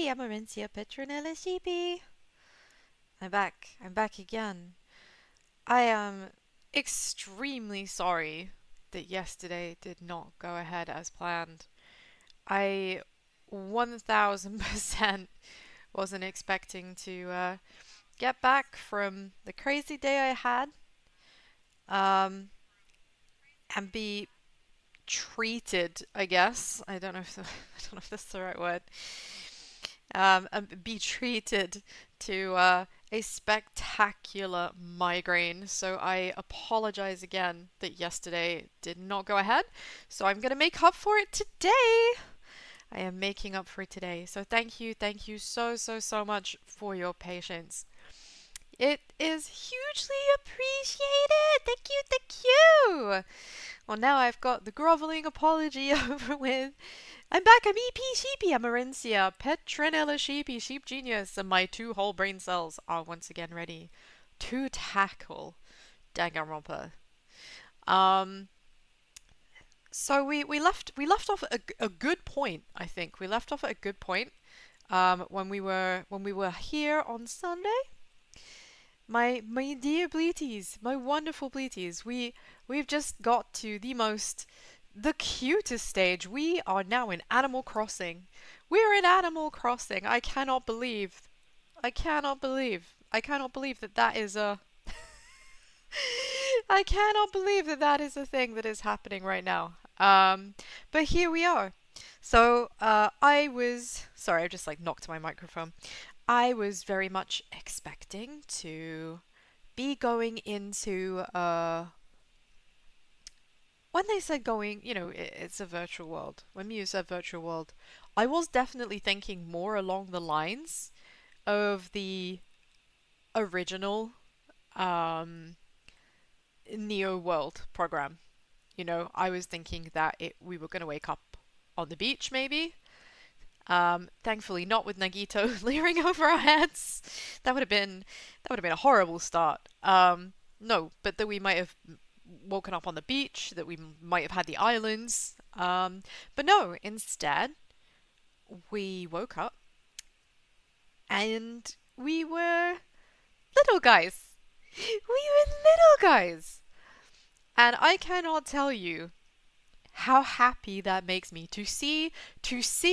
Amarantia Petronella Sheepy. I'm back. I'm back again. I am extremely sorry that yesterday did not go ahead as planned. I 1000% wasn't expecting to get back from the crazy day I had um, and be treated, I guess. I don't know if I don't know if that's the right word. And be treated to a spectacular migraine. So I apologize again that yesterday did not go ahead. So I'm going to make up for it today. I am making up for it today. So thank you so much for your patience. It is hugely appreciated. Thank you. Well, now I've got the groveling apology over with. I'm back, I'm EP Sheepy, Amarantia, Petronella Sheepy, Sheep Genius, and my 2 whole brain cells are once again ready to tackle Danganronpa. So we left off at a good point, I think. We left off at a good point when we were here on Sunday. My dear Bleaties, my wonderful Bleaties, we've just got to the cutest stage. We are now in Animal Crossing. We're in Animal Crossing. I cannot believe that that is a I cannot believe that that is a thing that is happening right now. But here we are. So, sorry, I just knocked my microphone. I was very much expecting to be going into, when they said going, it's a virtual world. When Mew said virtual world, I was definitely thinking more along the lines of the original, Neo World program. I was thinking that we were going to wake up on the beach, maybe. Thankfully, not with Nagito leering over our heads. That would have been a horrible start. No, but that we might have woken up on the beach, that we might have had the islands. But no, instead, we woke up and we were little guys. We were little guys. And I cannot tell you how happy that makes me to see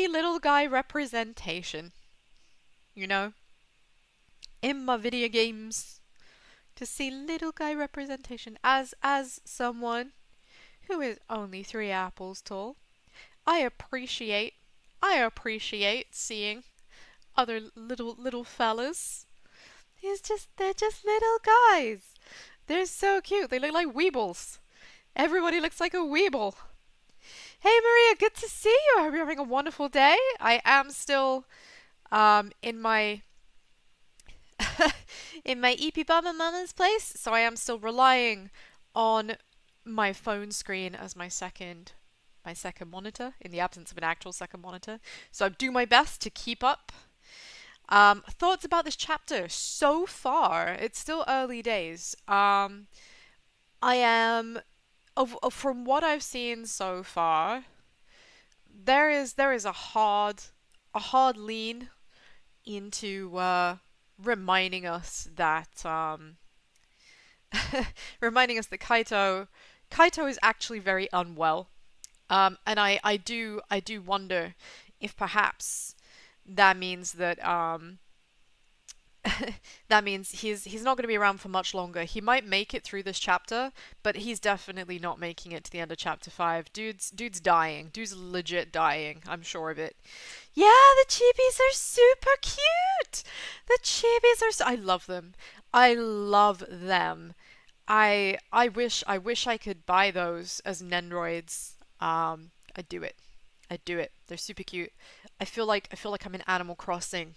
little guy representation. In my video games, to see little guy representation as someone who is only 3 apples tall. I appreciate seeing other little fellas. They're just little guys. They're so cute. They look like weebles. Everybody looks like a weeble. Hey Maria, good to see you. I hope you're having a wonderful day. I am still in my in my EP Baba Mama's place, so I am still relying on my phone screen as my second monitor in the absence of an actual second monitor. So I do my best to keep up. Thoughts about this chapter so far? It's still early days. I am from what I've seen so far, there is a hard lean into reminding us that Kaito is actually very unwell. And I do wonder if perhaps that means that that means he's not going to be around for much longer. He might make it through this chapter, but he's definitely not making it to the end of chapter 5. Dude's dying. Dude's legit dying. I'm sure of it. Yeah, the chibis are super cute. The chibis are I love them. I love them. I wish I could buy those as Nendroids. I'd do it. They're super cute. I feel like I'm in Animal Crossing.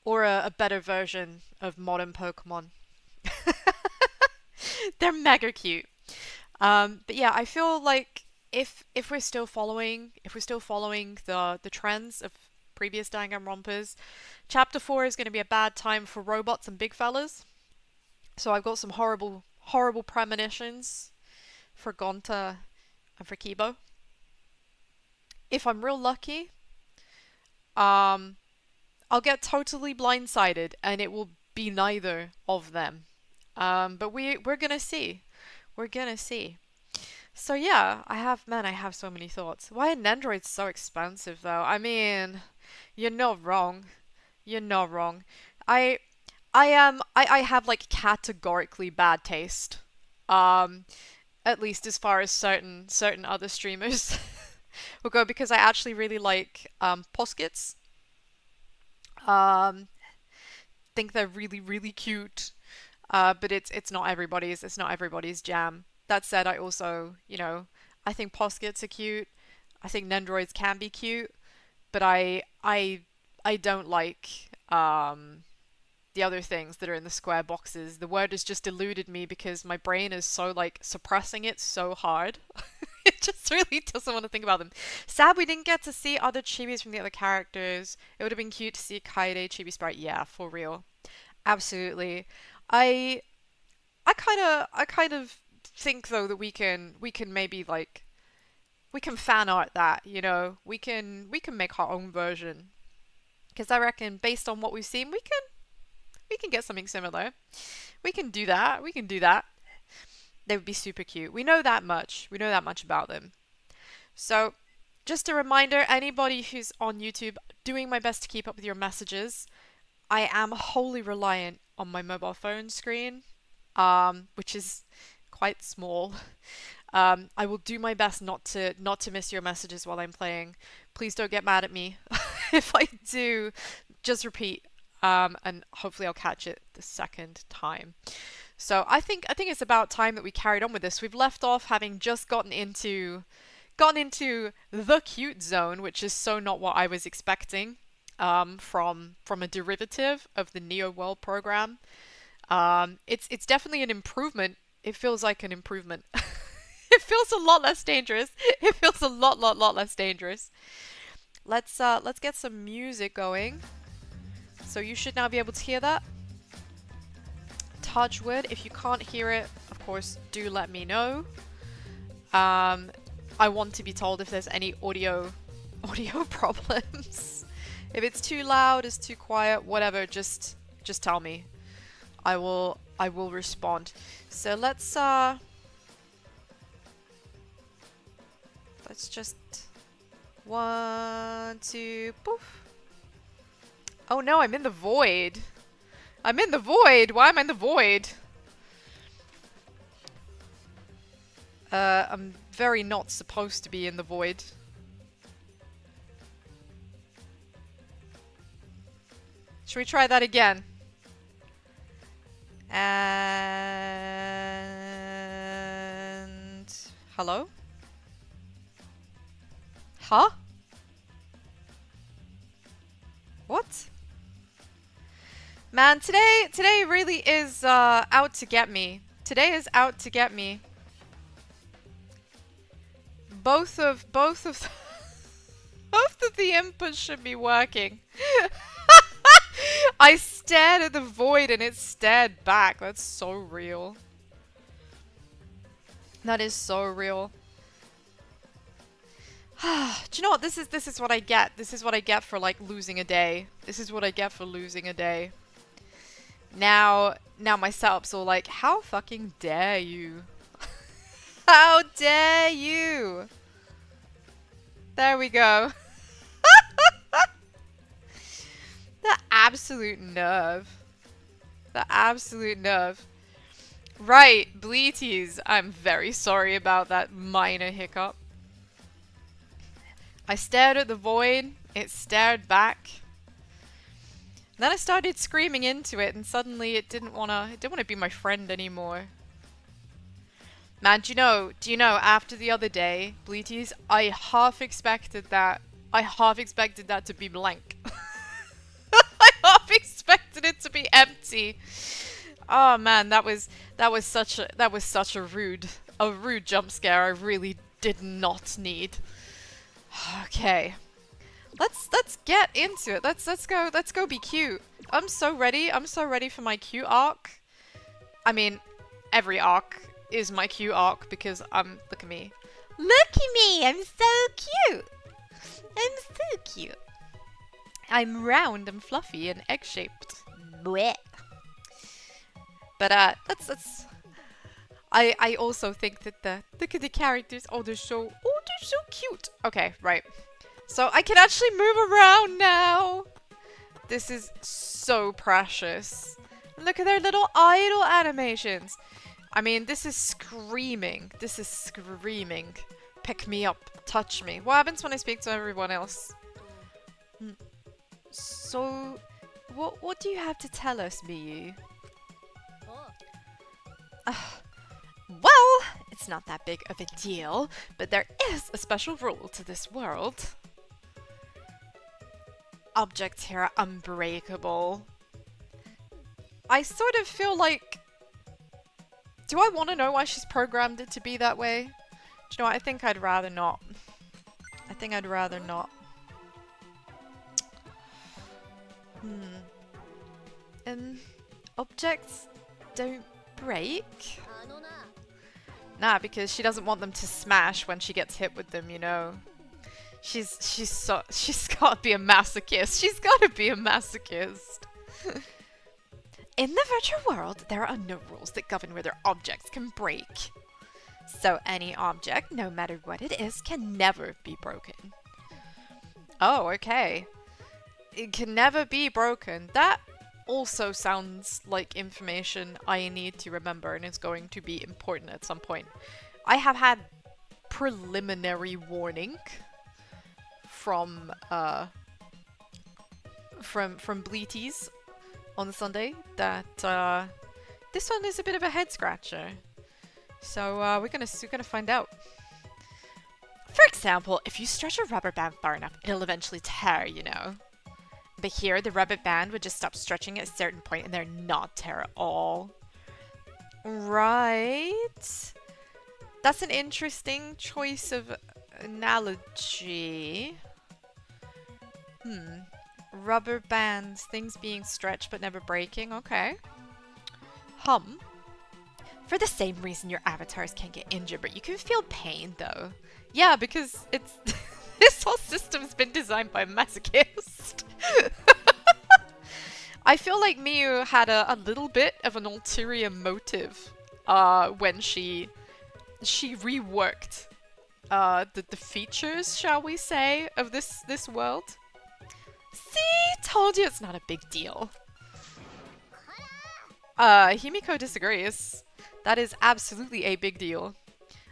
Or a better version of modern Pokemon. They're mega cute. But yeah, I feel like if we're still following the trends of previous Danganronpas, chapter 4 is going to be a bad time for robots and big fellas. So I've got some horrible premonitions for Gonta and for Kibo. If I'm real lucky, um, I'll get totally blindsided and it will be neither of them. But we're gonna see. We're gonna see. So yeah, I have so many thoughts. Why are Nendoroids so expensive though? I mean, you're not wrong. You're not wrong. I I have like categorically bad taste. Um, at least as far as certain other streamers will go because I actually really like Poskets. Um, think they're really cute. But it's not everybody's jam. That said, I also, I think Poskets are cute. I think Nendoroids can be cute, but I don't like the other things that are in the square boxes. The word has just eluded me because my brain is so like suppressing it so hard. It just really doesn't want to think about them. Sad we didn't get to see other chibis from the other characters. It would have been cute to see a Kaede chibi sprite. Yeah, for real. Absolutely. I I kind of think though that we can maybe like we can fan art that, we can make our own version because I reckon based on what we've seen we can get something similar. We can do that. We can do that. They would be super cute. We know that much. We know that much about them. So, just a reminder, anybody who's on YouTube, doing my best to keep up with your messages. I am wholly reliant on my mobile phone screen, which is quite small. I will do my best not to miss your messages while I'm playing. Please don't get mad at me if I do. Just repeat, and hopefully I'll catch it the second time. So I think it's about time that we carried on with this. We've left off having just gotten into the cute zone, which is so not what I was expecting. From a derivative of the Neo World program. It's definitely an improvement. It feels like an improvement. It feels a lot less dangerous. It feels a lot less dangerous. Let's get some music going. So you should now be able to hear that. Touch wood. If you can't hear it, of course, do let me know. I want to be told if there's any audio problems. If it's too loud, it's too quiet, whatever, just tell me. I will respond. So let's just 1, 2, poof. Oh no, I'm in the void. I'm in the void. Why am I in the void? I'm very not supposed to be in the void. Should we try that again? And hello? Huh? What? Man, today really is out to get me. Today is out to get me. Both of both of the inputs should be working. I stared at the void and it stared back. That's so real. That is so real. Do you know what? This is what I get. This is what I get for like losing a day. This is what I get for losing a day. Now my setup's all like, how fucking dare you? How dare you? There we go. The absolute nerve. The absolute nerve. Right, Bleaties. I'm very sorry about that minor hiccup. I stared at the void. It stared back. Then I started screaming into it, and suddenly it didn't wanna be my friend anymore. Man, do you know, after the other day, Bleaties, I half expected that to be blank. I half expected it to be empty. Oh man, that was such a rude jump scare I really did not need. Okay. Let's get into it. Let's go be cute. I'm so ready. I'm so ready for my cute arc. I mean, every arc is my cute arc because look at me. Look at me. I'm so cute. I'm so cute. I'm round and fluffy and egg-shaped. Blech. But let's. I also think that look at the characters. Oh, they're so cute. Okay, right. So I can actually move around now. This is so precious. Look at their little idle animations. I mean, this is screaming. This is screaming. Pick me up. Touch me. What happens when I speak to everyone else? So, what do you have to tell us, Miyu? Well, it's not that big of a deal, but there is a special rule to this world. Objects here are unbreakable. I sort of feel like... Do I want to know why she's programmed it to be that way? Do you know what? I think I'd rather not. I think I'd rather not. Objects don't break? Nah, because she doesn't want them to smash when she gets hit with them, you know. She's gotta be a masochist. She's gotta be a masochist. In the virtual world, there are no rules that govern whether objects can break. So any object, no matter what it is, can never be broken. Oh, okay. It can never be broken. That also sounds like information I need to remember and is going to be important at some point. I have had preliminary warning from Bleaties on Sunday that this one is a bit of a head scratcher. So we're gonna find out. For example, if you stretch a rubber band far enough, it'll eventually tear, you know. But here, the rubber band would just stop stretching at a certain point and they're not tear at all. Right. That's an interesting choice of analogy. Rubber bands, things being stretched but never breaking. Okay. For the same reason your avatars can't get injured, but you can feel pain, though. Yeah, because it's... this whole system's been designed by a masochist. I feel like Miyu had a little bit of an ulterior motive when she reworked the features, shall we say, of this world. See? Told you it's not a big deal. Himiko disagrees. That is absolutely a big deal.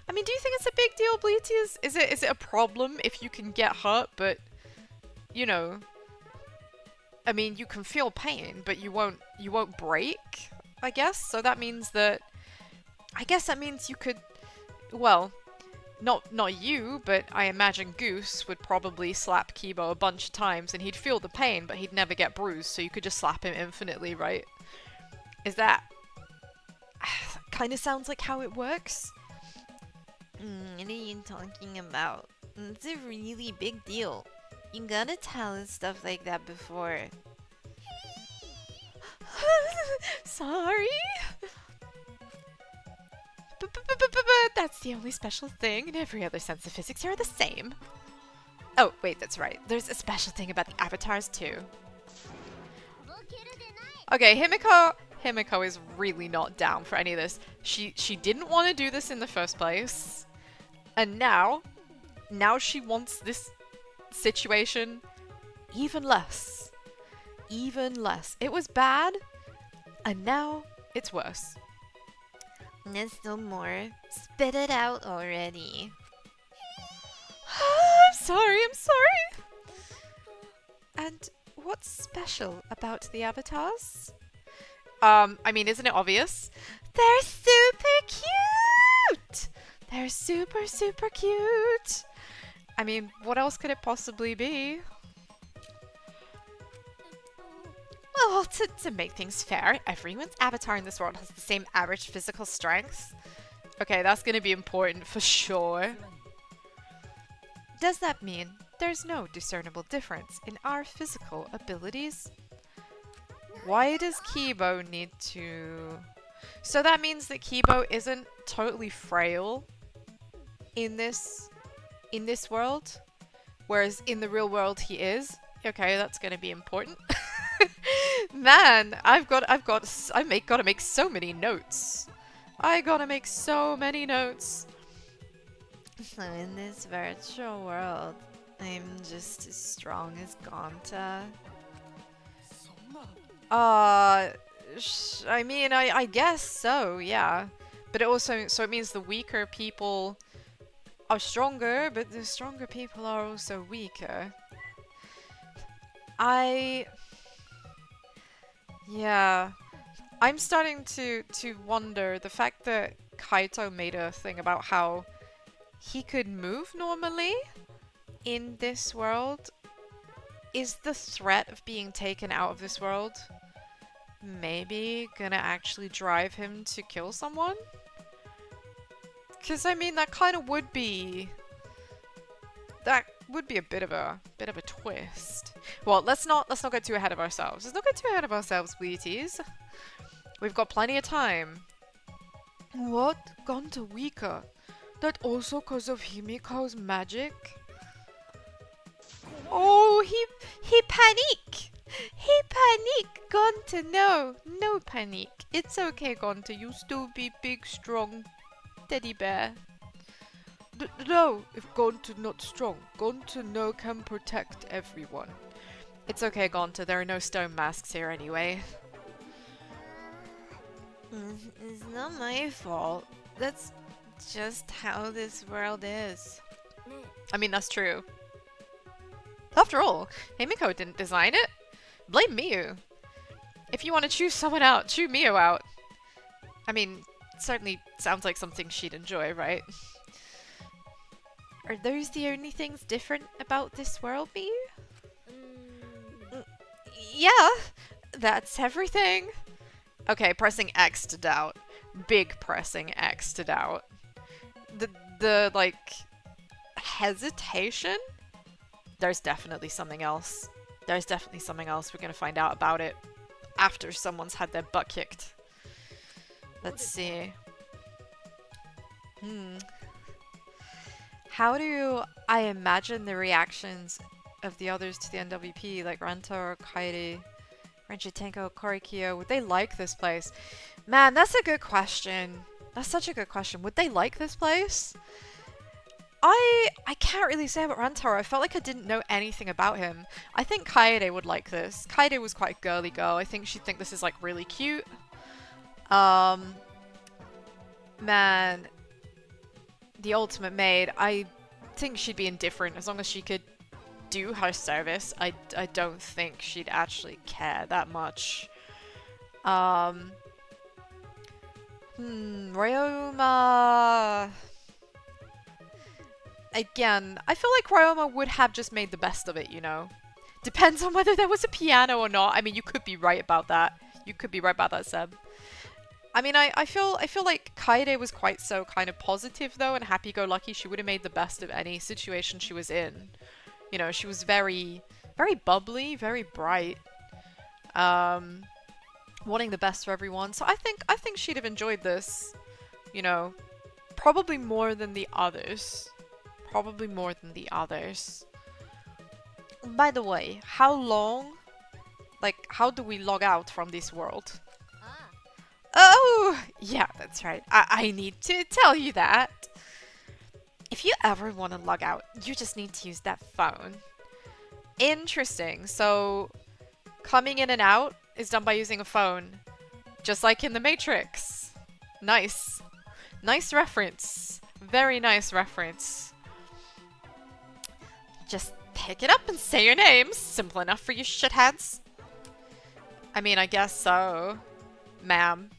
I mean, do you think it's a big deal, Bleaties? Is it a problem if you can get hurt, but, you know, I mean, you can feel pain, but you won't break, I guess? So that means that, I guess that means you could, well, not you, but I imagine Goose would probably slap Kibo a bunch of times and he'd feel the pain, but he'd never get bruised, so you could just slap him infinitely, right? Is that... kind of sounds like how it works? What are you talking about? It's a really big deal. You gotta tell us stuff like that before. Sorry? That's the only special thing, and every other sense of physics are the same. Oh, wait, that's right. There's a special thing about the avatars, too. Okay, Himiko is really not down for any of this. She didn't want to do this in the first place. And now she wants this situation even less. Even less. It was bad, and now it's worse. There's still more. Spit it out already. I'm sorry. And what's special about the avatars? I mean, isn't it obvious? They're super cute! They're super cute! I mean, what else could it possibly be? Well, to make things fair, everyone's avatar in this world has the same average physical strength. Okay, that's gonna be important for sure. Does that mean there's no discernible difference in our physical abilities? Why does Kibo need to... So that means that Kibo isn't totally frail in this world, whereas in the real world he is. Okay, that's gonna be important. Man, gotta make so many notes. I gotta make so many notes. So in this virtual world, I'm just as strong as Gonta. I mean, I guess so, yeah. But it also, so it means the weaker people are stronger, but the stronger people are also weaker. Yeah. I'm starting to wonder the fact that Kaito made a thing about how he could move normally in this world. Is the threat of being taken out of this world maybe gonna actually drive him to kill someone? Because I mean, that kind of would be... That would be a bit of a twist. Well, let's not get too ahead of ourselves. Let's not get too ahead of ourselves, sweeties. We've got plenty of time. What? Gonta weaker? That also cause of Himiko's magic? Oh, he panic! He panic! Gonta, no panic. It's okay, Gonta. You still be big, strong teddy bear. No, if Gonta not strong, Gonta no can protect everyone. It's okay, Gonta. There are no stone masks here anyway. It's not my fault. That's just how this world is. I mean, that's true. After all, Himiko didn't design it. Blame Miyu. If you want to choose someone out, choose Miyu out. I mean, certainly sounds like something she'd enjoy, right? Are those the only things different about this world, Miyu? Yeah, that's everything. Okay, pressing X to doubt. Big pressing X to doubt. The like, hesitation? There's definitely something else. There's definitely something else. We're gonna find out about it after someone's had their butt kicked. Let's see. How do I imagine the reactions of the others to the NWP, like Rantaro, Kairi, Renchitenko, Korikyo? Would they like this place? Man, that's a good question. That's such a good question. Would they like this place? I can't really say about Rantaro. I felt like I didn't know anything about him. I think Kaede would like this. Kaede was quite a girly girl. I think she'd think this is like really cute. Man, the ultimate maid, I think she'd be indifferent as long as she could do her service. I don't think she'd actually care that much. Ryoma... Again, I feel like Ryoma would have just made the best of it, you know? Depends on whether there was a piano or not. I mean, you could be right about that. You could be right about that, Seb. I mean, I feel like Kaede was quite so kind of positive, though, and happy-go-lucky. She would have made the best of any situation she was in. You know, she was very, very bubbly, very bright. Wanting the best for everyone. So I think she'd have enjoyed this. You know, probably more than the others. Probably more than the others. By the way, how long? Like, how do we log out from this world? Oh! Yeah, that's right. I need to tell you that. If you ever want to log out, you just need to use that phone. Interesting. So, coming in and out is done by using a phone. Just like in The Matrix. Nice. Nice reference. Very nice reference. Just pick it up and say your names. Simple enough for you shitheads. I mean, I guess so. Ma'am.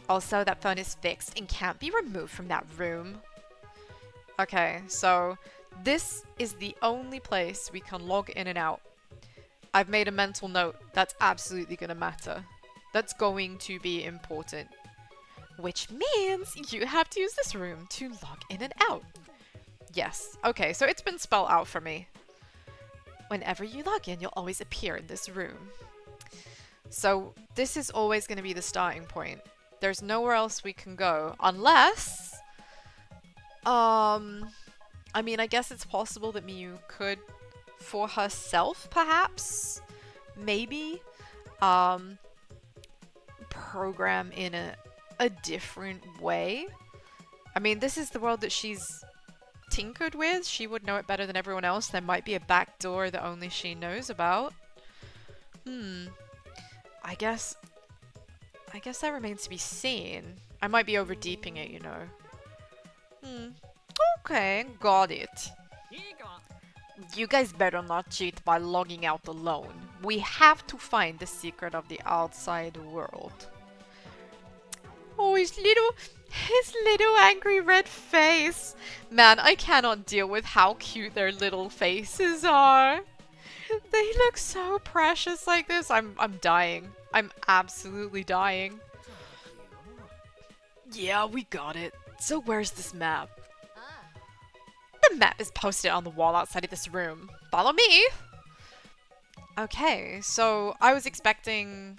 Also, that phone is fixed and can't be removed from that room. Okay, so this is the only place we can log in and out. I've made a mental note. That's absolutely gonna matter. That's going to be important. Which means you have to use this room to log in and out. Yes. Okay, so it's been spelled out for me. Whenever you log in, you'll always appear in this room. So this is always going to be the starting point. There's nowhere else we can go unless... I mean, I guess it's possible that Miyu could for herself, perhaps? Maybe? Um, program in a different way? I mean, this is the world that she's tinkered with. She would know it better than everyone else. There might be a back door that only she knows about. I guess that remains to be seen. I might be over-deeping it, you know. Okay, got it. You guys better not cheat by logging out alone. We have to find the secret of the outside world. Oh, his little angry red face. Man, I cannot deal with how cute their little faces are. They look so precious like this. I'm dying. I'm absolutely dying. Yeah, we got it. So where's this map? The map is posted on the wall outside of this room. Follow me! Okay, so I was expecting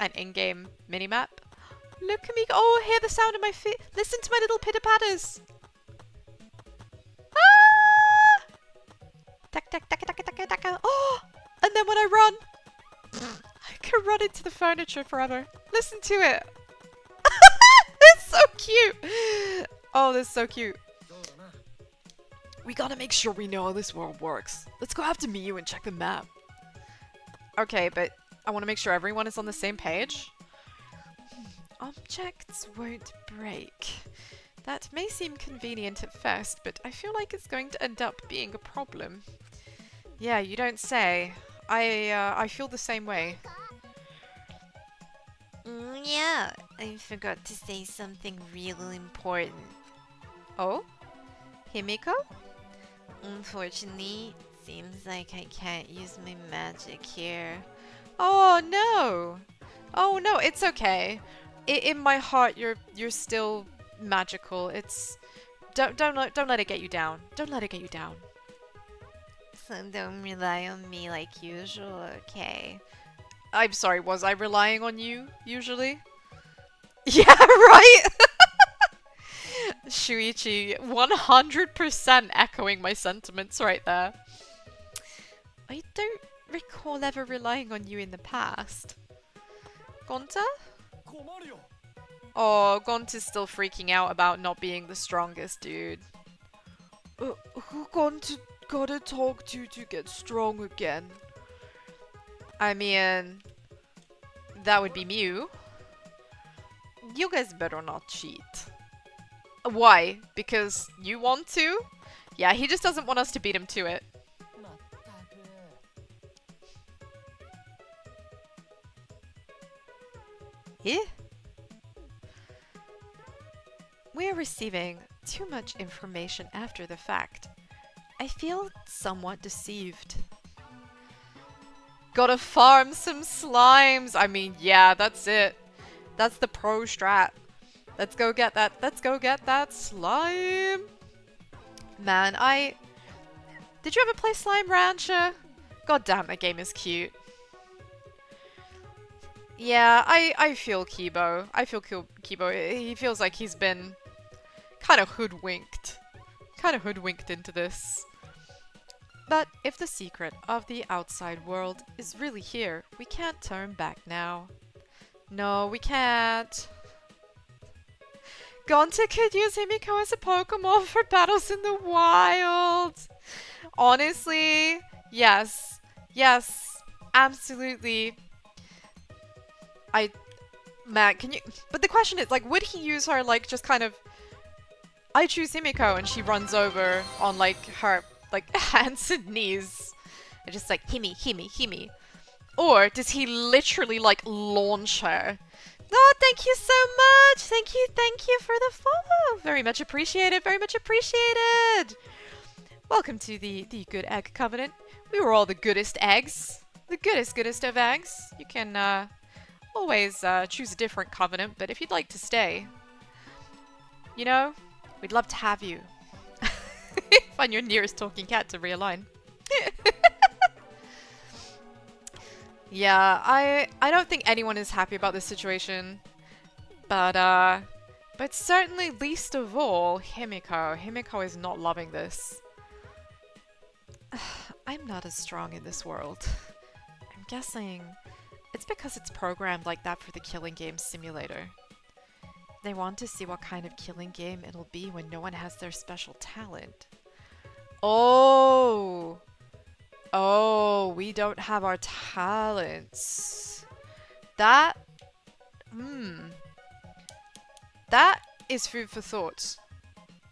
an in-game minimap. Look at me. Oh, hear the sound of my feet. Listen to my little pitter-patters. Ah! Tack, tack, tack, tack, tack, tack. Oh! And then when I run, I can run into the furniture forever. Listen to it. It's so cute. Oh, that's so cute. We gotta make sure we know how this world works. Let's go after Miyu and check the map. Okay, but I want to make sure everyone is on the same page. Objects won't break. That may seem convenient at first, but I feel like it's going to end up being a problem. Yeah, you don't say. I feel the same way. Yeah, I forgot to say something real important. Oh? Himiko? Unfortunately, seems like I can't use my magic here. Oh no! Oh no, it's okay. In my heart, you're still magical. It's don't let it get you down. Don't let it get you down. So don't rely on me like usual, okay? I'm sorry, was I relying on you usually? Yeah, right. Shuichi, 100% echoing my sentiments right there. I don't recall ever relying on you in the past. Gonta? Oh, Gonta's still freaking out about not being the strongest dude. Who Gonta gotta talk to get strong again? I mean, that would be Mew. You guys better not cheat. Why? Because you want to? Yeah, he just doesn't want us to beat him to it. Eh? We are receiving too much information after the fact. I feel somewhat deceived. Gotta farm some slimes! I mean, yeah, that's it. That's the pro strat. Let's go get that. Let's go get that slime. Man, did you ever play Slime Rancher? God damn, that game is cute. Yeah, I feel Kibo. I feel Kibo. He feels like he's been kind of hoodwinked. Kind of hoodwinked into this. But if the secret of the outside world is really here, we can't turn back now. No, we can't. Gonta could use Himiko as a Pokemon for battles in the wild. Honestly, yes. Yes, absolutely. Matt, can you... But the question is, like, would he use her, like, just kind of... I choose Himiko, and she runs over on, like, her, like, hands and knees. And just like, Himi, Himi, Himi. Or does he literally, like, launch her? Oh, thank you so much! Thank you for the follow! Very much appreciated, very much appreciated! Welcome to the Good Egg Covenant. We were all the goodest eggs. The goodest of eggs. You can, always choose a different covenant, but if you'd like to stay, you know, we'd love to have you. Find your nearest talking cat to realign. Yeah, I don't think anyone is happy about this situation, but certainly least of all, Himiko. Himiko is not loving this. I'm not as strong in this world. I'm guessing it's because it's programmed like that for the killing game simulator. They want to see what kind of killing game it'll be when no one has their special talent. Oh! Oh, we don't have our talents. That... That is food for thought.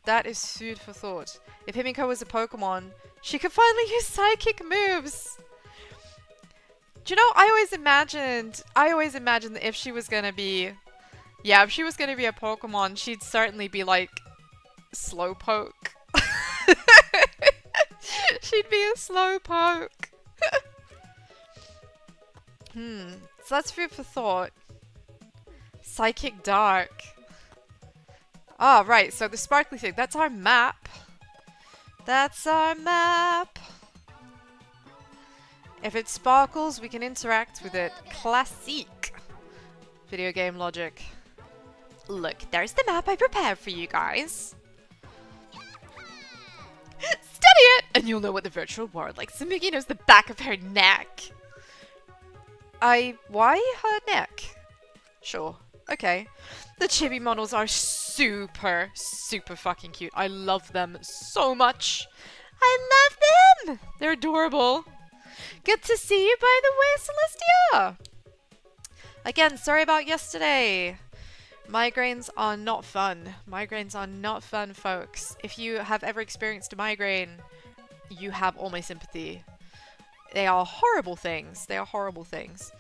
That is food for thought. If Himiko was a Pokemon, she could finally use psychic moves! Do you know, I always imagined that if she was gonna be... Yeah, if she was gonna be a Pokemon, she'd certainly be like... Slowpoke. She'd be a Slowpoke. So that's food for thought. Psychic Dark. Ah, right, so the sparkly thing, that's our map. That's our map. If it sparkles, we can interact with it. Classic. Video game logic. Look, there's the map I prepared for you guys. Study it, and you'll know what the virtual world like. Tsumugi knows the back of her neck. Why her neck? Sure. Okay. The chibi models are super, super fucking cute. I love them so much. I love them! They're adorable. Good to see you, by the way, Celestia! Again, sorry about yesterday. Migraines are not fun. Migraines are not fun, folks. If you have ever experienced a migraine, you have all my sympathy. They are horrible things. They are horrible things.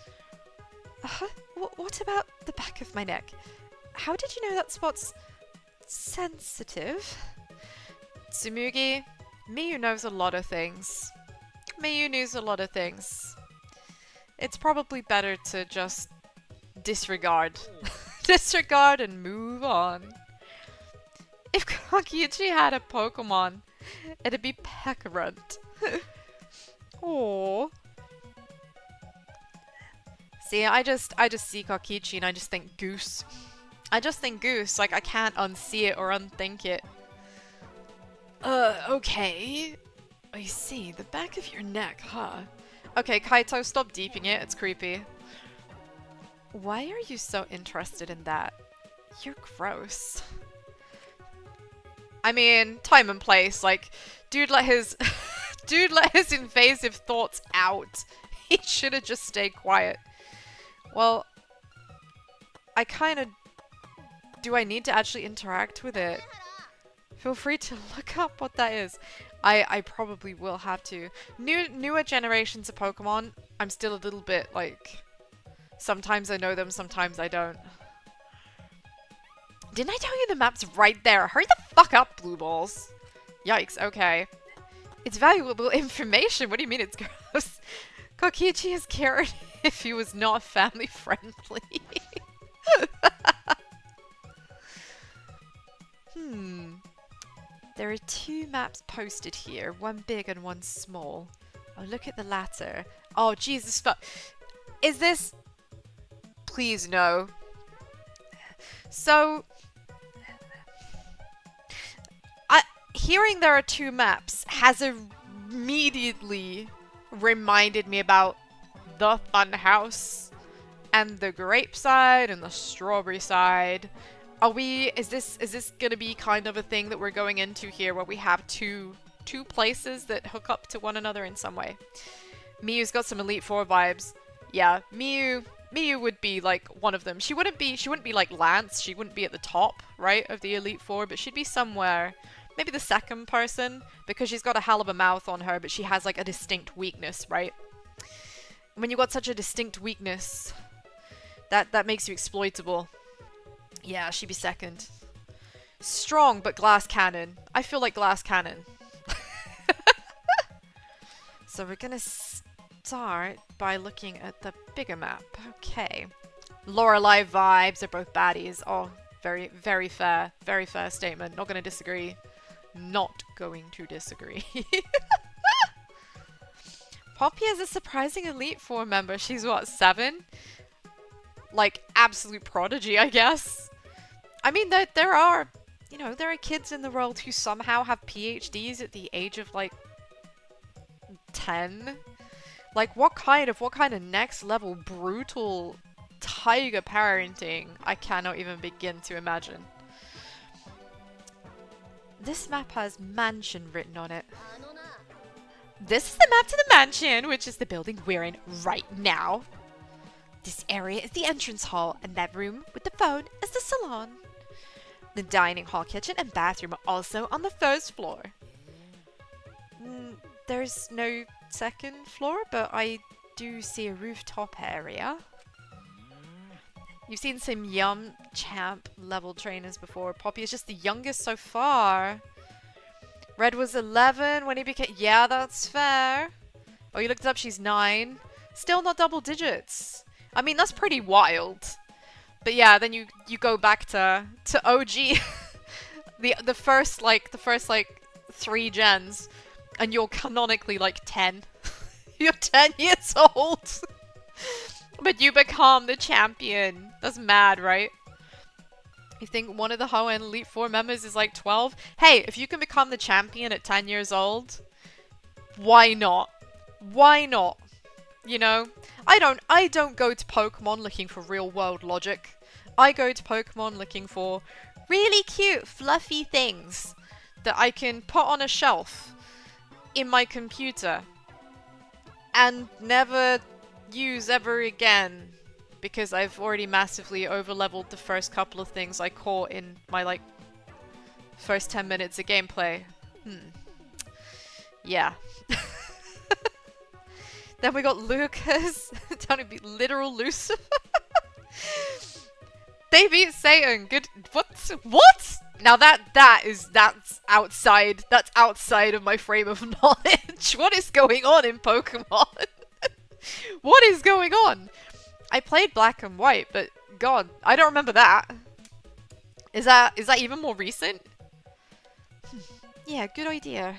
What about the back of my neck? How did you know that spot's sensitive? Tsumugi, Miyu knows a lot of things. Miyu knows a lot of things. It's probably better to just disregard. Disregard and move on. If Kokichi had a Pokemon, it'd be Pekarunt. Aww. See, I just see Kokichi and I just think Goose. I just think Goose, like I can't unsee it or unthink it. Okay. I see, the back of your neck, huh? Okay, Kaito, stop deeping it, it's creepy. Why are you so interested in that? You're gross. I mean, time and place, like, dude let his dude let his invasive thoughts out. He should have just stayed quiet. Well, I kind of... Do I need to actually interact with it? Feel free to look up what that is. I probably will have to. Newer generations of Pokemon, I'm still a little bit, like... Sometimes I know them, sometimes I don't. Didn't I tell you the map's right there? Hurry the fuck up, Blue Balls. Yikes, okay. It's valuable information. What do you mean it's gross? Kokichi is scared if he was not family friendly. There are two maps posted here, one big and one small. Oh, look at the latter. Oh, Jesus fuck. Is this... Please no. So... hearing there are two maps has immediately reminded me about the fun house and the grape side and the strawberry side. Are we... Is this gonna be kind of a thing that we're going into here where we have two places that hook up to one another in some way? Miyu's got some Elite Four vibes. Yeah, Miyu would be like one of them. She wouldn't be like Lance. She wouldn't be at the top, right, of the Elite Four, but she'd be somewhere, maybe the second person, because she's got a hell of a mouth on her, but she has like a distinct weakness, right? When you got such a distinct weakness, that makes you exploitable. Yeah, she'd be second. Strong, but glass cannon. I feel like glass cannon. So we're gonna start by looking at the bigger map. Okay. Lorelei vibes are both baddies. Oh, very, very fair. Very fair statement. Not gonna disagree. Not going to disagree. Poppy is a surprising Elite Four member. She's what, 7? Like, absolute prodigy, I guess. I mean, there are, you know, there are kids in the world who somehow have PhDs at the age of, like, 10. Like, what kind of next level brutal tiger parenting I cannot even begin to imagine. This map has mansion written on it. This is the map to the mansion, which is the building we're in right now. This area is the entrance hall, and that room with the phone is the salon. The dining hall, kitchen, and bathroom are also on the first floor. There's no second floor, but I do see a rooftop area. You've seen some Yum Champ level trainers before. Poppy is just the youngest so far. Red was 11 when he became... Yeah, that's fair. Oh, you looked it up, she's 9. Still not double digits. I mean, that's pretty wild. But yeah, then you go back to OG. the first 3 gens. And you're canonically like 10. You're 10 years old. But you become the champion. That's mad, right? You think one of the Hoenn Elite 4 members is like 12? Hey, if you can become the champion at 10 years old, why not? Why not? You know? I don't go to Pokemon looking for real world logic. I go to Pokemon looking for really cute, fluffy things that I can put on a shelf in my computer and never use ever again because I've already massively overleveled the first couple of things I caught in my like first 10 minutes of gameplay. Yeah. Then we got Lucas. Trying to be literal Lucifer. They beat Satan. Good. What? Now that's outside of my frame of knowledge. What is going on in Pokemon? What is going on? I played Black and White, but God, I don't remember that. Is that even more recent? Yeah, good idea.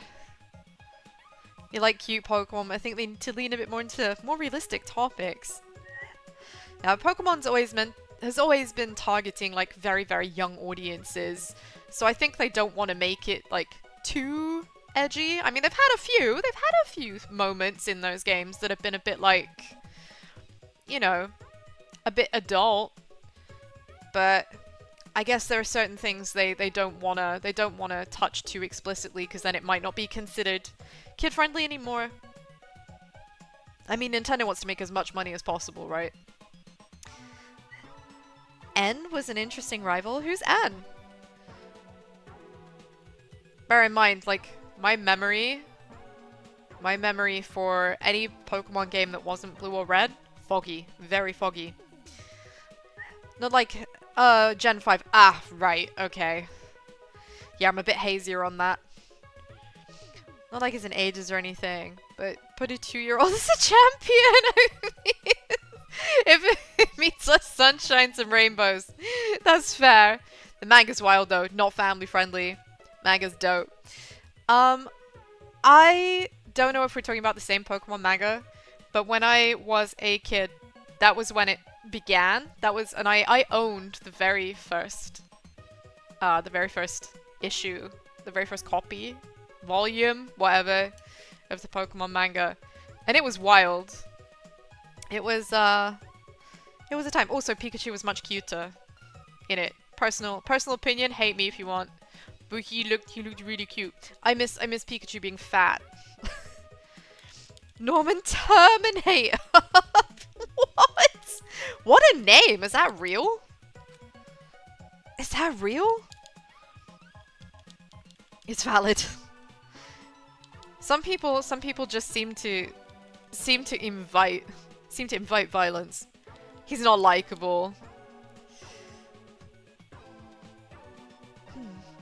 You like cute Pokemon, I think they need to lean a bit more into more realistic topics. Now, Pokemon's has always been targeting like very, very young audiences. So I think they don't want to make it like too edgy. I mean, they've had a few moments in those games that have been a bit like, you know, a bit adult. But I guess there are certain things they don't wanna touch too explicitly because then it might not be considered kid-friendly anymore. I mean, Nintendo wants to make as much money as possible, right? N was an interesting rival. Who's N? Bear in mind, like, my memory for any Pokemon game that wasn't Blue or Red, foggy. Very foggy. Not like, Gen 5. Ah, right, okay. Yeah, I'm a bit hazier on that. Not like it's in ages or anything, but put a 2-year-old as a champion! If it means less sunshines and rainbows, that's fair. The manga's wild though, not family friendly. Manga's dope. I don't know if we're talking about the same Pokemon manga, but when I was a kid, that was when it began. And I owned the very first issue, the very first copy, volume, whatever, of the Pokemon manga. And it was wild. It was a time. Also, Pikachu was much cuter in it. Personal opinion, hate me if you want. But he looked really cute. I miss Pikachu being fat. Norman Terminator. What? What a name. Is that real? Is that real? It's valid. Some people just seem to invite violence. He's not likable.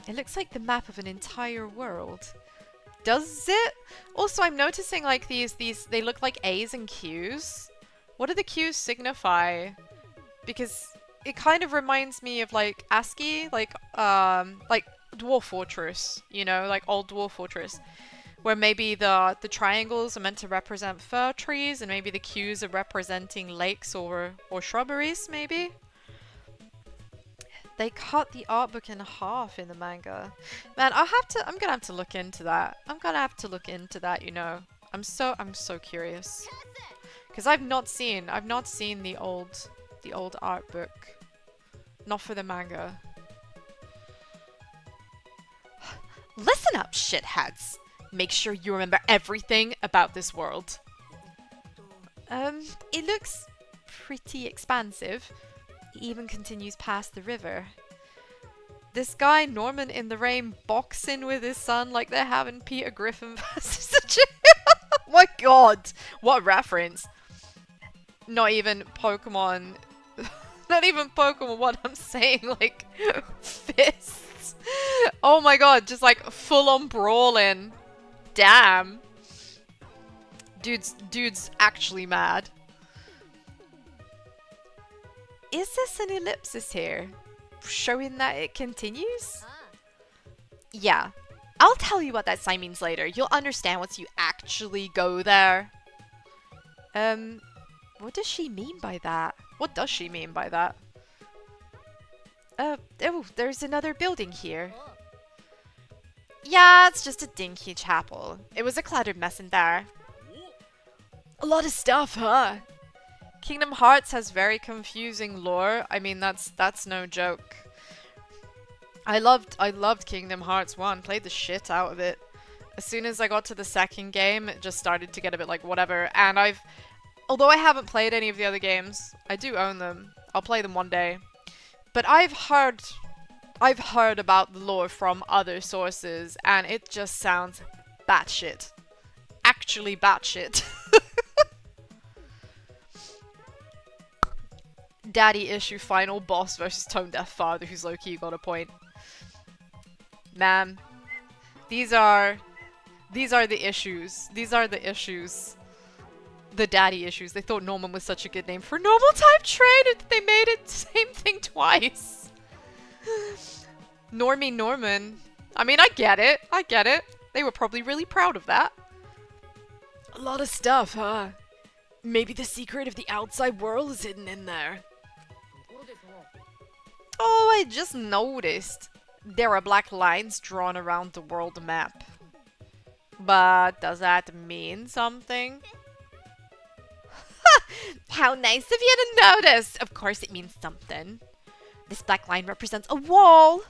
It looks like the map of an entire world. Does it? Also, I'm noticing like these they look like A's and Q's. What do the Q's signify? Because it kind of reminds me of like ASCII, like Dwarf Fortress, you know, like old Dwarf Fortress. Where maybe the triangles are meant to represent fir trees and maybe the Q's are representing lakes or shrubberies, maybe? They cut the art book in half in the manga. Man, I'm gonna have to look into that. I'm gonna have to look into that, you know. I'm so curious. Because I've not seen the old art book. Not for the manga. Listen up, shitheads. Make sure you remember everything about this world. It looks pretty expansive. It even continues past the river. This guy, Norman in the Rain, boxing with his son like they're having Peter Griffin versus the gym. Oh my god! What reference? Not even Pokemon. Not even Pokemon, what I'm saying, like, fists. Oh my god, just like full on brawling. Damn. Dude's actually mad. Is this an ellipsis here? Showing that it continues? Yeah. I'll tell you what that sign means later. You'll understand once you actually go there. What does she mean by that? What does she mean by that? Oh, there's another building here. Yeah, it's just a dinky chapel. It was a cluttered mess in there. A lot of stuff, huh? Kingdom Hearts has very confusing lore. I mean, that's no joke. I loved Kingdom Hearts 1. Played the shit out of it. As soon as I got to the second game, it just started to get a bit like whatever. And although I haven't played any of the other games, I do own them. I'll play them one day. But I've heard about the lore from other sources, and it just sounds batshit. Actually batshit. Daddy issue final boss versus tone deaf father who's low-key got a point. Man, these are the issues. These are the issues. The daddy issues. They thought Norman was such a good name for normal type trade and they made it the same thing twice. Normie Norman. I mean, I get it. I get it. They were probably really proud of that. A lot of stuff, huh? Maybe the secret of the outside world is hidden in there. Oh, I just noticed. There are black lines drawn around the world map. But does that mean something? How nice of you to notice! Of course it means something. This black line represents a wall!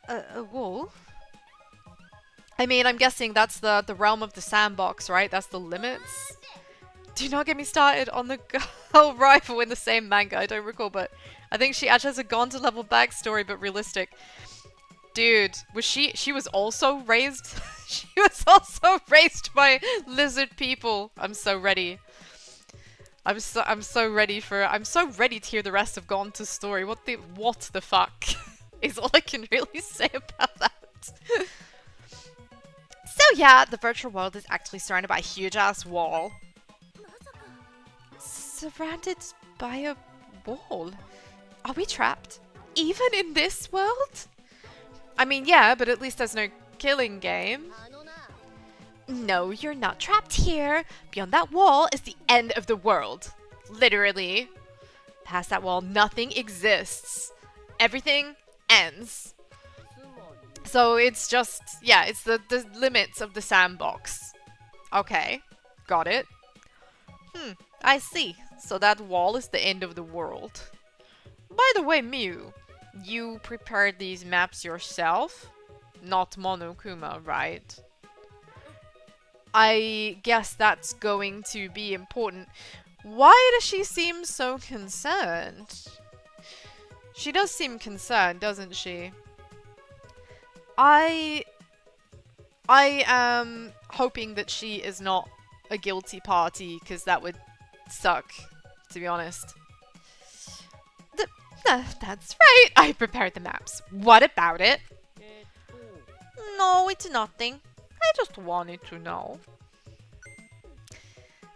A wall? I mean, I'm guessing that's the realm of the sandbox, right? That's the limits? Do not get me started on the girl rival in the same manga. I don't recall, but I think she actually has a Gonta level backstory, but realistic. Dude, she was also raised? She was also raised by lizard people. I'm so ready. I'm so ready to hear the rest of Gonta's story. What the fuck is all I can really say about that. So yeah, the virtual world is actually surrounded by a huge ass wall. Surrounded by a wall? Are we trapped? Even in this world? I mean, yeah, but at least there's no killing game. No, you're not trapped here. Beyond that wall is the end of the world. Literally. Past that wall, nothing exists. Everything ends. So it's just, yeah, it's the limits of the sandbox. Okay, got it. I see. So that wall is the end of the world. By the way, Miu, you prepared these maps yourself? Not Monokuma, right? I guess that's going to be important. Why does she seem so concerned? She does seem concerned, doesn't she? I am hoping that she is not a guilty party, because that would suck, to be honest. That's right. I prepared the maps. What about it? No, it's nothing. I just wanted to know.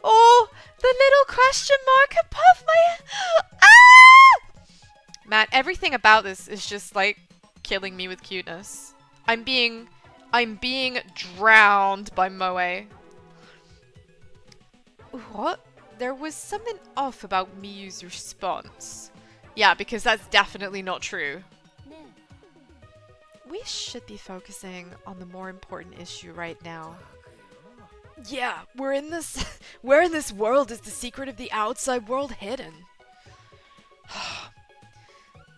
Oh, the little question mark above my... Ah! Man, everything about this is just like killing me with cuteness. I'm being drowned by Moe. What? There was something off about Miyu's response. Yeah, because that's definitely not true. We should be focusing on the more important issue right now. Yeah, we're in this. Where in this world is the secret of the outside world hidden?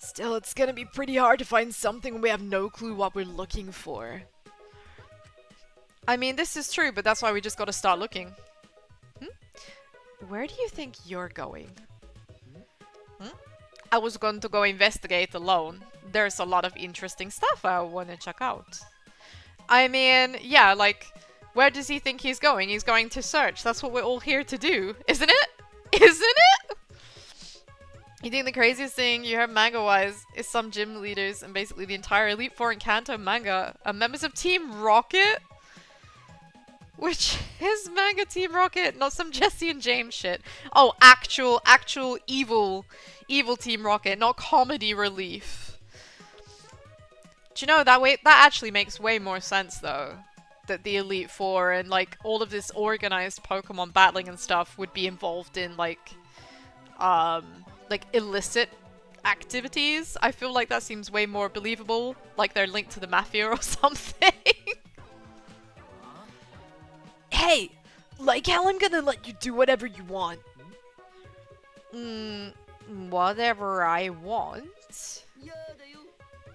Still, it's gonna be pretty hard to find something when we have no clue what we're looking for. I mean, this is true, but that's why we just gotta start looking. Where do you think you're going? I was going to go investigate alone. There's a lot of interesting stuff I want to check out. I mean, yeah, like, where does he think he's going? He's going to search. That's what we're all here to do, isn't it? Isn't it? You think the craziest thing you heard manga-wise is some gym leaders and basically the entire Elite Four in Kanto manga are members of Team Rocket? Which is manga Team Rocket, not some Jesse and James shit. Oh, actual evil Team Rocket, not comedy relief. Do you know, that actually makes way more sense though. That the Elite Four and like all of this organized Pokemon battling and stuff would be involved in like illicit activities. I feel like that seems way more believable, like they're linked to the mafia or something. Hey, like how I'm gonna let you do whatever you want. Whatever I want?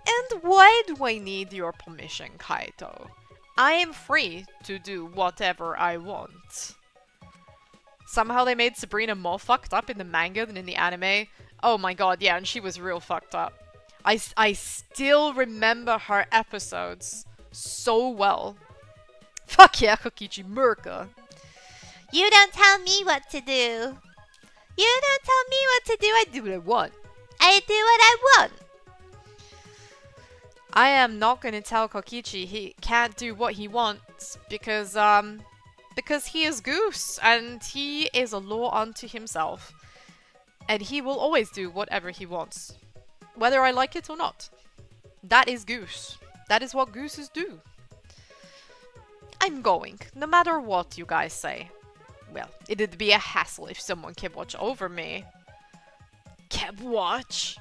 And why do I need your permission, Kaito? I am free to do whatever I want. Somehow they made Sabrina more fucked up in the manga than in the anime. Oh my god, yeah, and she was real fucked up. I still remember her episodes so well. Fuck yeah, Kokichi Murka. You don't tell me what to do. You don't tell me what to do. I do what I want. I do what I want. I am not gonna tell Kokichi he can't do what he wants because he is Goose and he is a law unto himself. And he will always do whatever he wants. Whether I like it or not. That is Goose. That is what gooses do. I'm going, no matter what you guys say. Well, it'd be a hassle if someone kept watch over me. Kept watch?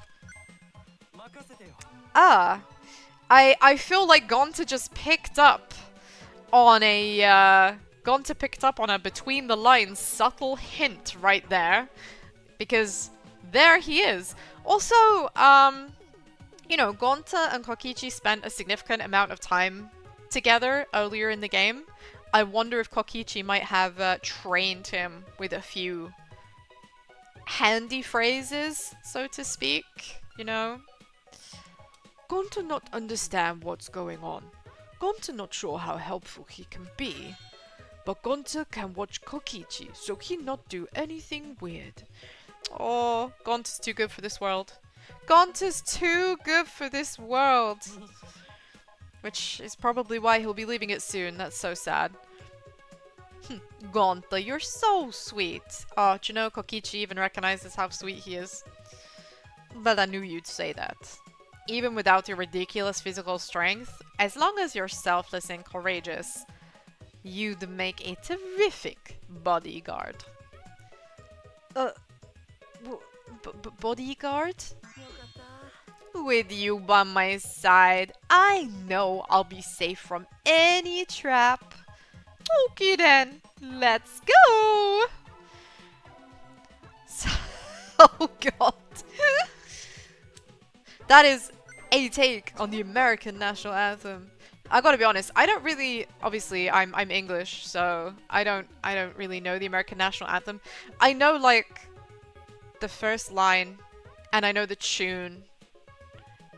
I feel like Gonta just picked up on a between the lines subtle hint right there. Because there he is. Also, you know, Gonta and Kokichi spent a significant amount of time together earlier in the game. I wonder if Kokichi might have trained him with a few handy phrases, so to speak, you know? Gonta not understand what's going on. Gonta not sure how helpful he can be. But Gonta can watch Kokichi, so he not do anything weird. Oh, Gonta's too good for this world. Gonta's too good for this world. Which is probably why he'll be leaving it soon. That's so sad. Gonta, you're so sweet. Oh, do you know Kokichi even recognizes how sweet he is? But I knew you'd say that. Even without your ridiculous physical strength, as long as you're selfless and courageous, you'd make a terrific bodyguard. Bodyguard? With you by my side, I know I'll be safe from any trap. Okay then, let's go! Oh god. That is a take on the American national anthem. I gotta be honest, I don't really, obviously I'm English, so I don't really know the American national anthem. I know like the first line and I know the tune.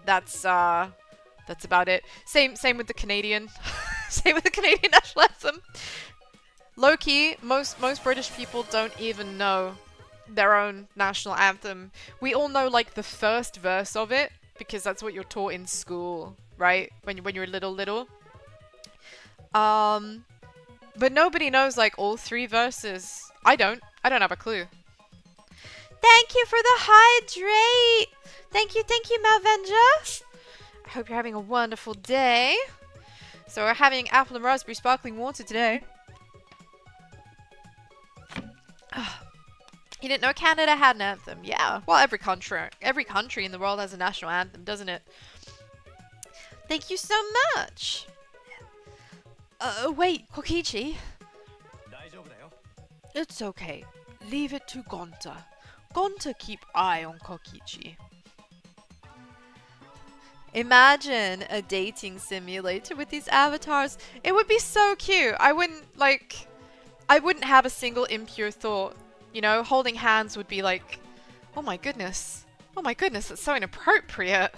That's about it. Same with the Canadian. Same with the Canadian national anthem. Low key, most British people don't even know their own national anthem. We all know like the first verse of it because that's what you're taught in school, right? When you're little. But nobody knows like all three verses. I don't have a clue. Thank you for the hydrate. Thank you, Malvenja. I hope you're having a wonderful day. So we're having apple and raspberry sparkling water today. You didn't know Canada had an anthem? Yeah. Well, every country in the world has a national anthem, doesn't it? Thank you so much. Wait, Kokichi. It's okay. Leave it to Gonta. Gonta keep eye on Kokichi. Imagine a dating simulator with these avatars. It would be so cute. I wouldn't have a single impure thought. You know, holding hands would be like, oh my goodness. Oh my goodness, that's so inappropriate.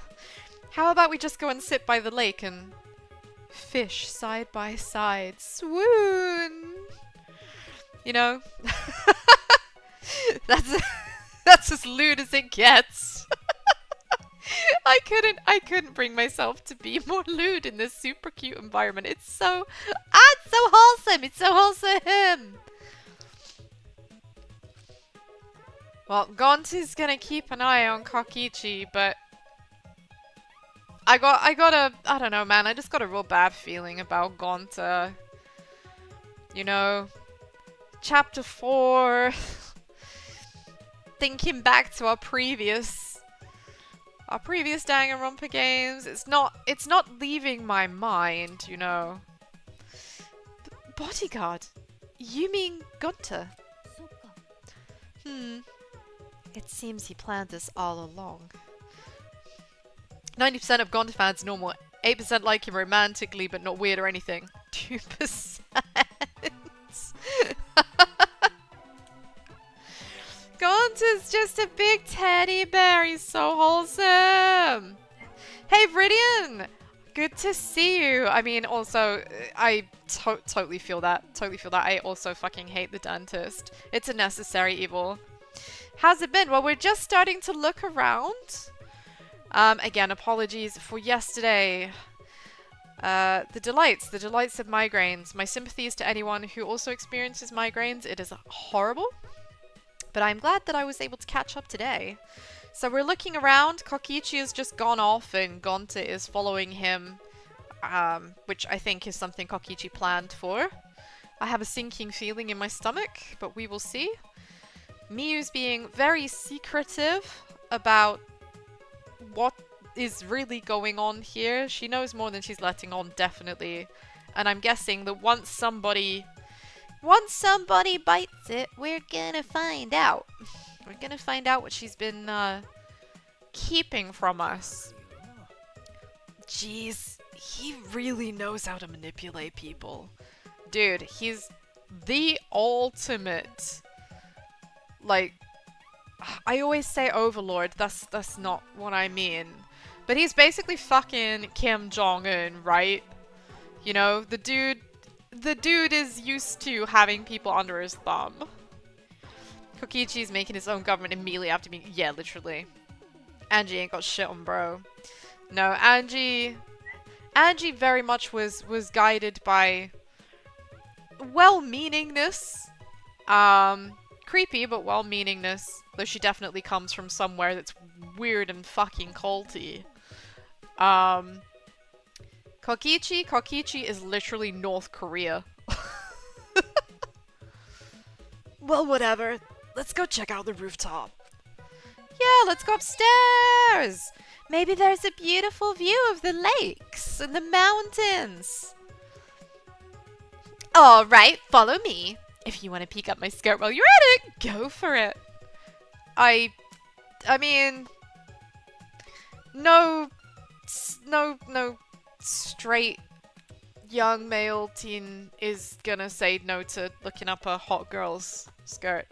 How about we just go and sit by the lake and fish side by side? Swoon! You know? That's as lewd as it gets. I couldn't bring myself to be more lewd in this super cute environment. It's so wholesome. It's so wholesome. Well, Gonta's gonna keep an eye on Kokichi, but I don't know, man. I just got a real bad feeling about Gonta. You know, chapter 4. Thinking back to our previous Danganronpa games, it's not leaving my mind, you know. Bodyguard? You mean Gonta? It seems he planned this all along. 90% of Gonta fans normal. 8% like him romantically, but not weird or anything. 2%. Gonta's just a big teddy bear. He's so wholesome. Hey, Viridian! Good to see you. I mean, also, I totally feel that. Totally feel that. I also fucking hate the dentist. It's a necessary evil. How's it been? Well, we're just starting to look around. Again, apologies for yesterday. The delights of migraines. My sympathies to anyone who also experiences migraines. It is horrible. But I'm glad that I was able to catch up today. So we're looking around. Kokichi has just gone off and Gonta is following him. Which I think is something Kokichi planned for. I have a sinking feeling in my stomach, but we will see. Miyu's being very secretive about what is really going on here. She knows more than she's letting on, definitely. And I'm guessing that once somebody bites it, we're gonna find out. We're gonna find out what she's been keeping from us. Jeez, he really knows how to manipulate people. Dude, he's the ultimate. Like, I always say overlord, that's not what I mean. But he's basically fucking Kim Jong-un, right? You know, the dude is used to having people under his thumb. Kokichi's making his own government immediately after being... Yeah, literally. Angie ain't got shit on bro. No, Angie very much was guided by well-meaningness. Creepy, but well-meaningness. Though she definitely comes from somewhere that's weird and fucking culty. Kokichi is literally North Korea. Well, whatever. Let's go check out the rooftop. Yeah, let's go upstairs. Maybe there's a beautiful view of the lakes and the mountains. All right, follow me. If you want to peek up my skirt while you're at it, go for it. I mean, no straight young male teen is gonna say no to looking up a hot girl's skirt.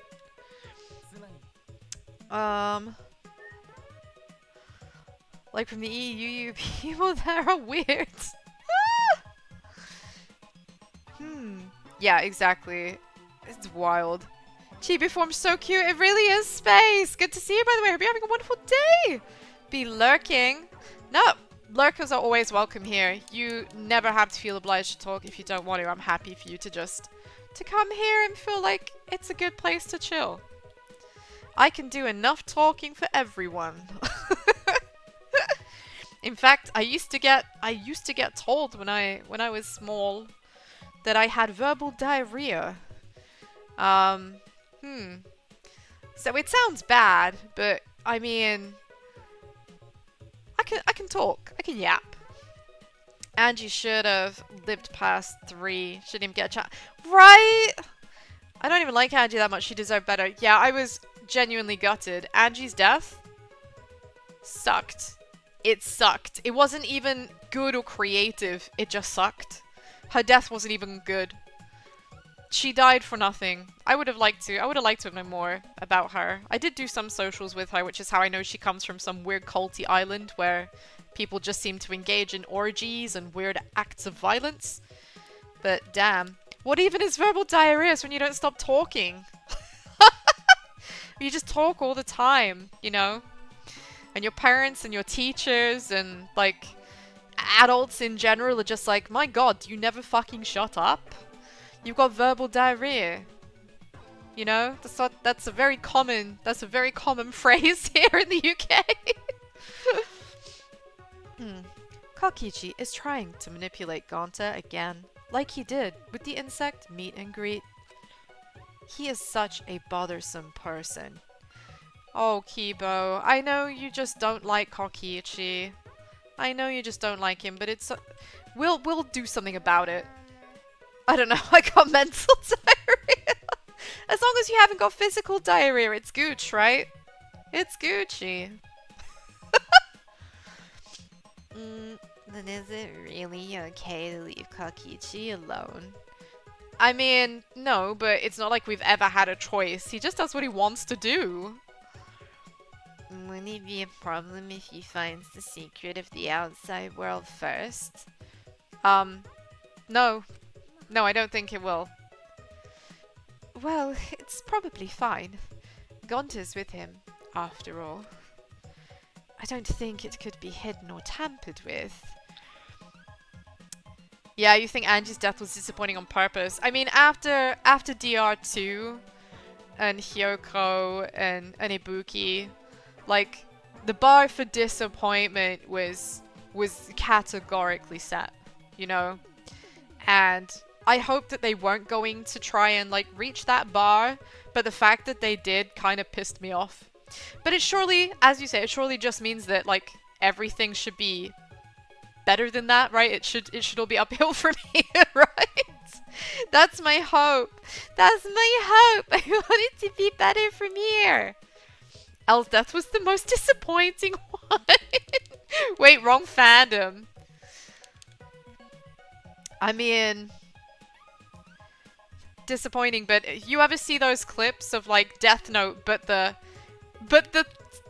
Like from the EU, people there are weird. Yeah, exactly. It's wild. Chibi form's so cute. It really is space. Good to see you, by the way. Hope you're having a wonderful day. Be lurking. No, lurkers are always welcome here. You never have to feel obliged to talk if you don't want to. I'm happy for you to come here and feel like it's a good place to chill. I can do enough talking for everyone. In fact, I used to get told when I was small that I had verbal diarrhea. So it sounds bad, but I mean, I can talk. I can yap. Angie should have lived past 3. Shouldn't even get a chat. Right? I don't even like Angie that much. She deserved better. Yeah, I was genuinely gutted. Angie's death sucked. It sucked. It wasn't even good or creative. It just sucked. Her death wasn't even good. She died for nothing. I would have liked to have known more about her. I did do some socials with her, which is how I know she comes from some weird culty island where people just seem to engage in orgies and weird acts of violence. But damn. What even is verbal diarrhea when you don't stop talking? You just talk all the time, you know? And your parents and your teachers and, like, adults in general are just like, my god, do you never fucking shut up? You've got verbal diarrhea. You know? That's a very common phrase here in the UK. Kokichi is trying to manipulate Gonta again, like he did with the insect meet and greet. He is such a bothersome person. Oh, Kibo, I know you just don't like Kokichi. I know you just don't like him, but it's... We'll do something about it. I don't know, I got mental diarrhea. As long as you haven't got physical diarrhea, it's Gooch, right? It's Gucci. Then is it really okay to leave Kokichi alone? I mean, no, but it's not like we've ever had a choice. He just does what he wants to do. Wouldn't it be a problem if he finds the secret of the outside world first? No. No, I don't think it will. Well, it's probably fine. Gonta's with him, after all. I don't think it could be hidden or tampered with. Yeah, you think Angie's death was disappointing on purpose. I mean, after DR2 and Hyoko and Ibuki, like, the bar for disappointment was categorically set, you know? And I hope that they weren't going to try and, like, reach that bar, but the fact that they did kind of pissed me off. But it surely, as you say, it surely just means that, like, everything should be better than that, right? It should all be uphill from here, right? That's my hope. That's my hope. I want it to be better from here. Elle's death was the most disappointing one. Wait, wrong fandom. I mean, disappointing, but you ever see those clips of, like, Death Note, but the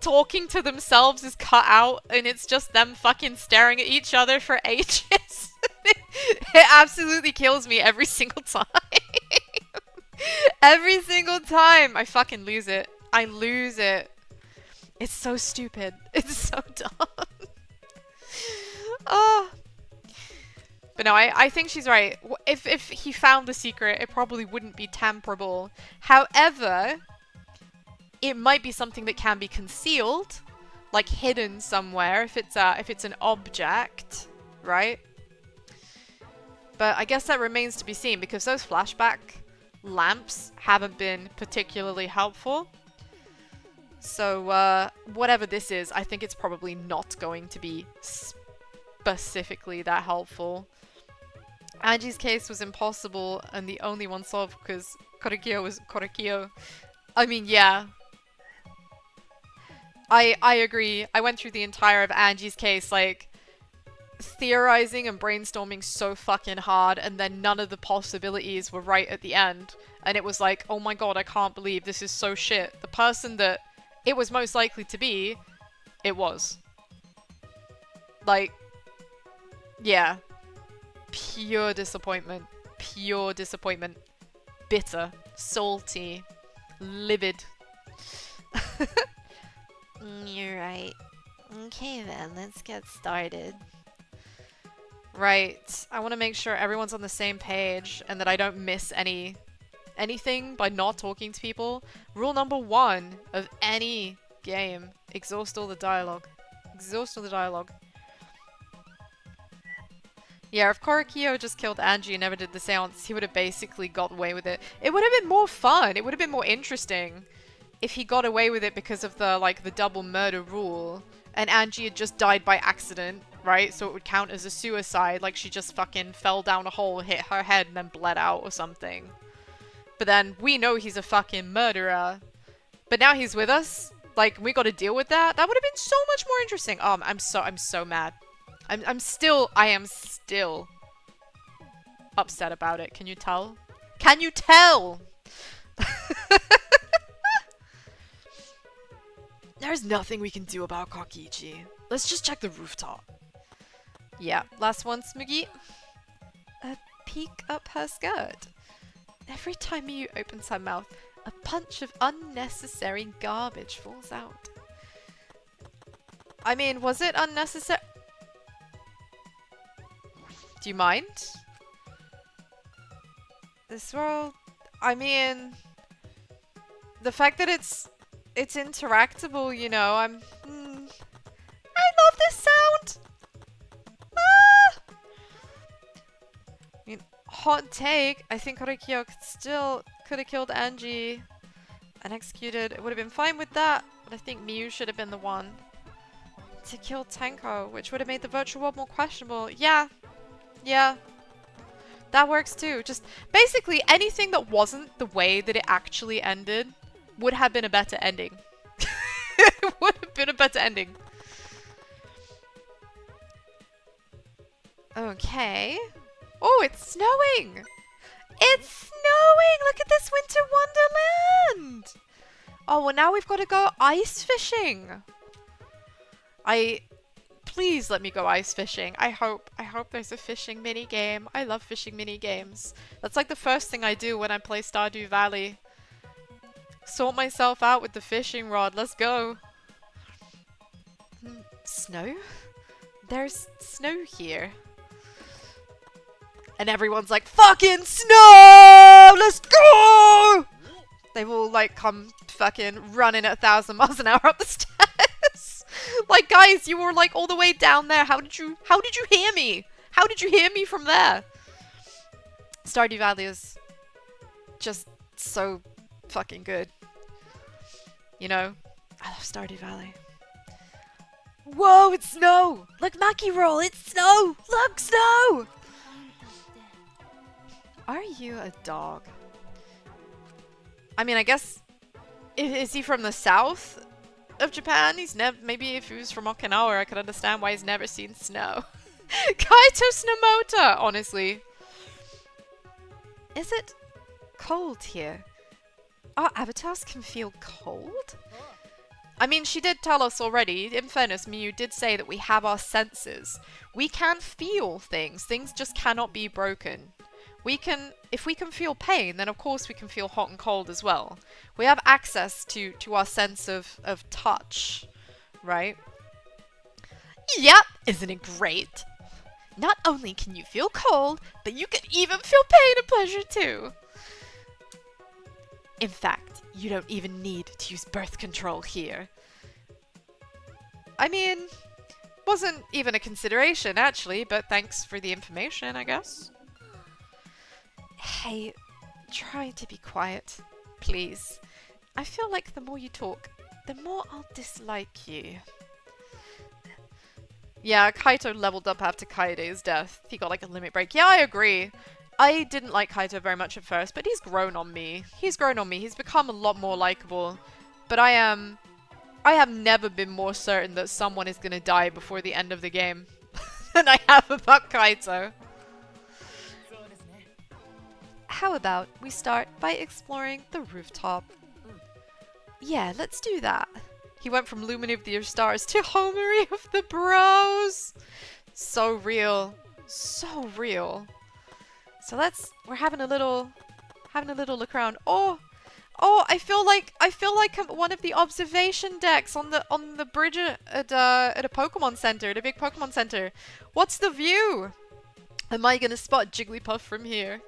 talking to themselves is cut out and it's just them fucking staring at each other for ages? It absolutely kills me every single time. Every single time I fucking lose it. I lose it. It's so stupid. It's so dumb. Oh. But no, I think she's right. If he found the secret, it probably wouldn't be tamperable. However, it might be something that can be concealed, like hidden somewhere if it's an object, right? But I guess that remains to be seen because those flashback lamps haven't been particularly helpful. So whatever this is, I think it's probably not going to be specifically that helpful. Angie's case was impossible and the only one solved because Korekiyo was Korekiyo. I mean, yeah. I agree. I went through the entire of Angie's case, like, theorizing and brainstorming so fucking hard, and then none of the possibilities were right at the end. And it was like, oh my god, I can't believe this is so shit. The person that it was most likely to be, it was. Like, yeah. Pure disappointment. Pure disappointment. Bitter. Salty. Livid. You're right. Okay then, let's get started. Right. I want to make sure everyone's on the same page and that I don't miss anything by not talking to people. Rule number 1 of any game. Exhaust all the dialogue. Exhaust all the dialogue. Yeah, if Korekiyo just killed Angie and never did the seance, he would have basically got away with it. It would have been more fun. It would have been more interesting if he got away with it because of the, like, the double murder rule. And Angie had just died by accident, right? So it would count as a suicide. Like, she just fucking fell down a hole, hit her head, and then bled out or something. But then we know he's a fucking murderer. But now he's with us. Like, we got to deal with that. That would have been so much more interesting. I'm so mad. I am still upset about it. Can you tell? Can you tell? There's nothing we can do about Kokichi. Let's just check the rooftop. Yeah, last one, Smoogie. Peek up her skirt. Every time Miyu opens her mouth, a bunch of unnecessary garbage falls out. I mean, was it unnecessary? Do you mind? This world... I mean... The fact that it's interactable, you know, I love this sound! Ah! I mean, hot take, I think Horikyo could have killed Angie and executed. It would have been fine with that, but I think Miyu should have been the one to kill Tenko, which would have made the virtual world more questionable. Yeah. Yeah. That works too. Just basically anything that wasn't the way that it actually ended would have been a better ending. It would have been a better ending. Okay. Oh, it's snowing! It's snowing! Look at this winter wonderland! Oh, well now we've got to go ice fishing. Please let me go ice fishing. I hope there's a fishing mini game. I love fishing mini games. That's like the first thing I do when I play Stardew Valley. Sort myself out with the fishing rod. Let's go. Snow? There's snow here. And everyone's like, fucking snow! Let's go! They've all like come fucking running at 1,000 miles an hour up the stairs. Like, guys, you were like all the way down there. How did you hear me? How did you hear me from there? Stardew Valley is just so fucking good. You know? I love Stardew Valley. Whoa, it's snow! Look, Maki Roll, it's snow! Look, snow! Are you a dog? I mean, I guess... Is he from the south of Japan? He's never... Maybe if he was from Okinawa, I could understand why he's never seen snow. Kaito Snomota, honestly. Is it cold here? Our avatars can feel cold? I mean, she did tell us already. In fairness, Miyu did say that we have our senses. We can feel things. Things just cannot be broken. We can, if we can feel pain, then of course we can feel hot and cold as well. We have access to our sense of touch, right? Yep, isn't it great? Not only can you feel cold, but you can even feel pain and pleasure too. In fact, you don't even need to use birth control here. I mean, wasn't even a consideration actually, but thanks for the information, I guess. Hey, try to be quiet, please. I feel like the more you talk, the more I'll dislike you. Yeah, Kaito leveled up after Kaede's death. He got like a limit break. Yeah, I agree. I didn't like Kaito very much at first, but he's grown on me. He's grown on me. He's become a lot more likable. But I have never been more certain that someone is gonna die before the end of the game than I have about Kaito. How about we start by exploring the rooftop? Yeah, let's do that. He went from Lumine of the Stars to Homery of the Bros. So real. So real. So we're having a little look around. Oh, I feel like I'm one of the observation decks on the bridge at a Pokemon Center, at a big Pokemon Center. What's the view? Am I gonna spot Jigglypuff from here?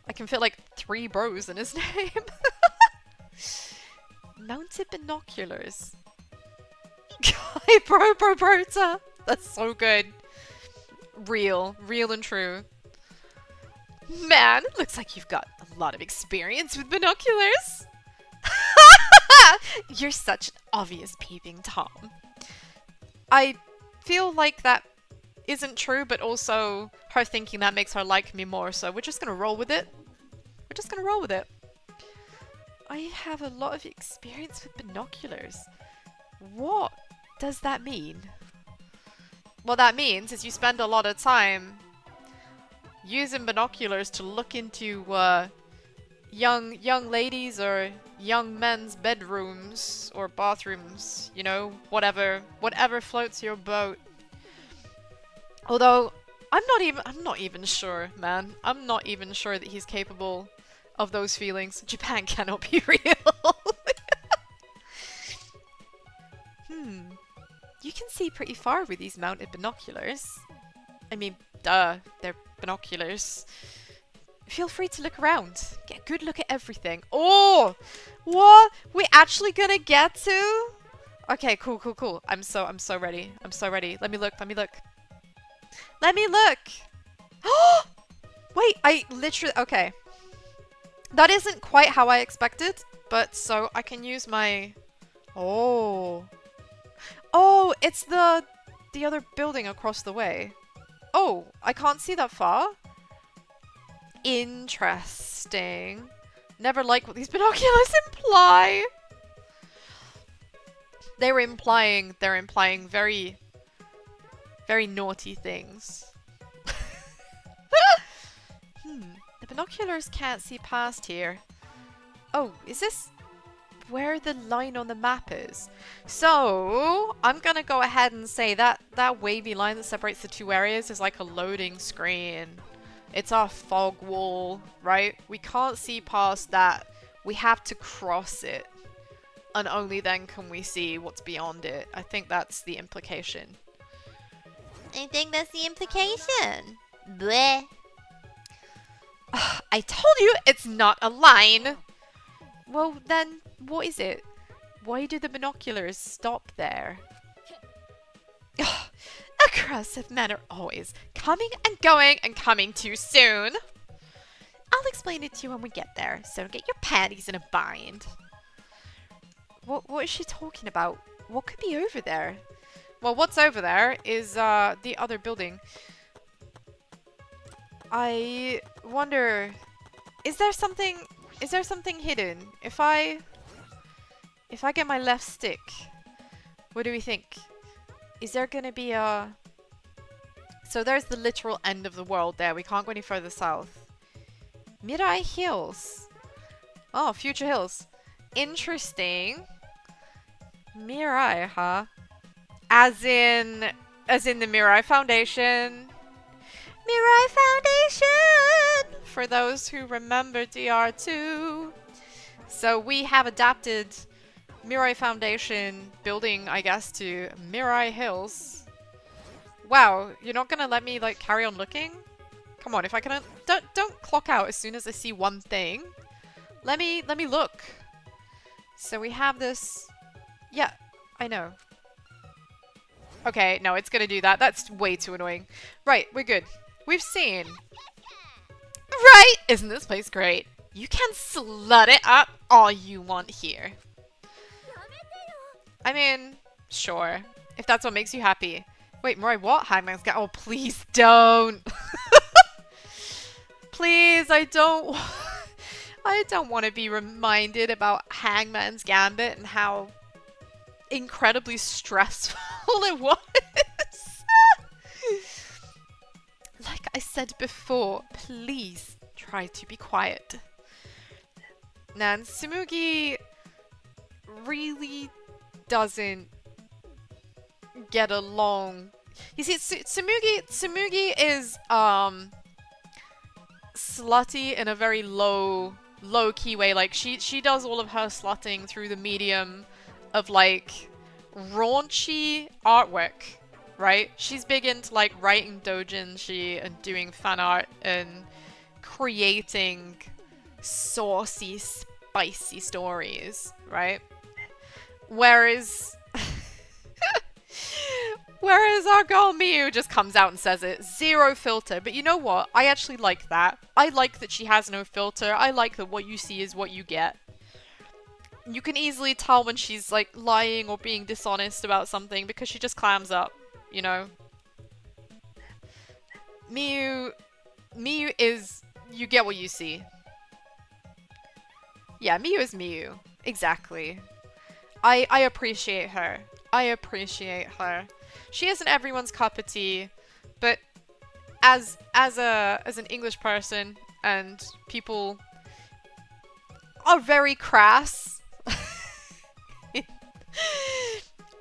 I can fit like 3 bros in his name. Mounted binoculars. Guy Brota. That's so good. Real and true. Man, looks like you've got a lot of experience with binoculars. You're such an obvious peeping Tom. I feel like that isn't true, but also her thinking that makes her like me more, so we're just gonna roll with it. just gonna roll with it. I have a lot of experience with binoculars. What does that mean? What that means is you spend a lot of time using binoculars to look into young ladies or young men's bedrooms or bathrooms, you know, whatever floats your boat. Although I'm not even sure, man. I'm not even sure that he's capable of those feelings. Japan cannot be real. You can see pretty far with these mounted binoculars. I mean, duh, they're binoculars. Feel free to look around. Get a good look at everything. Oh! What? We actually gonna get to? Okay, cool. I'm so ready. I'm so ready. Let me look. Let me look! Wait, I literally... Okay. That isn't quite how I expected, but so I can use my... Oh. Oh, it's the other building across the way. Oh, I can't see that far? Interesting. Never like what these binoculars imply. They're implying very, very naughty things. The binoculars can't see past here. Oh, is this where the line on the map is? So, I'm gonna go ahead and say that that wavy line that separates the two areas is like a loading screen. It's our fog wall, right? We can't see past that. We have to cross it. And only then can we see what's beyond it. I think that's the implication. I think that's the implication. Bleh. I told you it's not a line! Well then, what is it? Why do the binoculars stop there? Aggressive men are always coming and going and coming too soon. I'll explain it to you when we get there, so don't get your panties in a bind. What is she talking about? What could be over there? Well, what's over there is the other building. I wonder, is there something hidden? If I get my left stick, what do we think? Is there gonna be a... So there's the literal end of the world there. We can't go any further south. Mirai Hills. Oh, future hills. Interesting. Mirai, huh? As in the Mirai Foundation. Mirai Foundation! For those who remember DR2. So we have adapted Mirai Foundation building, I guess, to Mirai Hills. Wow, you're not gonna let me, like, carry on looking? Come on, if I can... Don't clock out as soon as I see one thing. Let me look. So we have this... Yeah, I know. Okay, no, it's gonna do that. That's way too annoying. Right, we're good. We've seen. Right! Isn't this place great? You can slut it up all you want here. I mean, sure. If that's what makes you happy. Wait, Mirai, what? Hangman's Gambit. Oh, please don't. Please, I don't want to be reminded about Hangman's Gambit and how incredibly stressful it was. Like I said before, please try to be quiet. Now, and Tsumugi really doesn't get along. You see, Tsumugi is slutty in a very low key way. Like she does all of her slutting through the medium of like raunchy artwork, right? She's big into like writing doujinshi and doing fan art and creating saucy, spicy stories, right? Whereas our girl Miu just comes out and says it. Zero filter. But you know what? I actually like that. I like that she has no filter. I like that what you see is what you get. You can easily tell when she's like lying or being dishonest about something because she just clams up, you know? Miu is... You get what you see. Yeah, Miyu is Miyu. Exactly. I appreciate her. I appreciate her. She isn't everyone's cup of tea, but as an English person, and people are very crass,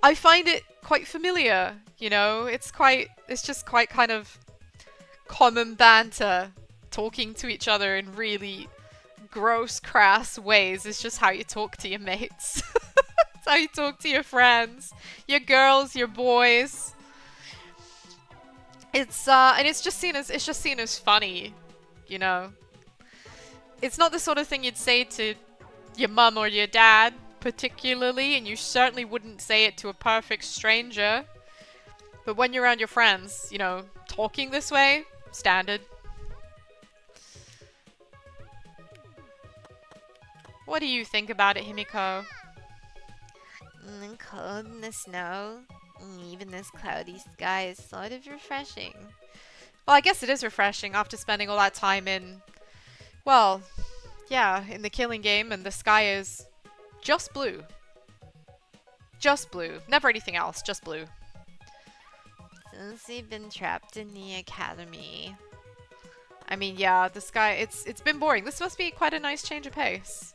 I find it quite familiar, you know? It's just quite kind of common banter, talking to each other in really gross, crass ways. It's just how you talk to your mates. It's how you talk to your friends, your girls, your boys. And it's just seen as funny, you know. It's not the sort of thing you'd say to your mum or your dad, particularly, and you certainly wouldn't say it to a perfect stranger. But when you're around your friends, you know, talking this way, standard. What do you think about it, Himiko? Cold in the snow. Even this cloudy sky is sort of refreshing. Well, I guess it is refreshing after spending all that time in, well, yeah, in the killing game, and the sky is just blue. Just blue. Never anything else, just blue. Since we've been trapped in the academy. I mean, yeah, the sky, it's been boring. This must be quite a nice change of pace.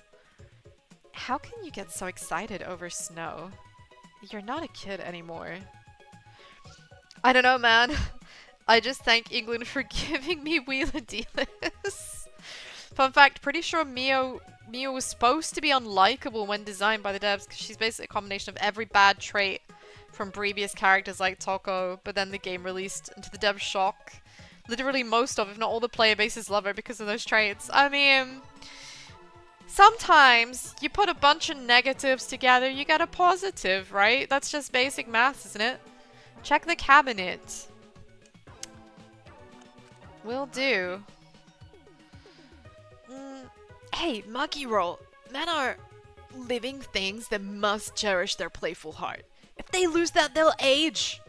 How can you get so excited over snow? You're not a kid anymore. I don't know, man. I just thank England for giving me Wheeler Dealers. Fun fact, pretty sure Mio was supposed to be unlikable when designed by the devs because she's basically a combination of every bad trait from previous characters like Toko, but then the game released and to the devs' shock, literally most of, if not all the player bases love her because of those traits. I mean, sometimes you put a bunch of negatives together, you get a positive, right? That's just basic math, isn't it? Check the cabinet. Will do. Hey, Monkey Roll. Men are living things that must cherish their playful heart. If they lose that, they'll age.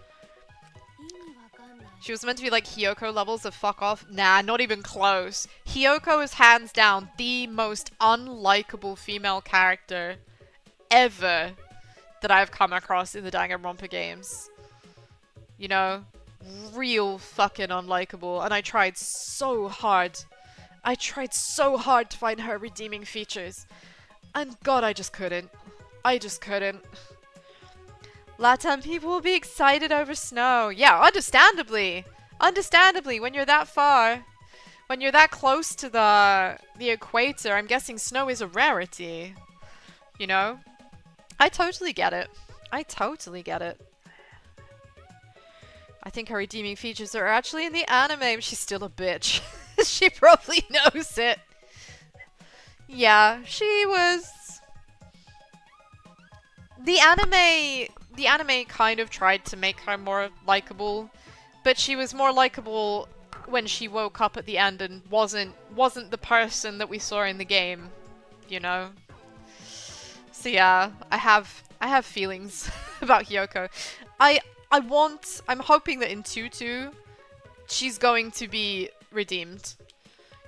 She was meant to be like Hiyoko levels of fuck off. Nah, not even close. Hiyoko is hands down the most unlikable female character ever that I've come across in the Danganronpa games. You know? Real fucking unlikable. And I tried so hard. I tried so hard to find her redeeming features. And God, I just couldn't. I just couldn't. Latam people will be excited over snow. Yeah, understandably. Understandably, when you're that far, when you're that close to the equator, I'm guessing snow is a rarity. You know? I totally get it. I totally get it. I think her redeeming features are actually in the anime. She's still a bitch. She probably knows it. Yeah, she was... The anime kind of tried to make her more likable, but she was more likable when she woke up at the end and wasn't the person that we saw in the game, you know? So yeah, I have feelings about Hiyoko. I'm hoping that in 2-2 she's going to be redeemed.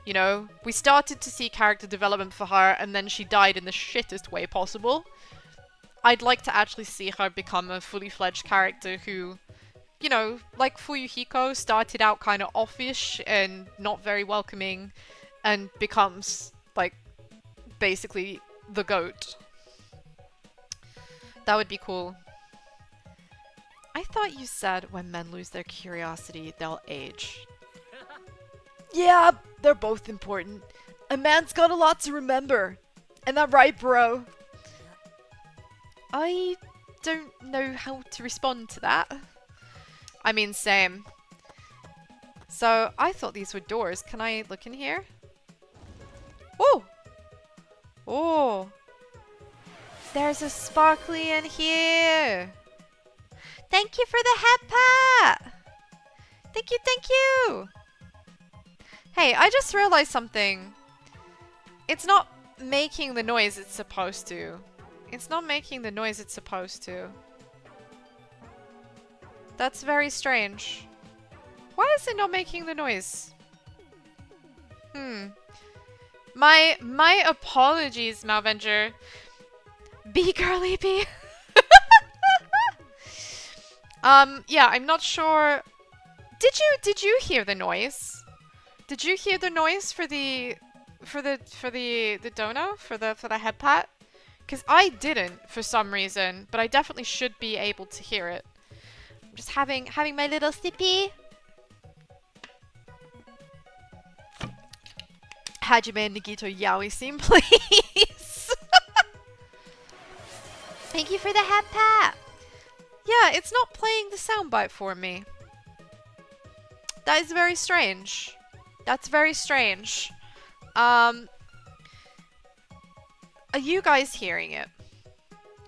You know, we started to see character development for her and then she died in the shittest way possible. I'd like to actually see her become a fully fledged character who, you know, like Fuyuhiko, started out kind of offish and not very welcoming and becomes, like, basically the GOAT. That would be cool. I thought you said when men lose their curiosity, they'll age. Yeah, they're both important. A man's got a lot to remember. Ain't that right, bro? I don't know how to respond to that. I mean, same. So, I thought these were doors. Can I look in here? Oh! Oh! There's a sparkly in here! Thank you for the head pat! Thank you, thank you! Hey, I just realized something. It's not making the noise it's supposed to. It's not making the noise it's supposed to. That's very strange. Why is it not making the noise? My apologies, Malvenger. Be girly, be. Yeah, I'm not sure. Did you hear the noise? Did you hear the noise for the dono for the head pat? Because I didn't for some reason, but I definitely should be able to hear it. I'm just having my little sippy. Hajime Nagito Yaoi scene, please. Thank you for the head pat. Yeah, it's not playing the soundbite for me. That is very strange. That's very strange. Are you guys hearing it?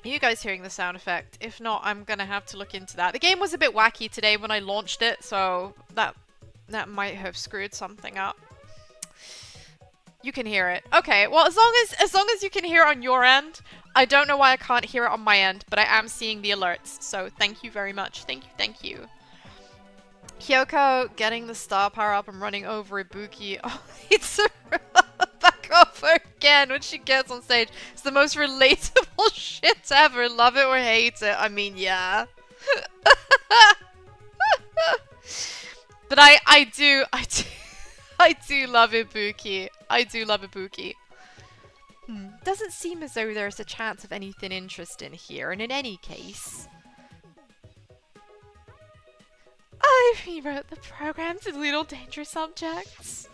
Are you guys hearing the sound effect? If not, I'm gonna have to look into that. The game was a bit wacky today when I launched it, so that might have screwed something up. You can hear it. Okay, well, as long as you can hear it on your end, I don't know why I can't hear it on my end, but I am seeing the alerts, so thank you very much. Thank you. Kyoko getting the star power up and running over Ibuki. Oh, it's back off her again when she gets on stage. It's the most relatable shit ever. Love it or hate it. I mean, yeah. But I do love Ibuki. I do love Ibuki. Doesn't seem as though there's a chance of anything interesting here, and in any case, I rewrote the program to little dangerous objects.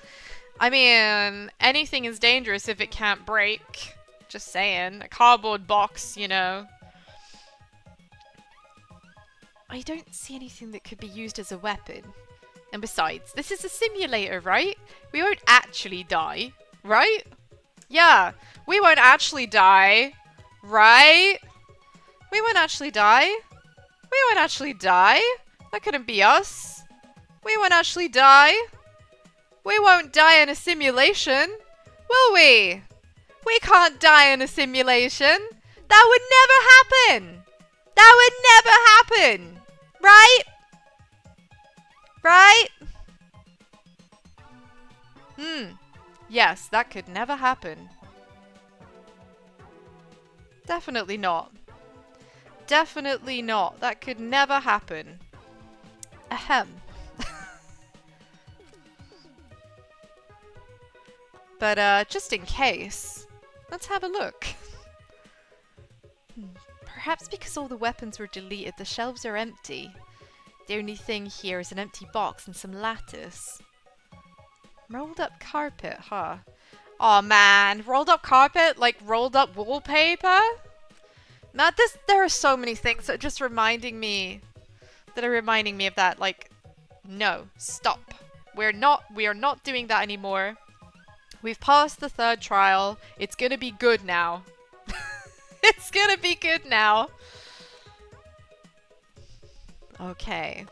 I mean, anything is dangerous if it can't break. Just saying. A cardboard box, you know. I don't see anything that could be used as a weapon. And besides, this is a simulator, right? We won't actually die, right? Yeah, we won't actually die, right? We won't actually die. We won't actually die. That couldn't be us. We won't actually die. We won't die in a simulation, will we? We can't die in a simulation. That would never happen. That would never happen. Right? Right? Yes, that could never happen. Definitely not. Definitely not. That could never happen. Ahem. But, just in case, let's have a look. Perhaps because all the weapons were deleted, the shelves are empty. The only thing here is an empty box and some lattice. Rolled up carpet, huh? Aw, man. Rolled up carpet? Like rolled up wallpaper? Matt, there are so many things that are just reminding me of that. Like, no, stop. We are not doing that anymore. We've passed the third trial. It's gonna be good now. It's gonna be good now. Okay.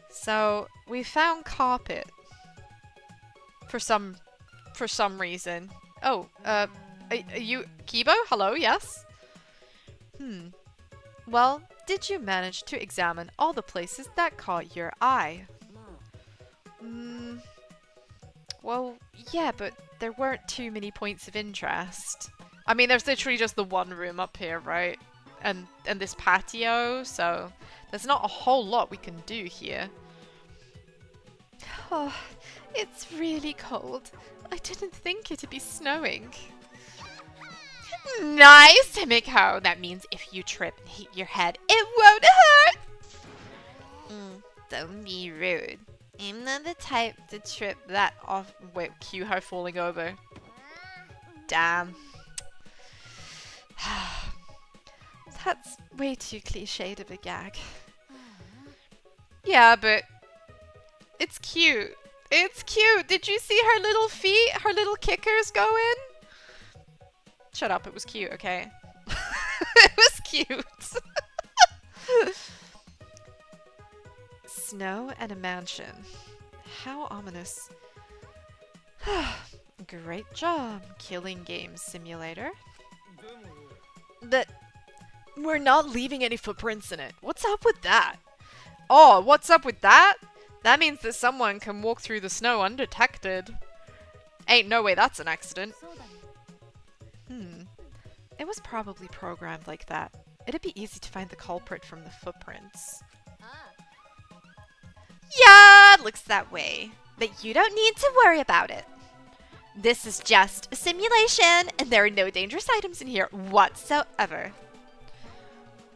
So, we found carpet. For some reason. Oh, are you Kibo? Hello, yes? Well, did you manage to examine all the places that caught your eye? Well, yeah, but there weren't too many points of interest. I mean, there's literally just the one room up here, right? And this patio, so there's not a whole lot we can do here. Oh, it's really cold. I didn't think it'd be snowing. Nice, Himiko. That means if you trip and hit your head, it won't hurt. Don't be rude. I'm not the type to trip that off. Wait, cue her falling over. Damn. That's way too cliched of a gag. Yeah, but it's cute. It's cute. Did you see her little feet? Her little kickers going? Shut up. It was cute, okay? It was cute. Snow and a mansion. How ominous. Great job, Killing Games Simulator. But we're not leaving any footprints in it. What's up with that? Oh, what's up with that? That means that someone can walk through the snow undetected. Ain't no way that's an accident. It was probably programmed like that. It'd be easy to find the culprit from the footprints. Yeah, looks that way. But you don't need to worry about it. This is just a simulation, and there are no dangerous items in here whatsoever.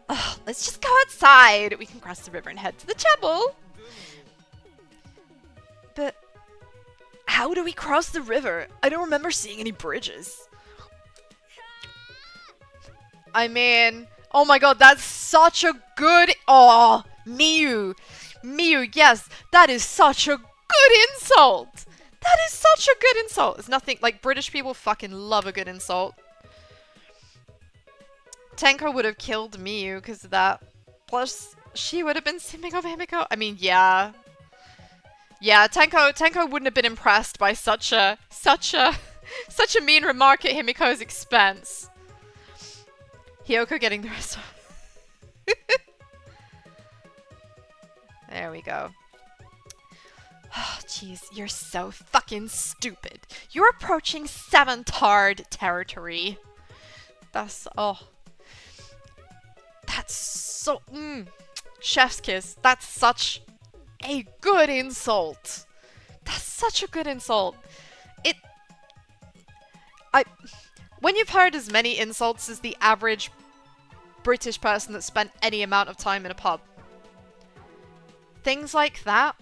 Ugh, let's just go outside. We can cross the river and head to the chapel. But how do we cross the river? I don't remember seeing any bridges. I mean, oh my god, that's such a good... Oh, Miu. Miu, yes, that is such a good insult. That is such a good insult. It's nothing like British people fucking love a good insult. Tenko would have killed Miu because of that. Plus, she would have been simming over Himiko. I mean, yeah. Yeah, Tenko wouldn't have been impressed by such a mean remark at Himiko's expense. Hiyoko getting the rest of There we go. Oh, jeez, you're so fucking stupid. You're approaching Seventard territory. That's, oh. That's so, chef's kiss. That's such a good insult. That's such a good insult. When you've heard as many insults as the average British person that spent any amount of time in a pub, things like that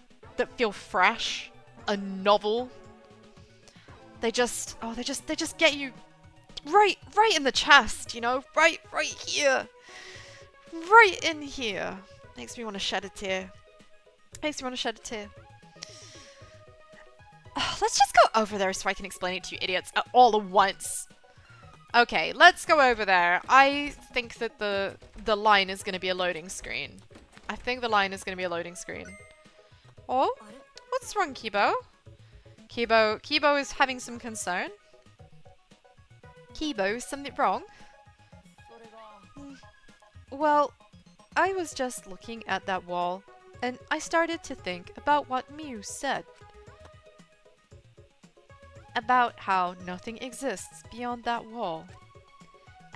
feel fresh and novel, they just get you right in the chest, you know, right here, right in here. Makes me want to shed a tear. Makes me want to shed a tear. Let's just go over there so I can explain it to you idiots all at once. Okay, let's go over there. I think that the line is going to be a loading screen. I think the line is going to be a loading screen. Oh? What's wrong, Kibo? Kibo is having some concern. Kibo, is something wrong? Well, I was just looking at that wall, and I started to think about what Miu said. About how nothing exists beyond that wall.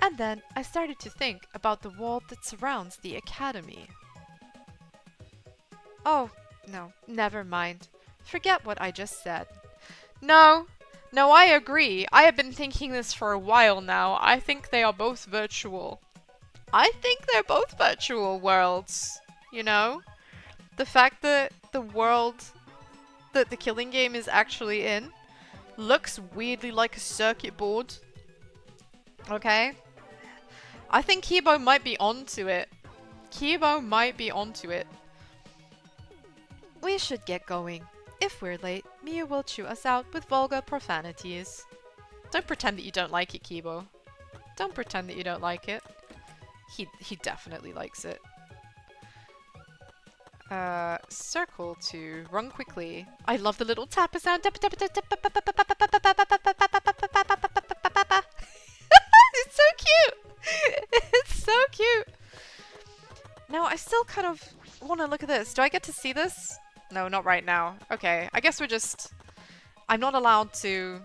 And then I started to think about the wall that surrounds the academy. Oh, no, never mind. Forget what I just said. No, I agree. I have been thinking this for a while now. I think they are both virtual. I think they're both virtual worlds, you know? The fact that the world that the killing game is actually in looks weirdly like a circuit board. Okay? I think Kibo might be onto it. Kibo might be onto it. We should get going. If we're late, Miu will chew us out with vulgar profanities. Don't pretend that you don't like it, Kibo. Don't pretend that you don't like it. He definitely likes it. Circle to run quickly. I love the little tapper sound. It's so cute. It's so cute. Now I still kind of want to look at this. Do I get to see this? No, not right now. Okay, I guess we're just... I'm not allowed to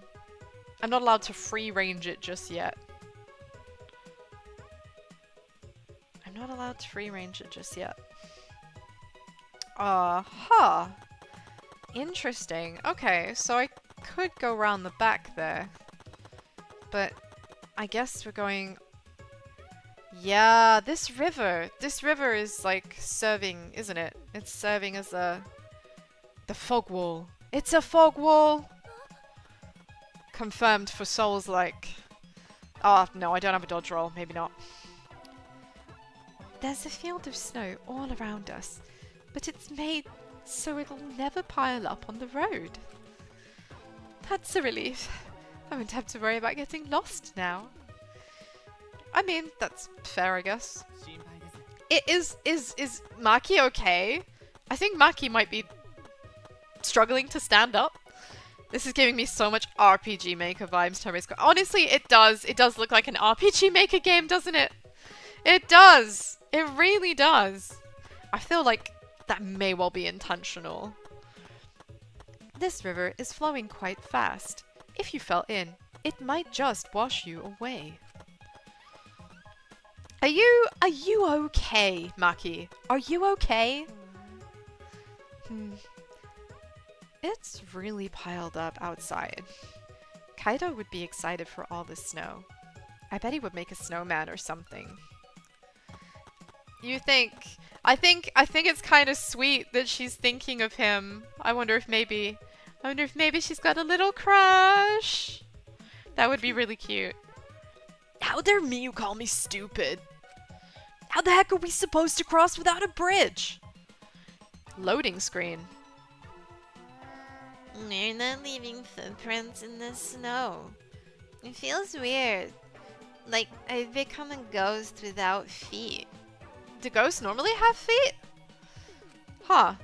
free range it just yet. I'm not allowed to free range it just yet. Huh. Interesting. Okay, so I could go around the back there. But I guess we're going... Yeah, this river is like serving, isn't it? It's serving as the fog wall. It's a fog wall! Confirmed for souls like... Oh, no, I don't have a dodge roll. Maybe not. There's a field of snow all around us, but it's made so it'll never pile up on the road. That's a relief. I won't have to worry about getting lost now. I mean, that's fair, I guess. Is Maki okay? I think Maki might be struggling to stand up. This is giving me so much RPG Maker vibes to Risk. Honestly, it does. It does look like an RPG Maker game, doesn't it? It does. It really does. I feel like that may well be intentional. This river is flowing quite fast. If you fell in, it might just wash you away. Are you okay, Maki? Are you okay? It's really piled up outside. Kaido would be excited for all this snow. I bet he would make a snowman or something. You think... I think it's kind of sweet that she's thinking of him. I wonder if maybe she's got a little crush. That would be really cute. How dare me you call me stupid? How the heck are we supposed to cross without a bridge? Loading screen. We're not leaving footprints in the snow. It feels weird. Like I've become a ghost without feet. Do ghosts normally have feet? Huh.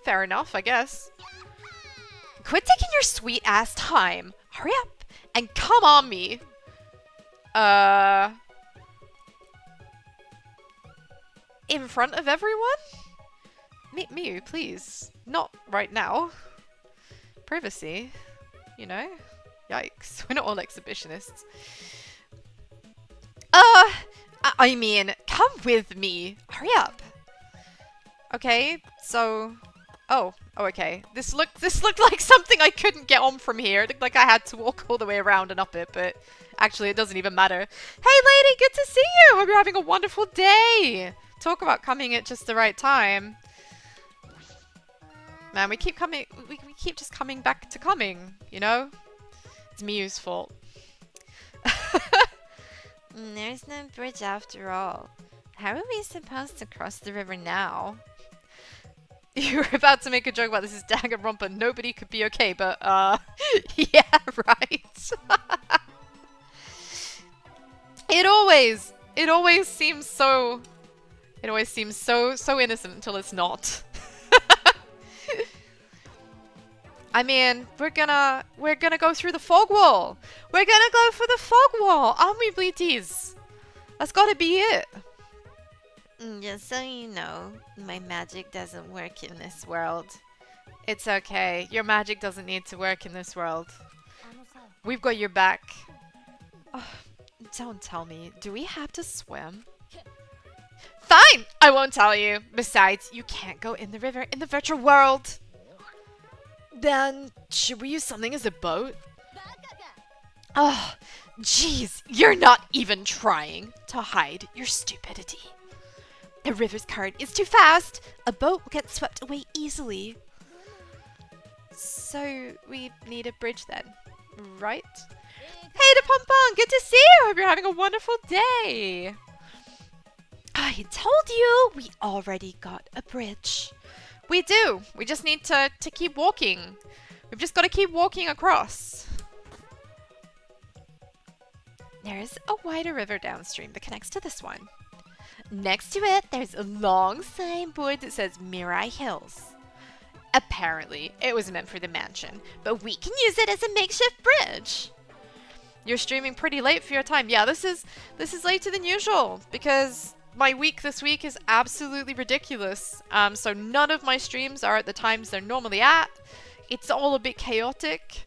Fair enough, I guess. Quit taking your sweet ass time. Hurry up and come on me. In front of everyone? Miu, please. Not right now. Privacy. You know? Yikes. We're not all exhibitionists. I mean, come with me. Hurry up. Okay, so... Oh, okay. This looked like something I couldn't get on from here. It looked like I had to walk all the way around and up it, but actually it doesn't even matter. Hey lady, good to see you! Hope you're having a wonderful day! Talk about coming at just the right time. Man, we keep coming, we keep just coming back to coming, you know? It's Miu's fault. There's no bridge after all. How are we supposed to cross the river now? You were about to make a joke about this is Danganronpa. Nobody could be okay, but, yeah, right. It always seems so innocent until it's not. I mean, we're gonna go through the fog wall. We're gonna go for the fog wall, aren't we, Bleaties? That's gotta be it. Just so you know, my magic doesn't work in this world. It's okay. Your magic doesn't need to work in this world. We've got your back. Oh, don't tell me. Do we have to swim? Fine! I won't tell you. Besides, you can't go in the river in the virtual world. Then, should we use something as a boat? Oh, jeez. You're not even trying to hide your stupidity. The river's current is too fast. A boat will get swept away easily. So, we need a bridge then, right? Hey, the Pompon! Good to see you! Hope you're having a wonderful day! I told you! We already got a bridge. We do! We just need to keep walking. We've just got to keep walking across. There's a wider river downstream that connects to this one. Next to it, there's a long signboard that says Mirai Hills. Apparently, it was meant for the mansion, but we can use it as a makeshift bridge. You're streaming pretty late for your time. Yeah, this is later than usual because my week this week is absolutely ridiculous. So none of my streams are at the times they're normally at. It's all a bit chaotic.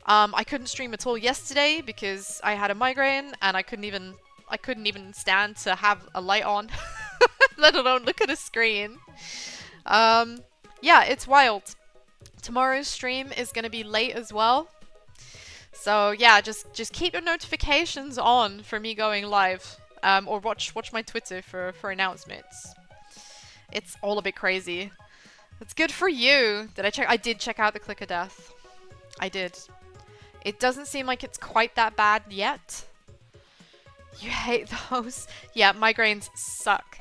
I couldn't stream at all yesterday because I had a migraine and I couldn't even stand to have a light on, let alone look at a screen. Yeah, it's wild. Tomorrow's stream is going to be late as well. So yeah, just keep your notifications on for me going live. Or watch my Twitter for announcements. It's all a bit crazy. It's good for you. I did check out the Click of Death. I did. It doesn't seem like it's quite that bad yet. You hate those? Yeah, migraines suck.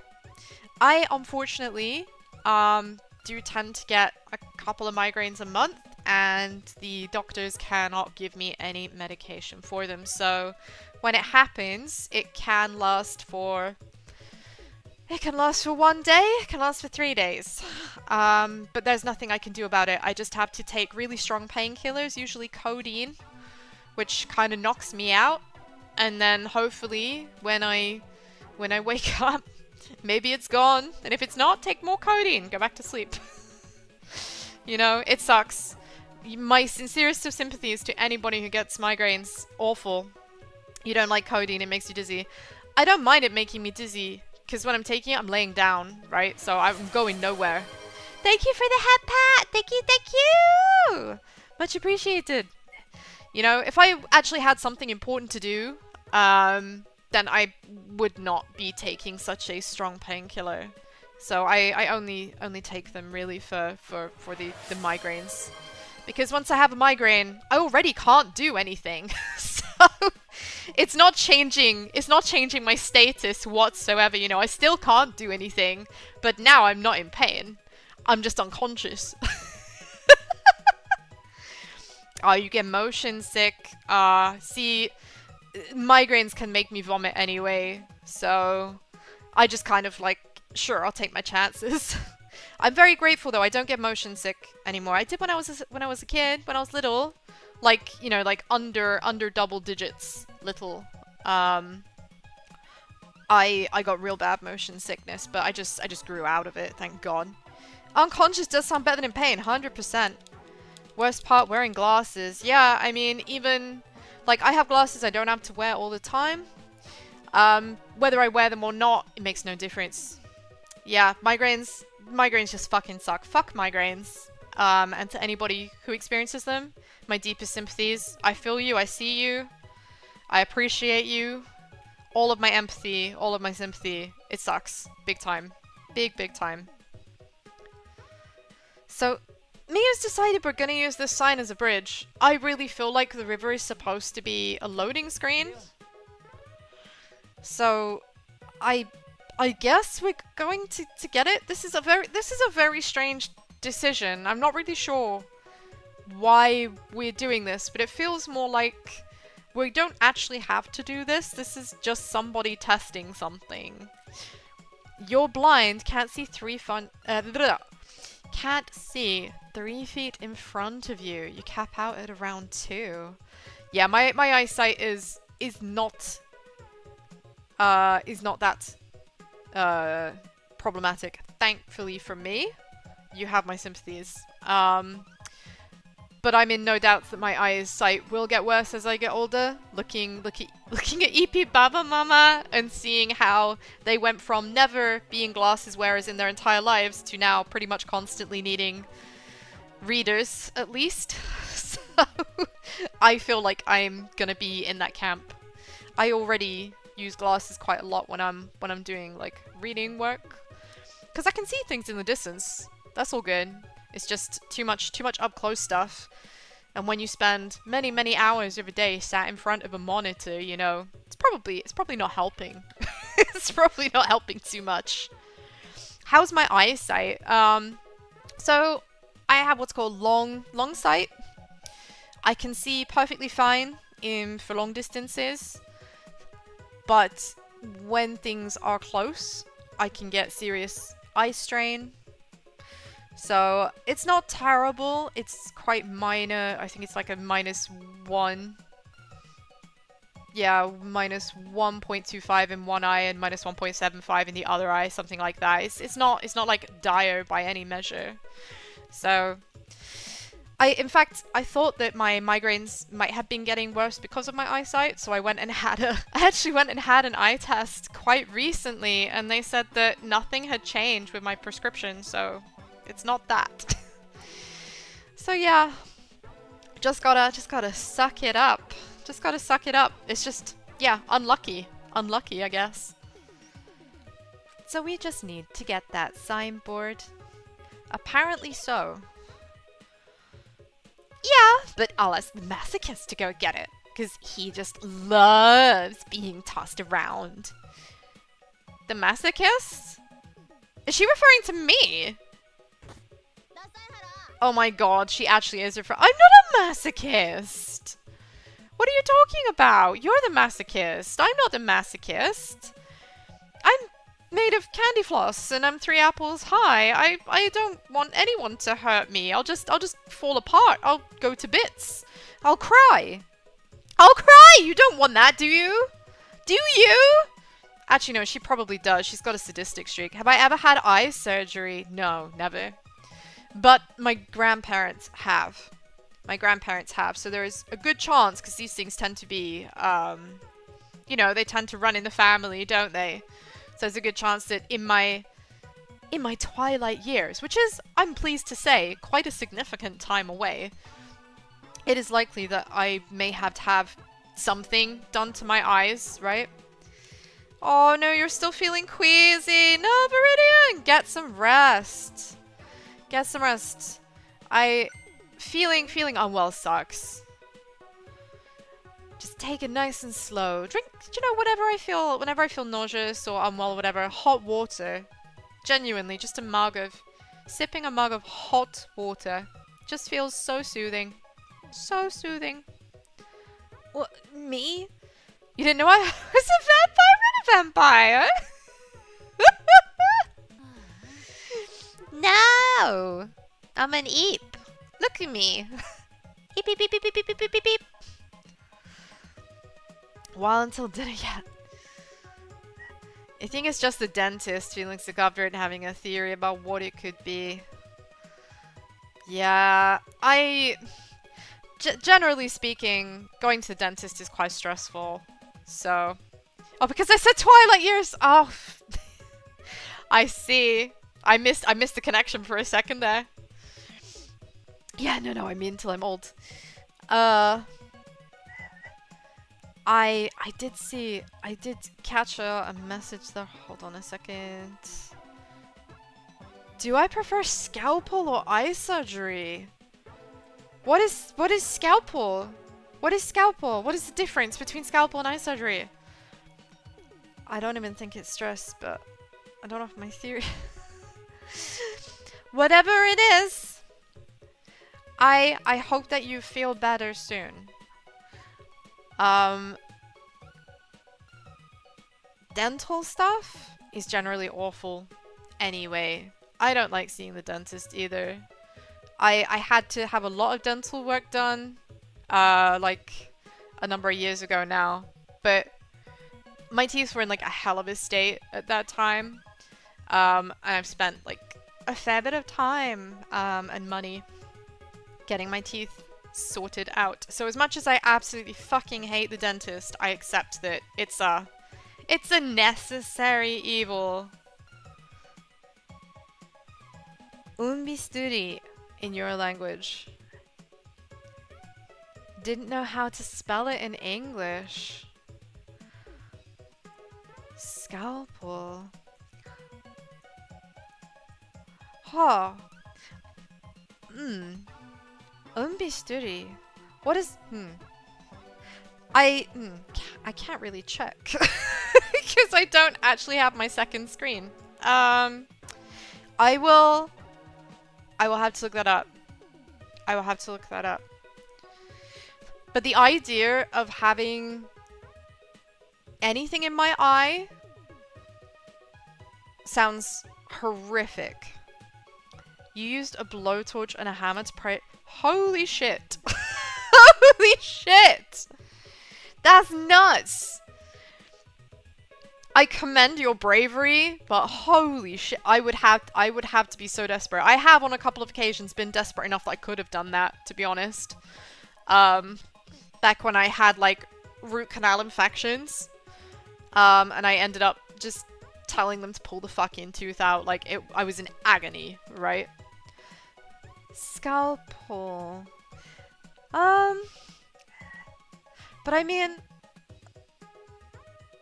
I, unfortunately, do tend to get a couple of migraines a month, and the doctors cannot give me any medication for them. So when it happens, it can last for 1 day, it can last for 3 days. But there's nothing I can do about it. I just have to take really strong painkillers, usually codeine, which kind of knocks me out. And then hopefully when I wake up, maybe it's gone. And if it's not, take more codeine, go back to sleep. You know, it sucks. my sincerest of sympathies to anybody who gets migraines. Awful. You don't like codeine, it makes you dizzy. I don't mind it making me dizzy, because when I'm taking it, I'm laying down, right? So I'm going nowhere. Thank you for the head pat! Thank you, thank you! Much appreciated. You know, if I actually had something important to do, then I would not be taking such a strong painkiller. So I only take them really for the migraines. Because once I have a migraine, I already can't do anything. So it's not changing my status whatsoever, you know. I still can't do anything, but now I'm not in pain. I'm just unconscious. Oh, you get motion sick. See, migraines can make me vomit anyway, so I just kind of like, sure, I'll take my chances. I'm very grateful though, I don't get motion sick anymore. I did when I was a kid, when I was little. Like, you know, like under double digits little. I got real bad motion sickness, but I just grew out of it, thank God. Unconscious does sound better than in pain, 100%. Worst part, wearing glasses. Yeah, I mean, even like I have glasses I don't have to wear all the time. Whether I wear them or not, it makes no difference. Yeah, migraines just fucking suck. Fuck migraines. And to anybody who experiences them, my deepest sympathies. I feel you, I see you, I appreciate you. All of my empathy, all of my sympathy. It sucks. Big time. Big time. So, Mia's decided we're gonna use this sign as a bridge. I really feel like the river is supposed to be a loading screen. So, I guess we're going to get it. This is a very strange decision. I'm not really sure why we're doing this, but it feels more like we don't actually have to do this. This is just somebody testing something. You're blind, can't see 3 feet in front of you. You cap out at around 2. Yeah, my eyesight is not that problematic. Thankfully for me, you have my sympathies. But I'm in no doubt that my eyesight will get worse as I get older. Looking at EP Baba Mama and seeing how they went from never being glasses wearers in their entire lives to now pretty much constantly needing readers, at least. So I feel like I'm gonna be in that camp. I already use glasses quite a lot when I'm doing like reading work, because I can see things in the distance. That's all good. It's just too much up close stuff. And when you spend many hours of a day sat in front of a monitor, you know, it's probably not helping. It's probably not helping too much. How's my eyesight? So I have what's called long sight. I can see perfectly fine for long distances, but when things are close, I can get serious eye strain. So it's not terrible, it's quite minor. I think it's like a -1. Yeah, -1.25 in one eye and -1.75 in the other eye, something like that. It's not like dire by any measure. So in fact, I thought that my migraines might have been getting worse because of my eyesight, so I actually went and had an eye test quite recently, and they said that nothing had changed with my prescription, so it's not that. So yeah, just gotta suck it up. Just gotta suck it up. It's just, yeah, unlucky, I guess. So we just need to get that signboard. Apparently so. Yeah, but I'll ask the masochist to go get it, because he just loves being tossed around. The masochist? Is she referring to me? Oh my god, she actually is referring— I'm not a masochist! What are you talking about? You're the masochist. I'm not the masochist. I'm made of candy floss and I'm 3 apples high. I don't want anyone to hurt me. I'll just fall apart. I'll go to bits. I'll cry. I'll cry! You don't want that, do you? Do you? Actually, no, she probably does. She's got a sadistic streak. Have I ever had eye surgery? No, never. But my grandparents have. my grandparents have. So there is a good chance, because these things tend to be, you know, they tend to run in the family, don't they? So there's a good chance that in my twilight years, which is, I'm pleased to say, quite a significant time away, it is likely that I may have to have something done to my eyes, right? Oh no, you're still feeling queasy. No, Viridian, get some rest. Get some rest. Feeling unwell sucks. Just take it nice and slow. Drink, you know, whenever I feel nauseous or unwell, whatever, hot water. Genuinely, just sipping a mug of hot water. Just feels so soothing. So soothing. What, me? You didn't know I was a vampire? No! I'm an eep. Look at me. Eep, eep, eep, eep, eep, eep, eep, eep, eep. While until dinner yet. I think it's just the dentist feeling sick after it, having a theory about what it could be. Yeah, generally speaking, going to the dentist is quite stressful. So, oh, because I said Twilight Years. Oh, I see. I missed the connection for a second there. Yeah, no, I mean till I'm old. I did catch a message there. Hold on a second. Do I prefer scalpel or eye surgery? What is scalpel? What is scalpel? What is the difference between scalpel and eye surgery? I don't even think it's stress, but I don't know if my theory... Whatever it is, I hope that you feel better soon. Dental stuff is generally awful anyway. I don't like seeing the dentist either. I had to have a lot of dental work done, like a number of years ago now, but my teeth were in like a hell of a state at that time. And I've spent like a fair bit of time and money getting my teeth sorted out. So as much as I absolutely fucking hate the dentist, I accept that it's a necessary evil. Umbisturi in your language. Didn't know how to spell it in English. Scalpel. Huh. Umbisturi. What is... I can't really check. Because I don't actually have my second screen. I will have to look that up. I will have to look that up. But the idea of having anything in my eye sounds horrific. You used a blowtorch and a hammer to pray. Holy shit. Holy shit. That's nuts. I commend your bravery, but holy shit, I would have to be so desperate. I have on a couple of occasions been desperate enough that I could have done that, to be honest. Back when I had like root canal infections. And I ended up just telling them to pull the fucking tooth out. Like I was in agony, right? Scalpel. But I mean,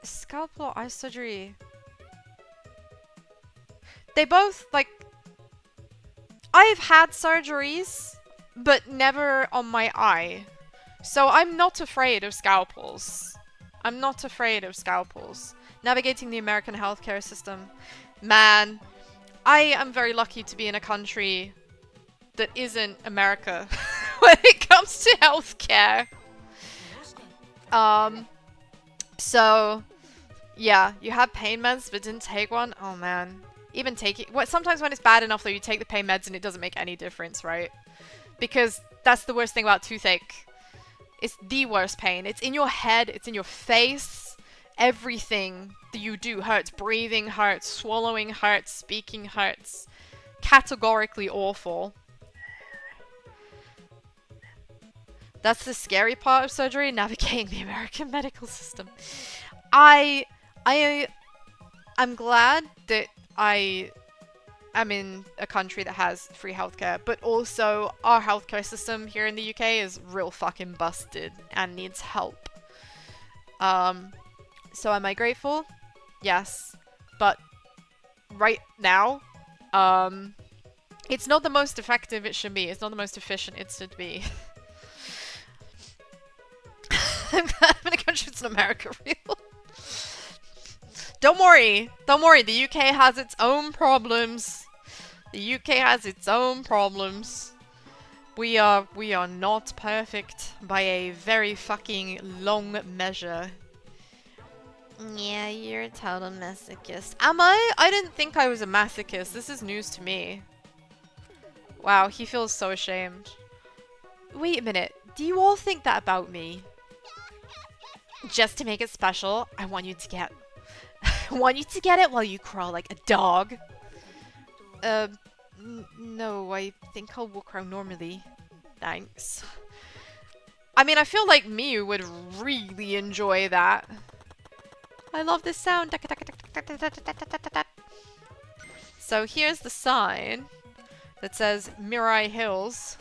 scalpel or eye surgery. They both, like, I've had surgeries, but never on my eye. So I'm not afraid of scalpels. I'm not afraid of scalpels. Navigating the American healthcare system. Man, I am very lucky to be in a country that isn't America when it comes to healthcare. So, yeah, you have pain meds but didn't take one? Oh man. Even taking... sometimes when it's bad enough though, you take the pain meds and it doesn't make any difference, right? Because that's the worst thing about toothache. It's the worst pain. It's in your head, it's in your face. Everything that you do hurts. Breathing hurts, swallowing hurts, speaking hurts. Categorically awful. That's the scary part of surgery, navigating the American medical system. I'm glad that I am in a country that has free healthcare, but also our healthcare system here in the UK is real fucking busted and needs help. So am I grateful? Yes. But right now, it's not the most effective it should be. It's not the most efficient it should be. I'm glad I'm in a country that's in America real. Don't worry. Don't worry. The UK has its own problems. The UK has its own problems. We are not perfect by a very fucking long measure. Yeah, you're a total masochist. Am I? I didn't think I was a masochist. This is news to me. Wow, he feels so ashamed. Wait a minute. Do you all think that about me? Just to make it special, I want you to get it while you crawl like a dog. No, I think I'll walk around normally. Thanks. I mean, I feel like Miu would really enjoy that. I love this sound. So here's the sign that says Mirai Hills.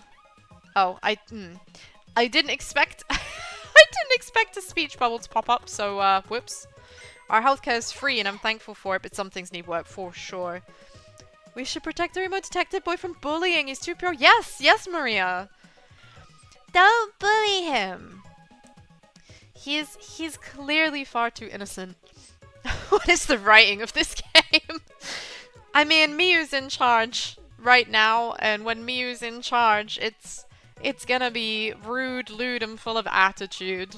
Oh, I didn't expect I didn't expect a speech bubble to pop up, so whoops. Our healthcare is free and I'm thankful for it, but some things need work for sure. We should protect the remote detective boy from bullying. He's too pure. Yes, yes, Maria. Don't bully him. He's clearly far too innocent. What is the writing of this game? I mean, Miyu's in charge right now, and when Miyu's in charge, it's gonna be rude, lewd, and full of attitude.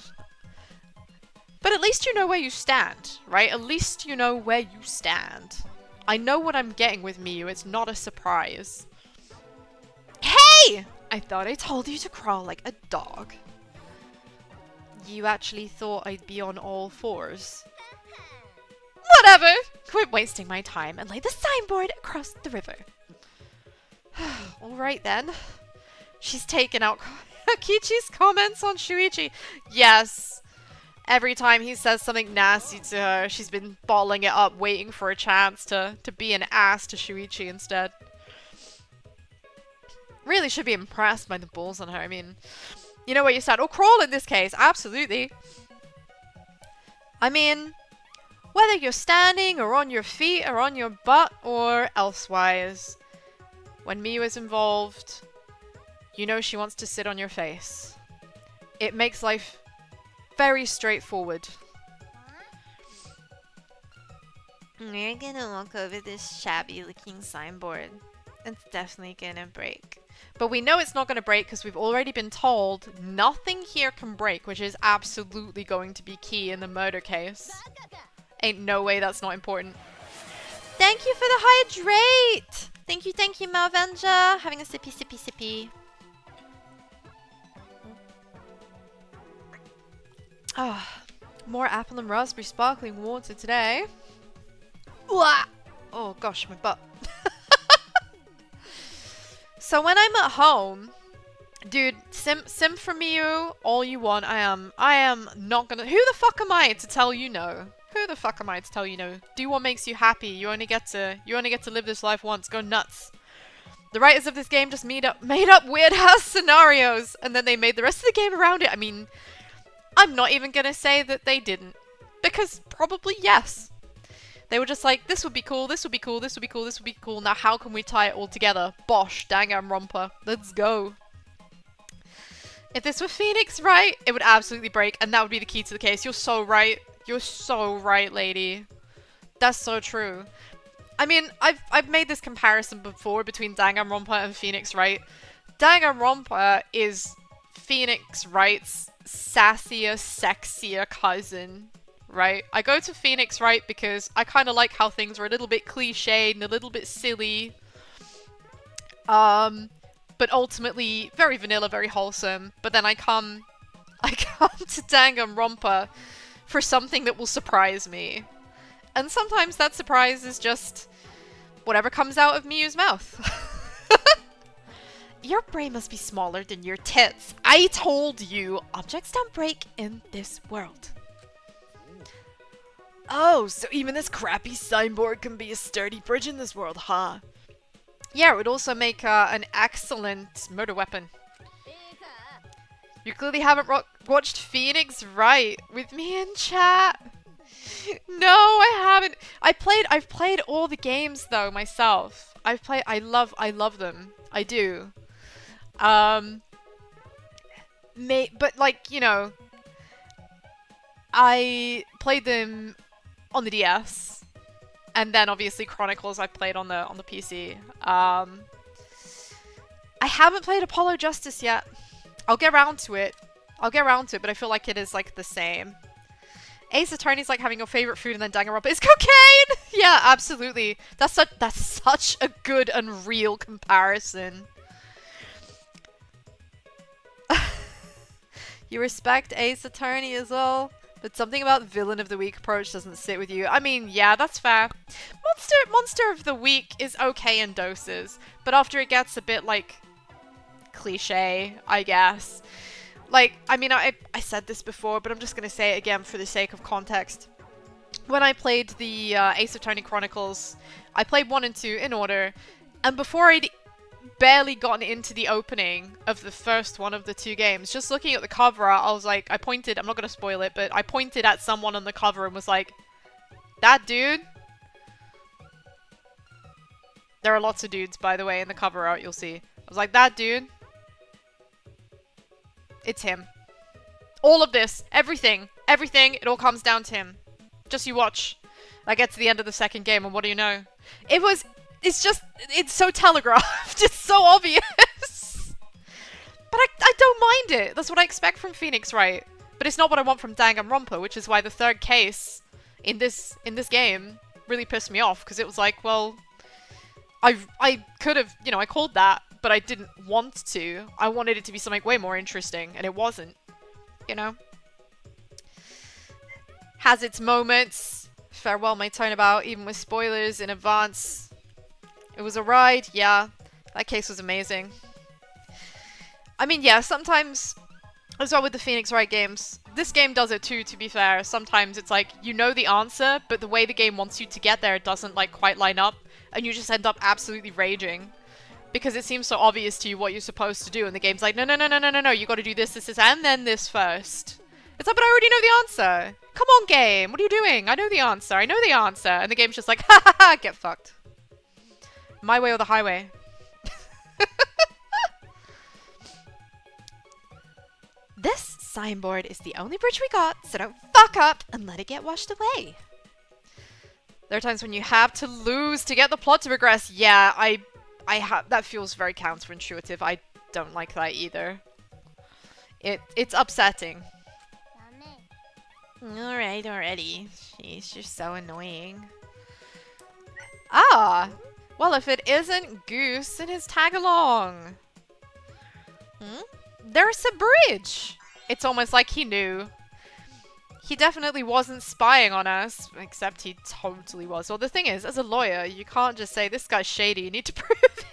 But at least you know where you stand, right? At least you know where you stand. I know what I'm getting with Miyu. It's not a surprise. Hey! I thought I told you to crawl like a dog. You actually thought I'd be on all fours. Whatever! Quit wasting my time and lay the signboard across the river. Alright then. She's taken out Kichi's comments on Shuichi. Yes. Every time he says something nasty to her, she's been bottling it up, waiting for a chance to be an ass to Shuichi instead. Really should be impressed by the balls on her. I mean, you know where you stand. Or crawl in this case. Absolutely. I mean, whether you're standing or on your feet or on your butt or elsewise, when Miyu is involved, you know she wants to sit on your face. It makes life very straightforward. We're gonna walk over this shabby looking signboard. It's definitely gonna break. But we know it's not going to break because we've already been told nothing here can break, which is absolutely going to be key in the murder case. Ain't no way that's not important. Thank you for the hydrate! Thank you, Malvenja. Having a sippy, sippy, sippy. Ah, more apple and raspberry sparkling water today. Wah! Oh gosh, my butt. So when I'm at home, dude, sim for Miyu all you want. I am not gonna. Who the fuck am I to tell you no? Who the fuck am I to tell you no? Do what makes you happy. You only get to live this life once. Go nuts. The writers of this game just made up weird ass scenarios, and then they made the rest of the game around it. I mean, I'm not even gonna say that they didn't, because probably yes. They were just like, this would be cool, this would be cool, this would be cool, this would be cool. Now how can we tie it all together? Bosh, Danganronpa. Let's go. If this were Phoenix Wright, it would absolutely break, and that would be the key to the case. You're so right. You're so right, lady. That's so true. I mean, I've made this comparison before between Danganronpa and Phoenix Wright. Danganronpa is Phoenix Wright's sassier, sexier cousin. Right? I go to Phoenix Wright because I kind of like how things are a little bit cliched and a little bit silly. But ultimately very vanilla, very wholesome. But then I come to Danganronpa for something that will surprise me. And sometimes that surprise is just whatever comes out of Miyu's mouth. Your brain must be smaller than your tits. I told you, objects don't break in this world. Oh, so even this crappy signboard can be a sturdy bridge in this world, huh? Yeah, it would also make an excellent murder weapon. You clearly haven't watched Phoenix Wright with me in chat. No, I haven't. I've played all the games though myself. I love them. I do. But like, you know, I played them on the DS, and then obviously Chronicles I played on the PC. I haven't played Apollo Justice yet. I'll get around to it. But I feel like it is like the same. Ace Attorney's like having your favorite food and then Danganronpa is cocaine! Yeah, absolutely. That's such a good and real comparison. You respect Ace Attorney as well, but something about Villain of the Week approach doesn't sit with you. I mean, yeah, that's fair. Monster of the Week is okay in doses, but after it gets a bit, like, cliche, I guess. Like, I mean, I said this before, but I'm just gonna say it again for the sake of context. When I played the Ace Attorney Chronicles, I played 1 and 2 in order, and before I'd barely gotten into the opening of the first one of the 2 games, just looking at the cover art, I was like, I pointed, I'm not gonna spoil it, but I pointed at someone on the cover and was like, that dude? There are lots of dudes, by the way, in the cover art, you'll see. I was like, that dude? It's him. All of this, everything, it all comes down to him. Just you watch. I get to the end of the second game, and what do you know? It's so telegraphed. It's so obvious. But I don't mind it. That's what I expect from Phoenix Wright. But it's not what I want from Danganronpa, which is why the third case in this game really pissed me off, because it was like, well, I could have, you know, I called that, but I didn't want to. I wanted it to be something way more interesting, and it wasn't, you know? Has its moments. Farewell my turnabout, even with spoilers in advance. It was a ride, yeah. That case was amazing. I mean, yeah, sometimes, as well with the Phoenix Wright games, this game does it too, to be fair. Sometimes it's like, you know the answer, but the way the game wants you to get there doesn't, like, quite line up, and you just end up absolutely raging. Because it seems so obvious to you what you're supposed to do, and the game's like, no, you gotta do this, and then this first. It's like, but I already know the answer. Come on, game, what are you doing? I know the answer, And the game's just like, ha ha ha, get fucked. My way or the highway. This signboard is the only bridge we got, so don't fuck up and let it get washed away. There are times when you have to lose to get the plot to progress. Yeah, that feels very counterintuitive. I don't like that either. It's upsetting. Alright, already. Sheesh, you're so annoying. Ah! Well, if it isn't Goose and his tag-along. There's a bridge! It's almost like he knew. He definitely wasn't spying on us, except he totally was. Well, the thing is, as a lawyer, you can't just say, this guy's shady, you need to prove it.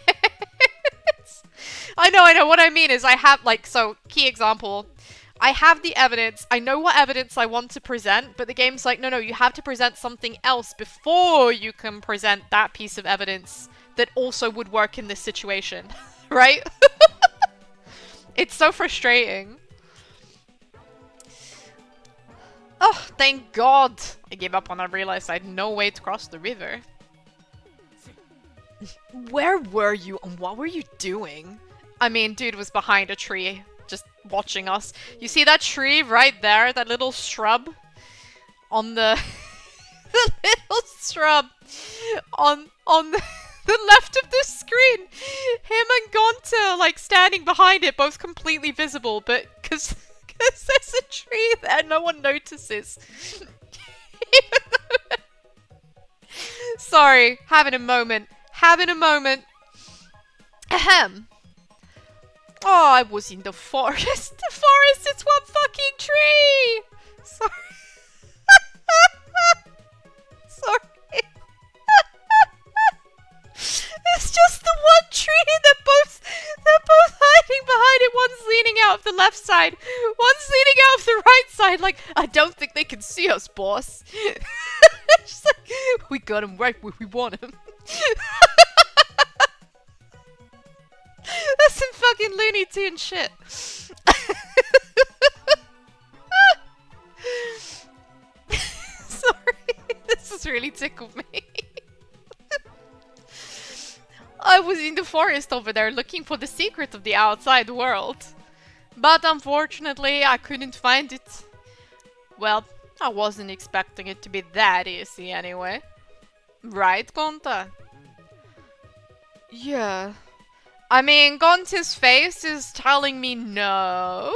I know, what I mean is I have, like, so, key example. I have the evidence, I know what evidence I want to present, but the game's like, no, you have to present something else before you can present that piece of evidence that also would work in this situation, right? It's so frustrating. Oh, thank God! I gave up when I realized I had no way to cross the river. Where were you and what were you doing? I mean, dude was behind a tree, just watching us. You see that tree right there? That little shrub? On the... the little shrub on the left of the screen! Him and Gonta, like, standing behind it, both completely visible, but because there's a tree there, no one notices. Sorry, having a moment. Ahem. Oh, I was in the forest. The forest is one fucking tree! Sorry. Sorry. It's just the one tree that both left side, one's leaning out of the right side. Like, I don't think they can see us, boss. She's like, we got him right where we want him. That's some fucking Looney Tune shit. Sorry, this has really tickled me. I was in the forest over there looking for the secret of the outside world. But unfortunately, I couldn't find it. Well, I wasn't expecting it to be that easy anyway. Right, Gonta? Yeah. I mean, Gonta's face is telling me no.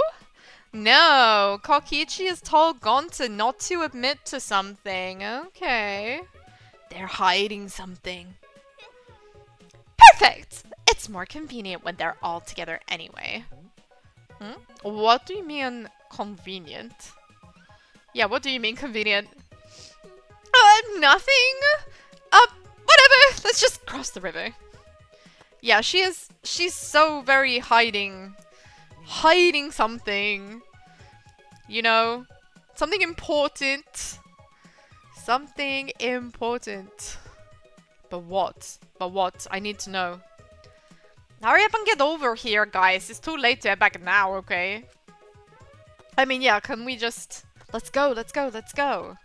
No, Kokichi has told Gonta not to admit to something. Okay. They're hiding something. Perfect! It's more convenient when they're all together anyway. Hmm? What do you mean convenient? Yeah, what do you mean convenient? Nothing. Whatever. Let's just cross the river. Yeah, she's so very hiding something. You know, something important. Something important. But what? But what? I need to know. Hurry up and get over here, guys. It's too late to head back now, okay? I mean, yeah, can we just... Let's go, let's go, let's go.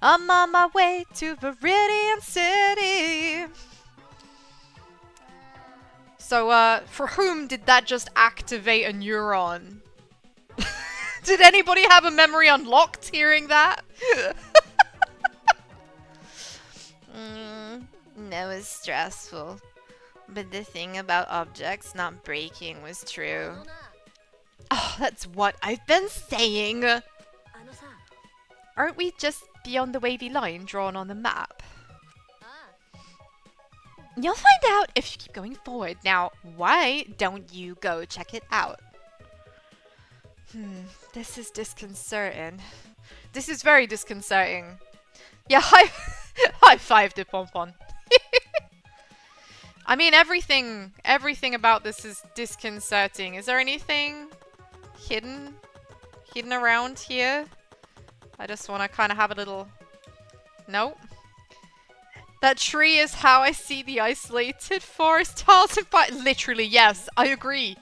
I'm on my way to Viridian City. So, for whom did that just activate a neuron? Did anybody have a memory unlocked hearing that? That was stressful. But the thing about objects not breaking was true. Oh, that's what I've been saying. Aren't we just beyond the wavy line drawn on the map? You'll find out if you keep going forward. Now, why don't you go check it out? This is disconcerting. This is very disconcerting. Yeah, high five to Pompon. I mean, everything about this is disconcerting. Is there anything hidden around here? I just want to kind of have a little... Nope. That tree is how I see the isolated forest tiles and literally, yes, I agree.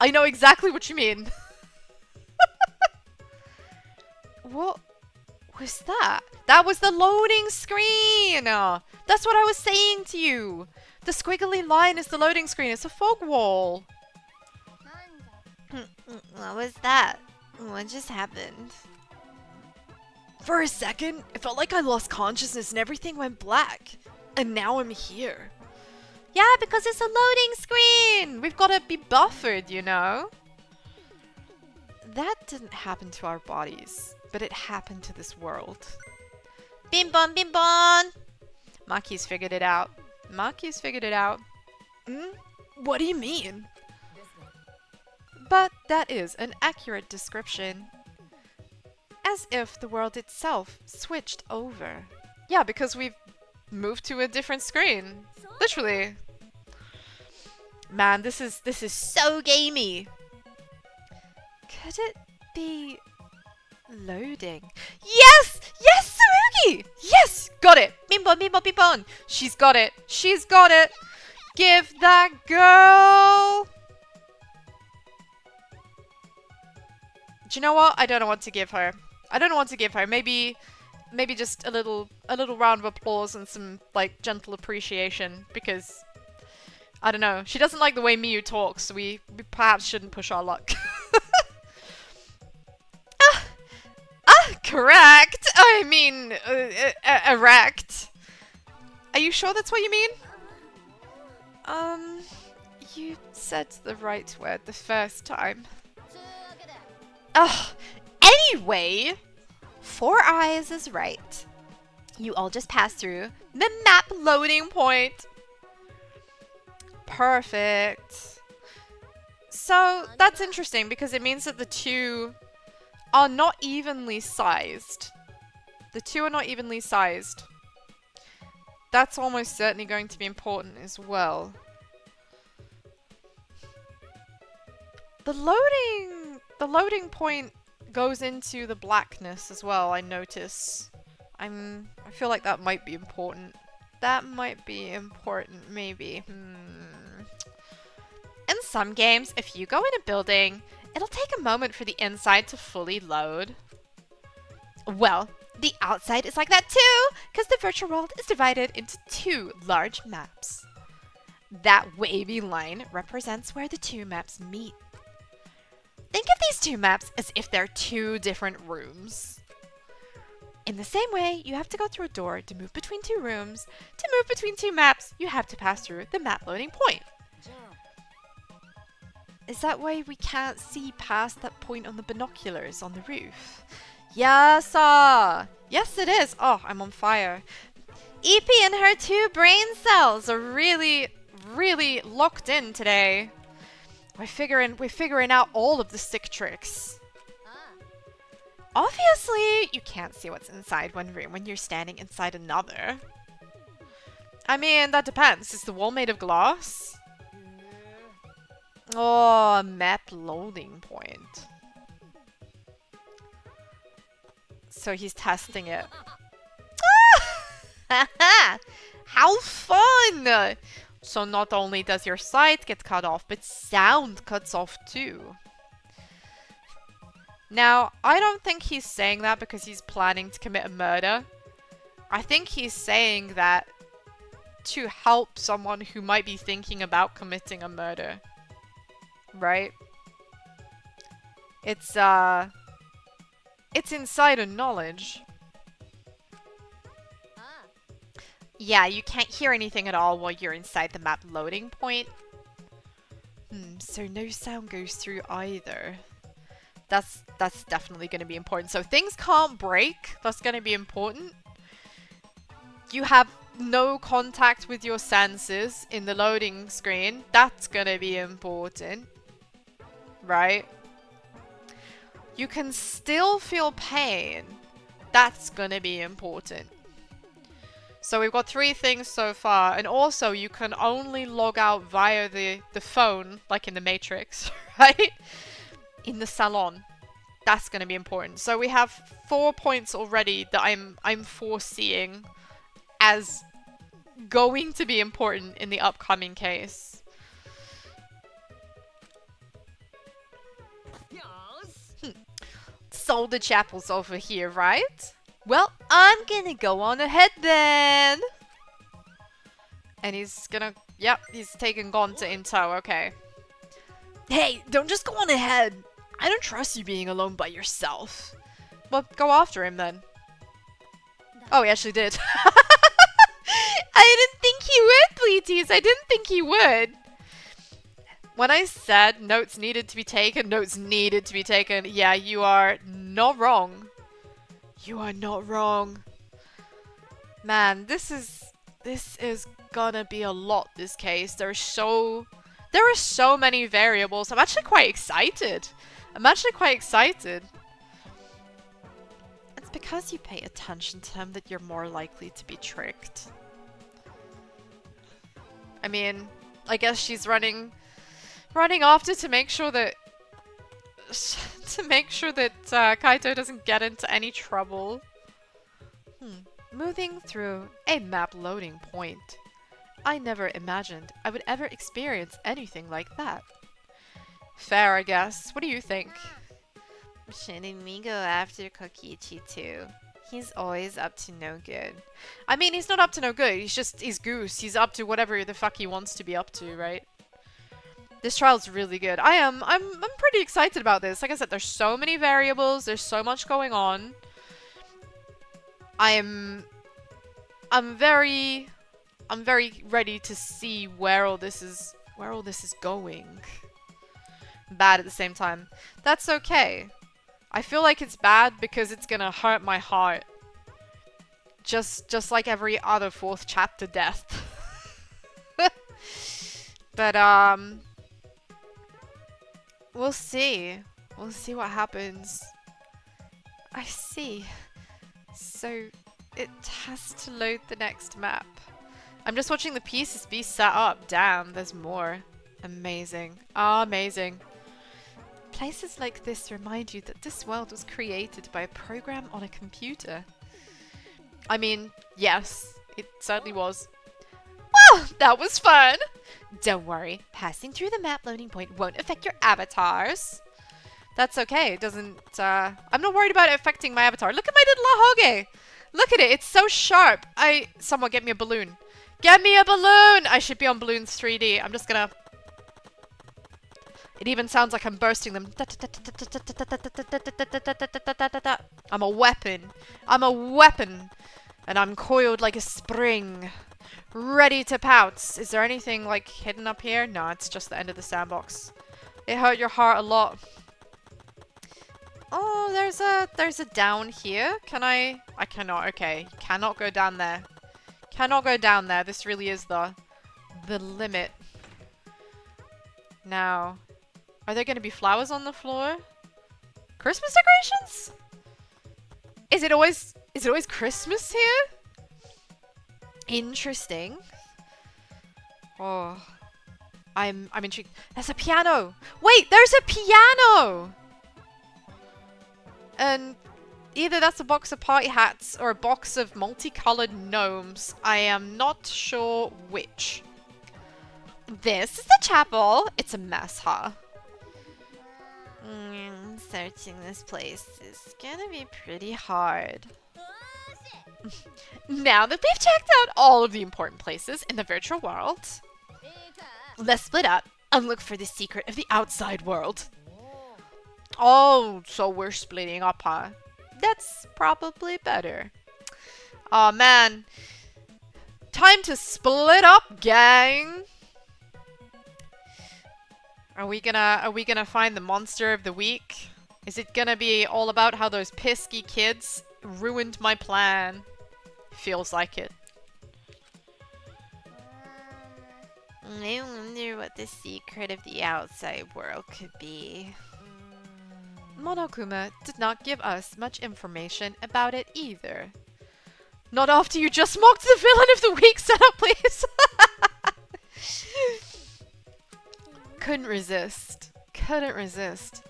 I know exactly what you mean. What was that? That was the loading screen! That's what I was saying to you. The squiggly line is the loading screen. It's a fog wall. What was that? What just happened? For a second, it felt like I lost consciousness and everything went black. And now I'm here. Yeah, because it's a loading screen! We've got to be buffered, you know? That didn't happen to our bodies, but it happened to this world. Bim bon, bim bon! Maki's figured it out. Maki's figured it out. What do you mean? But that is an accurate description. As if the world itself switched over. Yeah, because we've moved to a different screen. Literally. Man, this is so gamey. Could it be loading? Yes! Yes, Sarugi! Yes! Got it! Bim bon, bim bon, bim bon! She's got it! She's got it! Give that girl! Do you know what? I don't know what to give her. I don't know what to give her. Maybe just a little round of applause and some like gentle appreciation because I don't know. She doesn't like the way Miyu talks, so we perhaps shouldn't push our luck. Correct. I mean, erect. Are you sure that's what you mean? You said the right word the first time. Anyway, 4 eyes is right. You all just passed through the map loading point. Perfect. So that's interesting because it means that the two are not evenly sized. The two are not evenly sized. That's almost certainly going to be important as well. The loading the loading point goes into the blackness as well, I notice. I feel like that might be important. That might be important, maybe. In some games, if you go in a building, it'll take a moment for the inside to fully load. Well, the outside is like that too, because the virtual world is divided into 2 large maps. That wavy line represents where the 2 maps meet. Think of these 2 maps as if they're 2 different rooms. In the same way, you have to go through a door to move between 2 rooms. To move between 2 maps, you have to pass through the map loading point. Is that why we can't see past that point on the binoculars on the roof? Yes, yes it is. Oh, I'm on fire. Eepy and her 2 brain cells Are really, really locked in today. We're figuring out all of the sick tricks. Obviously, you can't see what's inside one room when you're standing inside another. I mean, that depends. Is the wall made of glass? Oh, map loading point. So he's testing it. How fun! So not only does your sight get cut off, but sound cuts off too. Now, I don't think he's saying that because he's planning to commit a murder. I think he's saying that to help someone who might be thinking about committing a murder. Right? It's insider knowledge. Yeah, you can't hear anything at all while you're inside the map loading point. So no sound goes through either. That's definitely going to be important. So things can't break. That's going to be important. You have no contact with your senses in the loading screen. That's going to be important. Right? You can still feel pain. That's going to be important. So we've got 3 things so far. And also, you can only log out via the phone, like in the Matrix, right? In the salon. That's going to be important. So we have 4 points already that I'm foreseeing as going to be important in the upcoming case. So the chapel's over here, right? Well, I'm gonna go on ahead then. And he's gonna... Yep, he's taking Gonta in tow, okay. Hey, don't just go on ahead. I don't trust you being alone by yourself. Well, go after him then. Oh, he actually did. I didn't think he would, Bleaties. I didn't think he would. When I said notes needed to be taken, notes needed to be taken. Yeah, you are not wrong. You are not wrong. Man, this is gonna be a lot, this case. There are so many variables. I'm actually quite excited. It's because you pay attention to him that you're more likely to be tricked. I mean, I guess she's running after to make sure that Kaito doesn't get into any trouble. Moving through a map loading point. I never imagined I would ever experience anything like that. Fair, I guess. What do you think? Shouldn't we go after Kokichi too? He's always up to no good. I mean, he's not up to no good. He's Goose. He's up to whatever the fuck he wants to be up to, right? This trial's really good. I'm pretty excited about this. Like I said, there's so many variables. There's so much going on. I'm very ready to see where all this is going. Bad at the same time. That's okay. I feel like it's bad because it's gonna hurt my heart. Just like every other 4th chapter death. But we'll see. We'll see what happens. I see. So it has to load the next map. I'm just watching the pieces be set up. Damn, there's more. Amazing. Amazing. Places like this remind you that this world was created by a program on a computer. I mean, yes, it certainly was. Well, that was fun! Don't worry, passing through the map loading point won't affect your avatars. That's okay, it doesn't, I'm not worried about it affecting my avatar. Look at my little ahoge! Look at it, it's so sharp! Someone get me a balloon. Get me a balloon! I should be on balloons 3D. I'm just gonna... It even sounds like I'm bursting them. I'm a weapon. I'm a weapon! And I'm coiled like a spring. Ready to pounce. Is there anything, like, hidden up here? No, it's just the end of the sandbox. It hurt your heart a lot. Oh, there's a down here. Can I cannot. Okay. Cannot go down there. Cannot go down there. This really is the limit. Now, are there going to be flowers on the floor? Christmas decorations? Is it always Christmas here? Interesting. Oh, I'm intrigued. There's a piano. Wait, there's a piano. And either that's a box of party hats or a box of multicolored gnomes. I am not sure which. This is the chapel. It's a mess, huh? Searching this place is gonna be pretty hard. Now that we've checked out all of the important places in the virtual world, let's split up and look for the secret of the outside world. Oh, so we're splitting up, huh? That's probably better. Aw, man. Time to split up, gang! Are we gonna find the monster of the week? Is it gonna be all about how those pesky kids ruined my plan? Feels like it. I wonder what the secret of the outside world could be. Monokuma did not give us much information about it either. Not after you just mocked the villain of the week setup, please! Couldn't resist. Couldn't resist.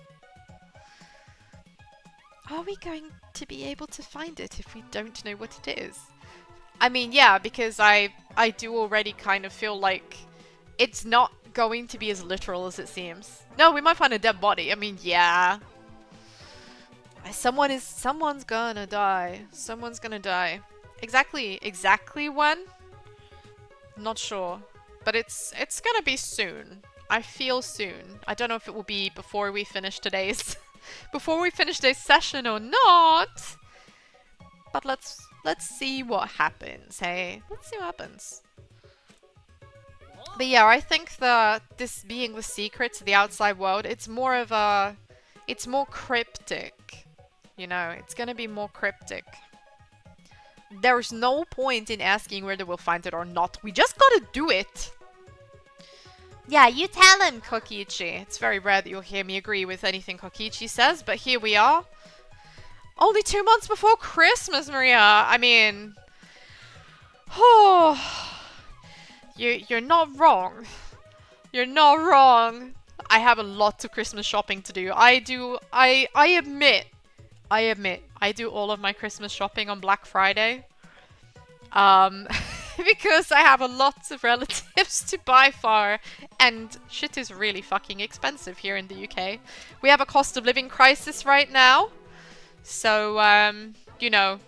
Are we going to be able to find it if we don't know what it is? I mean, yeah, because I do already kind of feel like it's not going to be as literal as it seems. No, we might find a dead body. I mean, yeah. Someone's gonna die. Someone's gonna die. Exactly when? Not sure. But it's gonna be soon. I feel soon. I don't know if it will be before we finish today's before we finish today's session or not. But let's see what happens, hey? Let's see what happens. But yeah, I think this being the secret to the outside world, it's more cryptic. You know, it's gonna be more cryptic. There's no point in asking whether we'll find it or not. We just gotta do it. Yeah, you tell him, Kokichi. It's very rare that you'll hear me agree with anything Kokichi says, but here we are. Only 2 months before Christmas, Maria. I mean... Oh... You're not wrong. You're not wrong. I have a lot of Christmas shopping to do. I admit, I do all of my Christmas shopping on Black Friday. Because I have a lot of relatives to buy for, and shit is really fucking expensive here in the UK. We have a cost of living crisis right now. So, you know,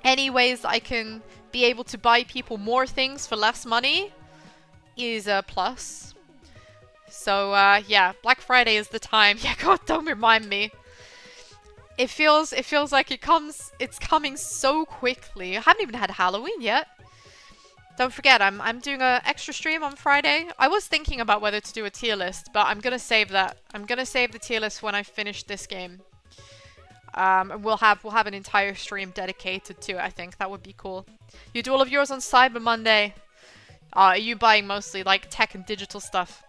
any ways I can be able to buy people more things for less money is a plus. So, yeah, Black Friday is the time. Yeah, God, don't remind me. It feels like it's coming so quickly. I haven't even had Halloween yet. Don't forget, I'm doing an extra stream on Friday. I was thinking about whether to do a tier list, but I'm gonna save that. I'm gonna save the tier list when I finish this game. And we'll have an entire stream dedicated to it, I think. That would be cool. You do all of yours on Cyber Monday. Are you buying mostly like tech and digital stuff?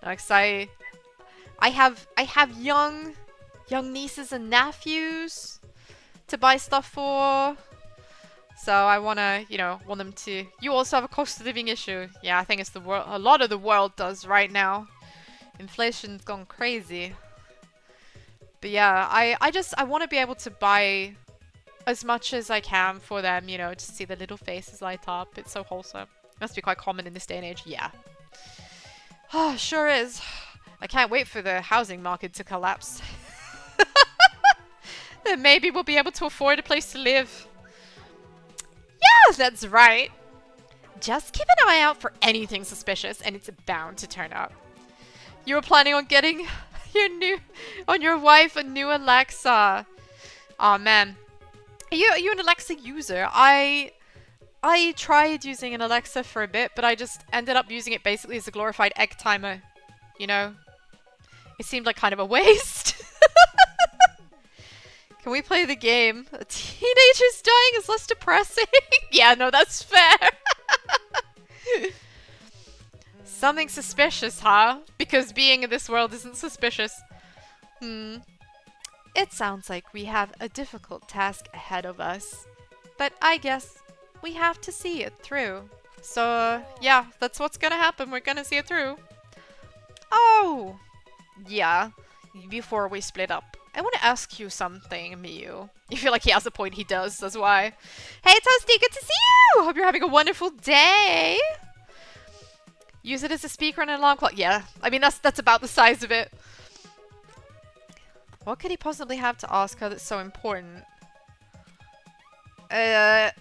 Next, I have young nieces and nephews to buy stuff for. So I wanna, you know, want them to. You also have a cost of living issue. Yeah, I think it's the world. A lot of the world does right now. Inflation's gone crazy. But yeah, I want to be able to buy as much as I can for them, you know, to see the little faces light up. It's so wholesome. Must be quite common in this day and age. Yeah. Oh, sure is. I can't wait for the housing market to collapse. Then maybe we'll be able to afford a place to live. Yeah, that's right. Just keep an eye out for anything suspicious and it's bound to turn up. You were planning on getting your wife a new Alexa. Oh man. Are you an Alexa user? I tried using an Alexa for a bit, but I just ended up using it basically as a glorified egg timer. You know? It seemed like kind of a waste. Can we play the game? A teenager's dying is less depressing. Yeah, no, that's fair. Something suspicious, huh? Because being in this world isn't suspicious. It sounds like we have a difficult task ahead of us. But I guess we have to see it through. So, yeah, that's what's gonna happen. We're gonna see it through. Oh! Yeah, before we split up. I want to ask you something, Miyu. You feel like he has a point, he does, that's why. Hey Toasty, good to see you! Hope you're having a wonderful day! Use it as a speaker and an alarm clock. Yeah, I mean, that's about the size of it. What could he possibly have to ask her that's so important? I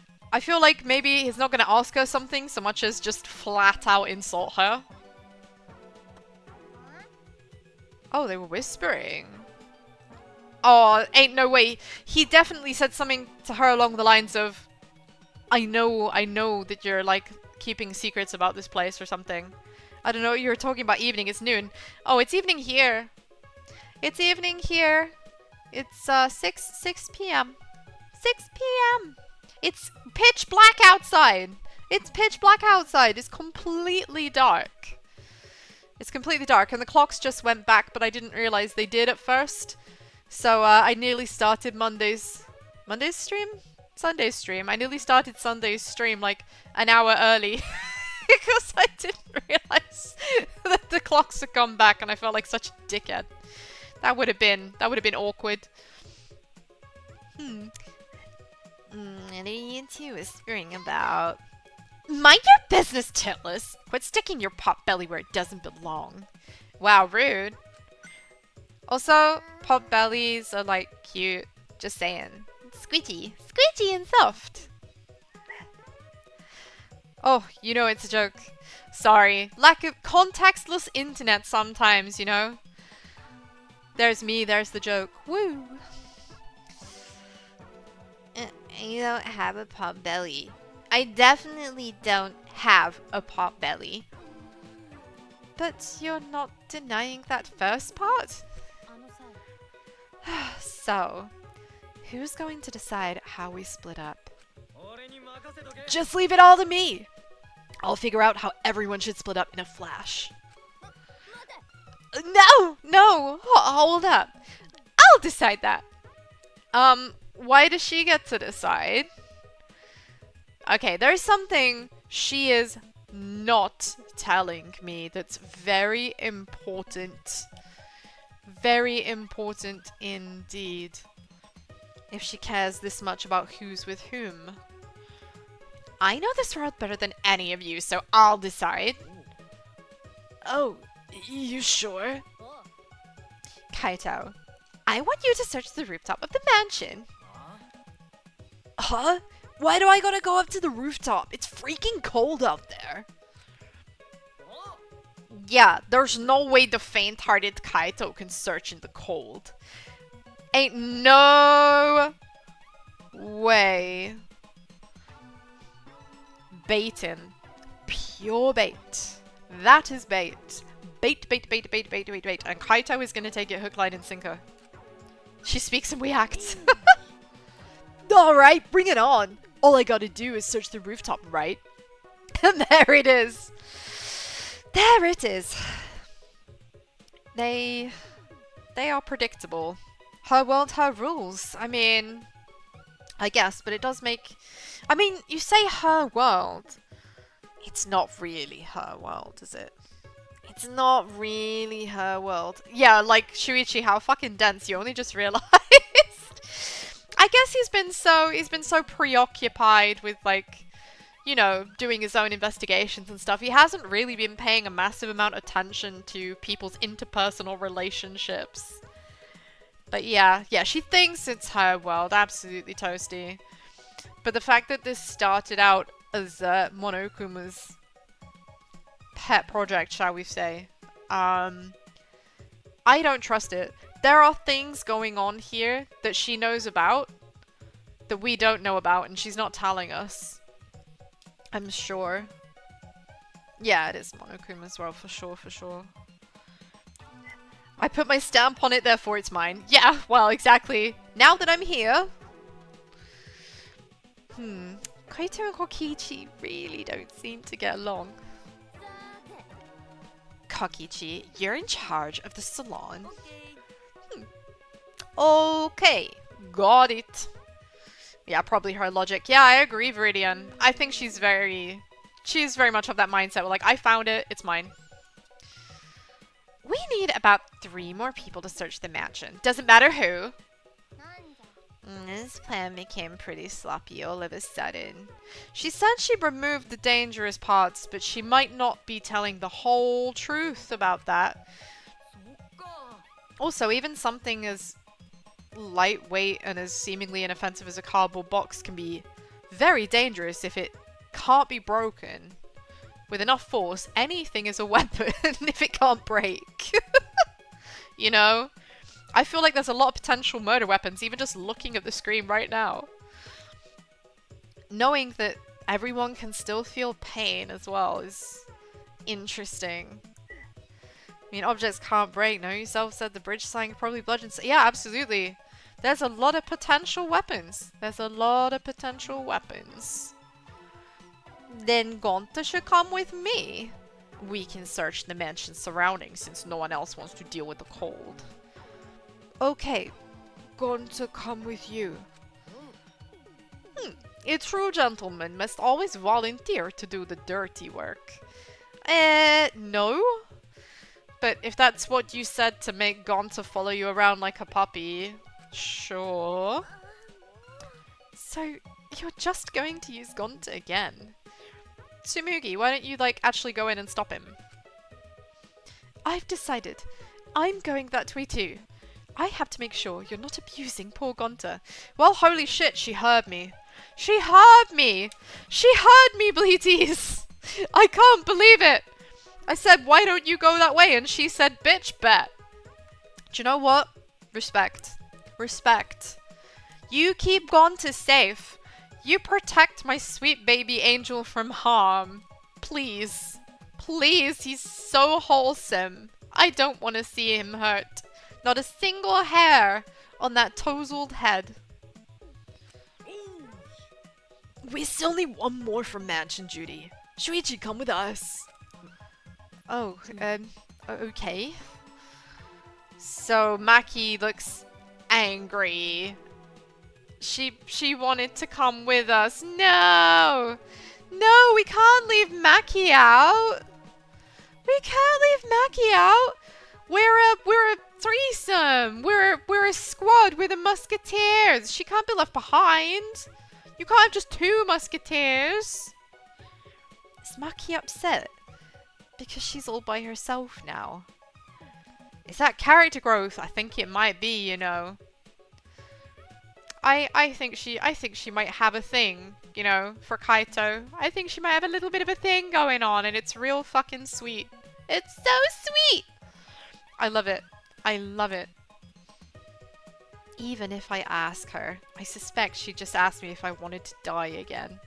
feel like maybe he's not going to ask her something so much as just flat out insult her. Oh, they were whispering. Oh, ain't no way. He definitely said something to her along the lines of, I know that you're like keeping secrets about this place or something. I don't know, you were talking about evening, it's noon. Oh, it's evening here. It's evening here. It's 6 p.m. 6 p.m. It's pitch black outside. It's pitch black outside. It's completely dark. It's completely dark and the clocks just went back, but I didn't realize they did at first. So I nearly started Monday's stream? Sunday's stream. I nearly started Sunday's stream like an hour early because I didn't realize that the clocks had come back and I felt like such a dickhead. That would have been awkward. What are you two whispering about? Mind your business, Titless! Quit sticking your pot belly where it doesn't belong. Wow, rude. Also, pot bellies are like cute. Just saying. Squidgy. Squidgy and soft. Oh, you know it's a joke. Sorry. Lack of contextless internet sometimes, you know? There's me, there's the joke. Woo! You don't have a pot belly. I definitely don't have a pot belly. But you're not denying that first part? So, who's going to decide how we split up? Just leave it all to me! I'll figure out how everyone should split up in a flash. No! Hold up. I'll decide that. Why does she get to decide? Okay, there's something she is not telling me that's very important. Very important indeed. If she cares this much about who's with whom. I know this world better than any of you, so I'll decide. Oh, you sure? Kaito, I want you to search the rooftop of the mansion. Huh? Why do I gotta go up to the rooftop? It's freaking cold out there. Yeah, there's no way the faint-hearted Kaito can search in the cold. Ain't no way. Baiting. Pure bait. That is bait. Bait. And Kaito is gonna take it hook, line, and sinker. She speaks and we act. Alright, bring it on. All I gotta do is search the rooftop, right? And there it is. There it is. They are predictable. Her world, her rules. I mean, I guess, but it does make... I mean, you say her world. It's not really her world, is it? It's not really her world. Yeah, like, Shuichi, how fucking dense, you only just realized. I guess he's been so preoccupied with, like, you know, doing his own investigations and stuff. He hasn't really been paying a massive amount of attention to people's interpersonal relationships. But yeah, she thinks it's her world, absolutely toasty. But the fact that this started out as Monokuma's pet project, shall we say, I don't trust it. There are things going on here that she knows about that we don't know about, and she's not telling us. I'm sure. Yeah, it is Monokuma's world, for sure. I put my stamp on it, therefore it's mine. Yeah, well, exactly. Now that I'm here. Kaito and Kokichi really don't seem to get along. Kokichi, you're in charge of the salon. Okay, got it. Yeah, probably her logic. Yeah, I agree, Viridian. I think she's very much of that mindset where, like, I found it, it's mine. We need about 3 more people to search the mansion. Doesn't matter who. This plan became pretty sloppy all of a sudden. She said she removed the dangerous parts, but she might not be telling the whole truth about that. Also, even something as lightweight and as seemingly inoffensive as a cardboard box can be very dangerous if it can't be broken. With enough force, anything is a weapon if it can't break. You know? I feel like there's a lot of potential murder weapons, even just looking at the screen right now. Knowing that everyone can still feel pain as well is interesting. I mean, objects can't break. No, yourself said the bridge sign could probably bludgeon. Yeah, absolutely. There's a lot of potential weapons. Then Gonta should come with me. We can search the mansion's surroundings since no one else wants to deal with the cold. Okay, Gonta come with you. A true gentleman must always volunteer to do the dirty work. No? But if that's what you said to make Gonta follow you around like a puppy, sure. So, you're just going to use Gonta again? Tsumugi, why don't you, like, actually go in and stop him? I've decided. I'm going that way too. I have to make sure you're not abusing poor Gonta. Well, holy shit, she heard me. She heard me! She heard me, Bleaties! I can't believe it! I said, why don't you go that way? And she said, bitch, bet. Do you know what? Respect. Respect. You keep Gonta safe. You protect my sweet baby angel from harm. Please. Please, he's so wholesome. I don't want to see him hurt. Not a single hair on that touzled head. We still need one more from Mansion Judy. Shuichi, come with us. Oh, okay. So Maki looks angry. She wanted to come with us. No! No, we can't leave Maki out. We can't leave Maki out. We're a threesome. We're a squad. We're the musketeers. She can't be left behind. You can't have just 2 musketeers. Is Maki upset? Because she's all by herself now. Is that character growth? I think it might be, you know. I think she might have a thing, you know, for Kaito. I think she might have a little bit of a thing going on, and it's real fucking sweet. It's so sweet! I love it. I love it. Even if I ask her, I suspect she'd just ask me if I wanted to die again.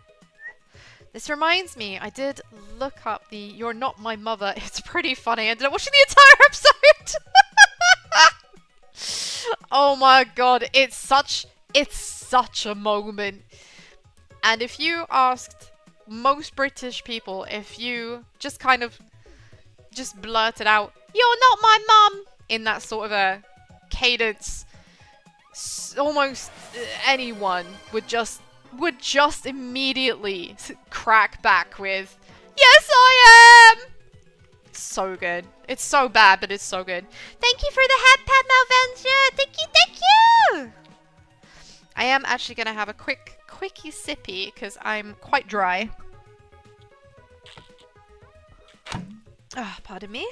This reminds me, I did look up the You're Not My Mother. It's pretty funny. I ended up watching the entire episode. Oh my god, it's such a moment. And if you asked most British people, if you just kind of just blurted out, "You're not my mum," in that sort of a cadence, almost anyone would just immediately crack back with, "Yes, I am!" It's so good. It's so bad, but it's so good. Thank you for the hat pat, Malventia. Thank you, thank you. I am actually gonna have a quickie sippy because I'm quite dry. Ah, pardon me.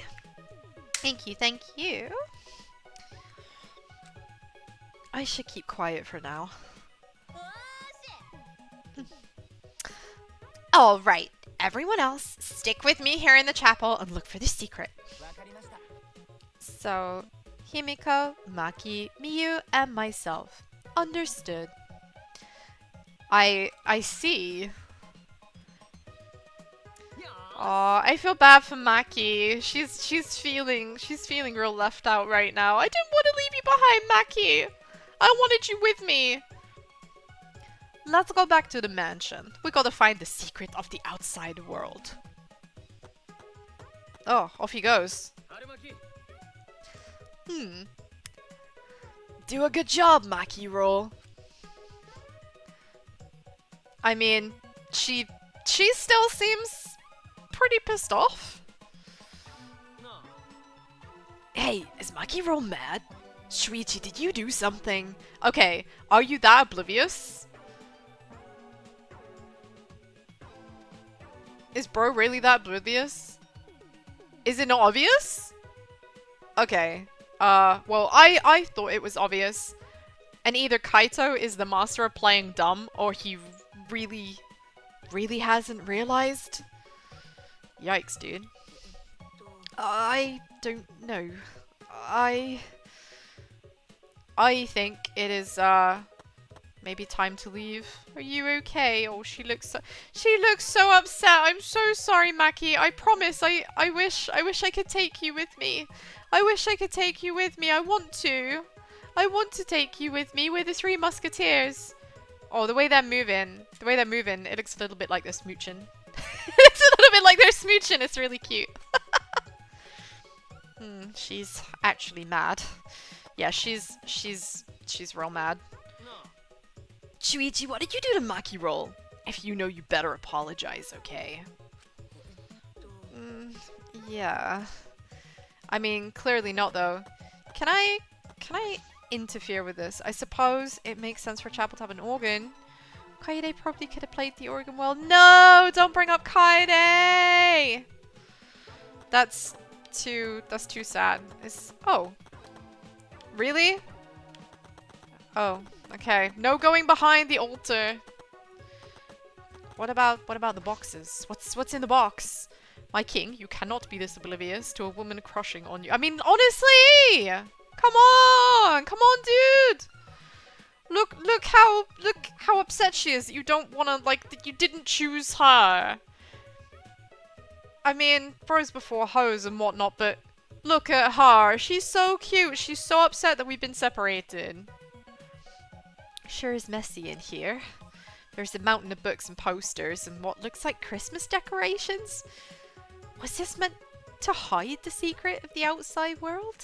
Thank you, thank you. I should keep quiet for now. All right, everyone else, stick with me here in the chapel and look for the secret. So, Himiko, Maki, Miyu, and myself. Understood. I see. Aw, I feel bad for Maki. She's feeling real left out right now. I didn't want to leave you behind, Maki. I wanted you with me. Let's go back to the mansion. We gotta find the secret of the outside world. Oh, off he goes. Do a good job, Maki Roll. I mean, she still seems pretty pissed off. Hey, is Maki Roll mad? Shuichi, did you do something? Okay, are you that oblivious? Is bro really that oblivious? Is it not obvious? Okay. Well, I thought it was obvious. And either Kaito is the master of playing dumb, or he really hasn't realized. Yikes, dude. I don't know. I think it is, maybe time to leave. Are you okay? Oh, she looks so upset. I'm so sorry, Maki. I promise. I wish I could take you with me. I wish I could take you with me. I want to. I want to take you with me. We're the Three Musketeers. Oh, the way they're moving. It looks a little bit like they're smooching. It looks a little bit like they're smooching. It's really cute. She's actually mad. Yeah, she's real mad. Shuichi, what did you do to Maki Roll? If you know, you better apologize, okay? Yeah. I mean, clearly not, though. Can I interfere with this? I suppose it makes sense for Chapel to have an organ. Kaede probably could have played the organ well. No! Don't bring up Kaede! That's too sad. Oh. Really? Oh, okay. No going behind the altar. What about the boxes? What's in the box? My king, you cannot be this oblivious to a woman crushing on you. I mean, honestly! Come on, dude! Look how upset she is that you don't wanna, like, that you didn't choose her. I mean, bros before hoes and whatnot, but look at her. She's so cute. She's so upset that we've been separated. Sure is messy in here. There's a mountain of books and posters and what looks like Christmas decorations. Was this meant to hide the secret of the outside world?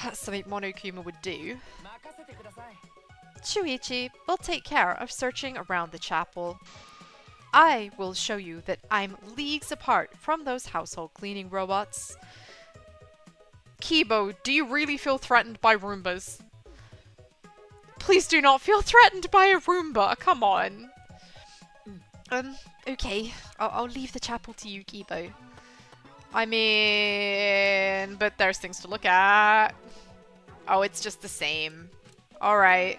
That's something Monokuma would do. Shuichi will take care of searching around the chapel. I will show you that I'm leagues apart from those household cleaning robots. Kibo, do you really feel threatened by Roombas? Please do not feel threatened by a Roomba, come on. Okay. I'll leave the chapel to you, Kibo. I mean, but there's things to look at. Oh, it's just the same. Alright.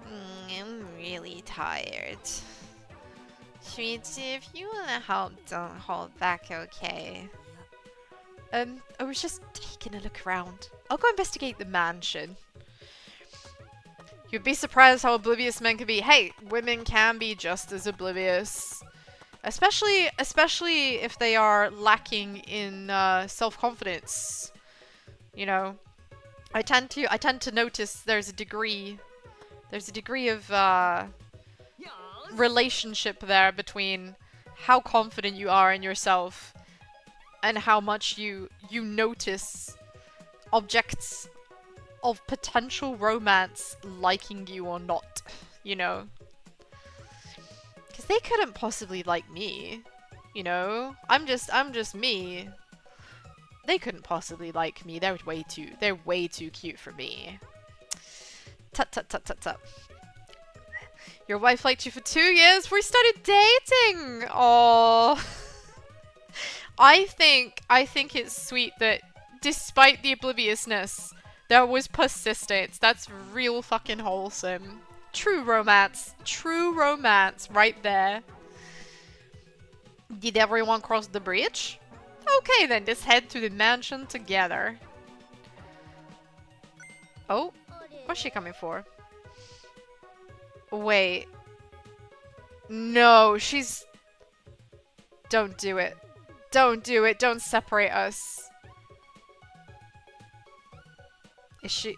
I'm really tired. Shuichi, if you wanna help, don't hold back, okay? I was just taking a look around. I'll go investigate the mansion. You'd be surprised how oblivious men can be. Hey, women can be just as oblivious. Especially if they are lacking in self-confidence. You know, I tend to notice there's a degree of relationship there between how confident you are in yourself and how much you notice objects of potential romance liking you or not, you know? Because they couldn't possibly like me, you know? I'm just me. They couldn't possibly like me. They're way too cute for me. Tut tut tut tut tut. Your wife liked you for 2 years. We started dating. Oh, I think it's sweet that despite the obliviousness, there was persistence. That's real fucking wholesome. True romance right there. Did everyone cross the bridge? Okay then, let's head to the mansion together. Oh, what's she coming for? Wait. No, she's... Don't do it. Don't do it. Don't separate us. Is she...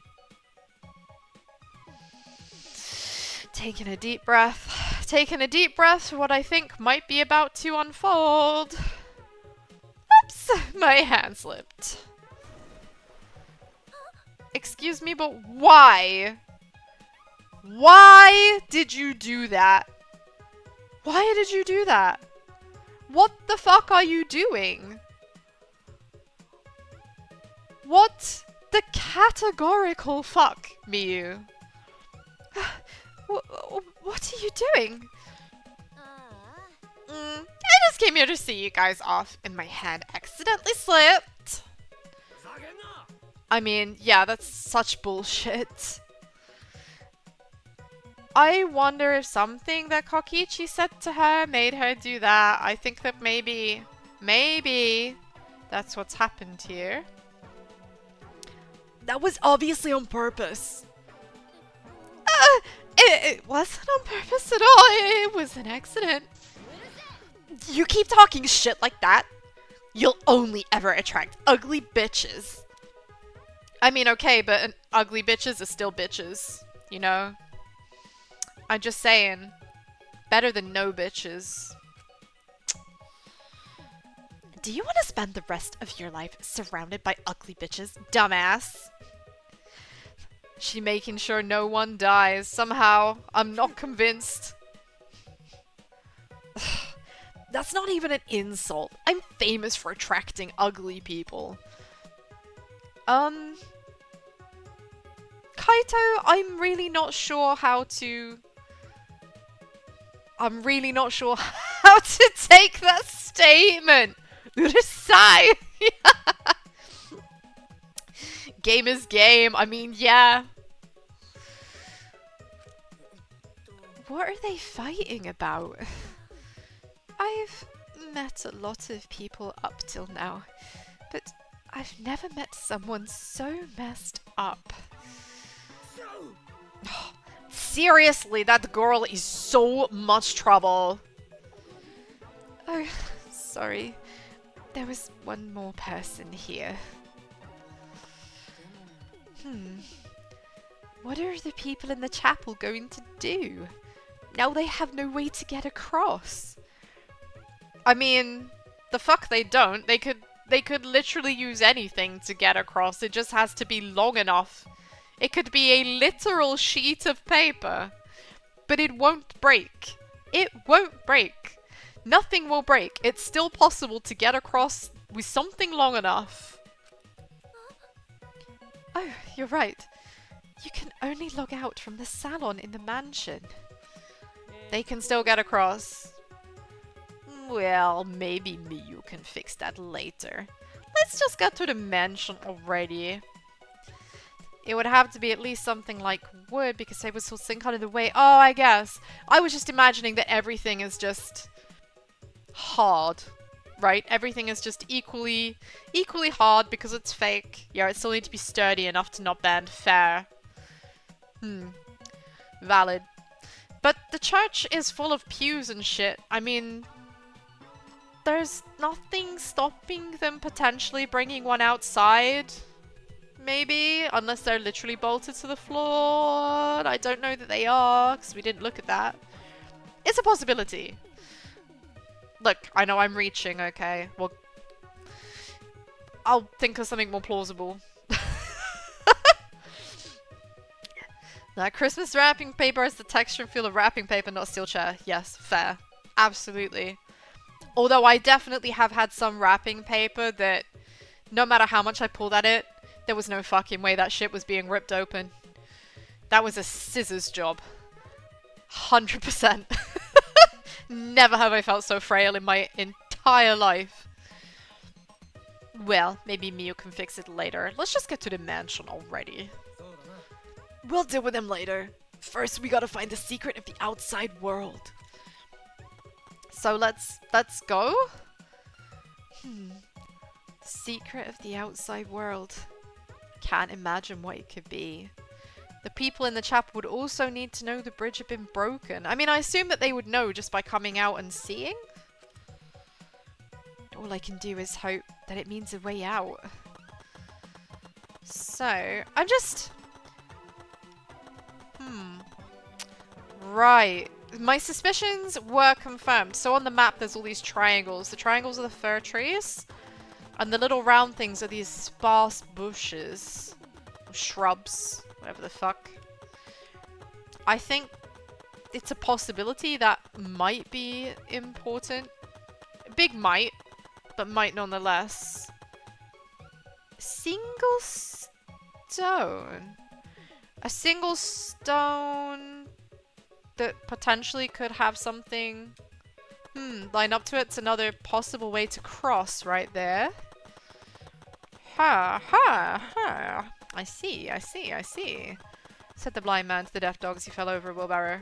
Taking a deep breath. Taking a deep breath for what I think might be about to unfold. Oops! My hand slipped. Excuse me, but why? Why did you do that? Why did you do that? What the fuck are you doing? What the categorical fuck, Miyu? What are you doing? I just came here to see you guys off and my hand accidentally slipped. I mean, yeah, that's such bullshit. I wonder if something that Kokichi said to her made her do that. I think that maybe that's what's happened here. That was obviously on purpose. It wasn't on purpose at all. It was an accident. You keep talking shit like that, you'll only ever attract ugly bitches. I mean, okay, but ugly bitches are still bitches, you know? I'm just saying, better than no bitches. Do you want to spend the rest of your life surrounded by ugly bitches, dumbass? She making sure no one dies. Somehow, I'm not convinced. That's not even an insult. I'm famous for attracting ugly people. Kaito, I'm really not sure how to take that statement. Urusai! Game is game. I mean, yeah. What are they fighting about? I've met a lot of people up till now, but I've never met someone so messed up. Seriously, that girl is so much trouble. Oh, sorry. There was one more person here. What are the people in the chapel going to do? Now they have no way to get across. I mean, the fuck they don't. They could literally use anything to get across. It just has to be long enough. It could be a literal sheet of paper. But it won't break. It won't break. Nothing will break. It's still possible to get across with something long enough. Oh, you're right. You can only log out from the salon in the mansion. They can still get across. Well, maybe Miyu can fix that later. Let's just get to the mansion already. It would have to be at least something like wood because they would still sink out of the way. Oh, I guess. I was just imagining that everything is just hard, right? Everything is just equally hard because it's fake. Yeah, it still needs to be sturdy enough to not bend. Fair. Valid. But the church is full of pews and shit. I mean, there's nothing stopping them potentially bringing one outside. Maybe, unless they're literally bolted to the floor. I don't know that they are, because we didn't look at that. It's a possibility. Look, I know I'm reaching, okay. Well, I'll think of something more plausible. That Christmas wrapping paper has the texture and feel of wrapping paper, not steel chair. Yes, fair. Absolutely. Although I definitely have had some wrapping paper that no matter how much I pulled at it, there was no fucking way that shit was being ripped open. That was a scissors job. 100%. Never have I felt so frail in my entire life. Well, maybe Miyu can fix it later. Let's just get to the mansion already. We'll deal with them later. First, we gotta find the secret of the outside world. So let's go. Secret of the outside world. Can't imagine what it could be. The people in the chapel would also need to know the bridge had been broken. I mean, I assume that they would know just by coming out and seeing. All I can do is hope that it means a way out. So, I'm just... Right. My suspicions were confirmed. So on the map there's all these triangles. The triangles are the fir trees. And the little round things are these sparse bushes. Shrubs. Whatever the fuck. I think it's a possibility that might be important. Big might. But might nonetheless. Single stone. A single stone that potentially could have something line up to it. It's another possible way to cross right there. Ha ha ha. I see, I see, I see. Said the blind man to the deaf dog as he fell over a wheelbarrow.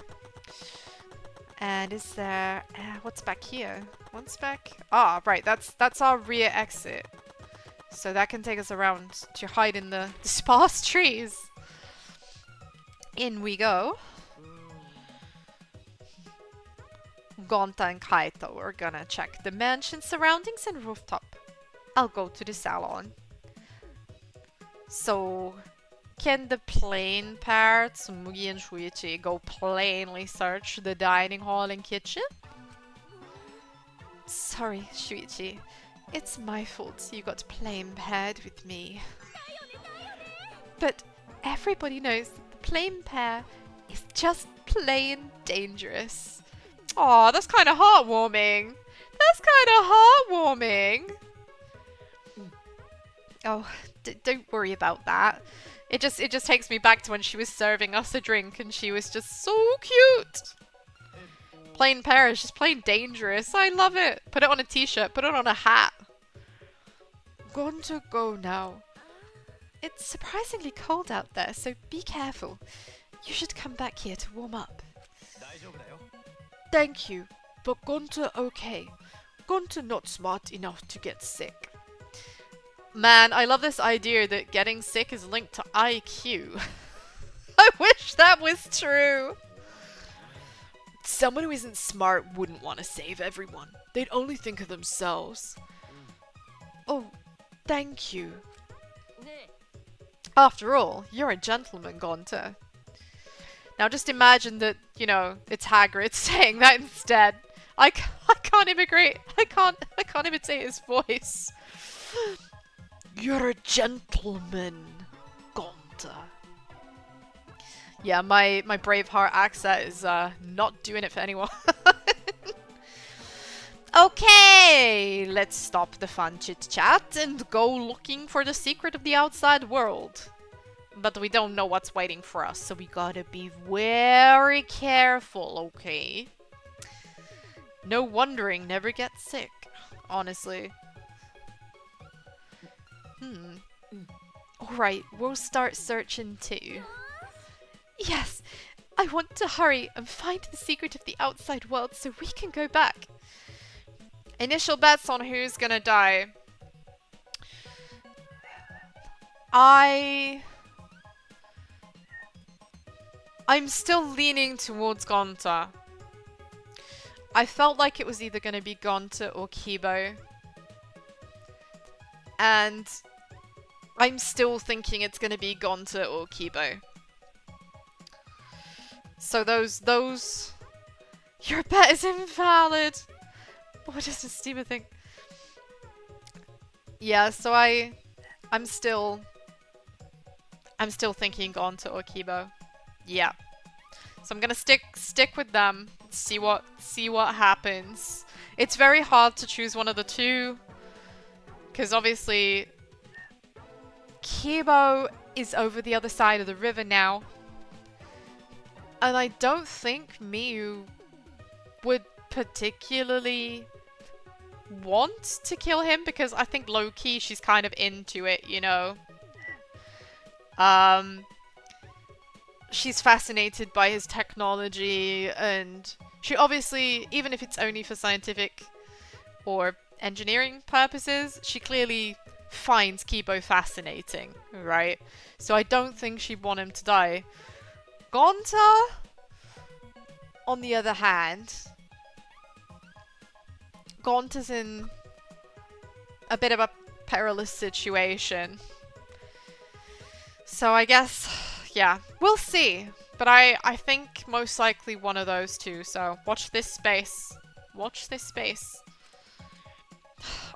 And is there... what's back here? What's back? Ah, right, that's our rear exit. So that can take us around to hide in the sparse trees. In we go. Gonta and Kaito are gonna check the mansion surroundings and rooftop. I'll go to the salon. So, can the plain parts, Mugi and Shuichi, go plainly search the dining hall and kitchen? Sorry, Shuichi. It's my fault you got plain paired with me. But everybody knows that the plain pair is just plain dangerous. Aw, that's kind of heartwarming. That's kind of heartwarming. Oh, don't worry about that. It just takes me back to when she was serving us a drink and she was just so cute. Plain pear is just plain dangerous. I love it. Put it on a t-shirt. Put it on a hat. Going to go now. It's surprisingly cold out there, so be careful. You should come back here to warm up. Thank you, but Gonta okay. Gonta not smart enough to get sick. Man, I love this idea that getting sick is linked to IQ. I wish that was true. Someone who isn't smart wouldn't want to save everyone. They'd only think of themselves. Oh, thank you. After all, you're a gentleman, Gonta. Now just imagine that, you know, it's Hagrid saying that instead. I can't imitate. I can't imitate his voice. You're a gentleman, Gonta. Yeah, my Braveheart accent is not doing it for anyone. Okay, let's stop the fun chit-chat and go looking for the secret of the outside world. But we don't know what's waiting for us, so we gotta be very careful, okay? No wondering never gets sick, honestly. Alright, we'll start searching too. Yes, I want to hurry and find the secret of the outside world so we can go back. Initial bets on who's gonna die. I'm still leaning towards Gonta. I felt like it was either going to be Gonta or Kibo. And I'm still thinking it's going to be Gonta or Kibo. So those... Your bet is invalid! What does the steamer think? Yeah, so I'm still thinking Gonta or Kibo. Yeah. So I'm gonna stick with them. See what happens. It's very hard to choose one of the two, because obviously Kibo is over the other side of the river now, and I don't think Miyu would particularly want to kill him, because I think low-key she's kind of into it, you know. She's fascinated by his technology, and she obviously, even if it's only for scientific or engineering purposes, she clearly finds Kibo fascinating, right? So I don't think she'd want him to die. Gonta, on the other hand, Gonta's in a bit of a perilous situation. So I guess, yeah, we'll see. But I think most likely one of those two, so watch this space. Watch this space.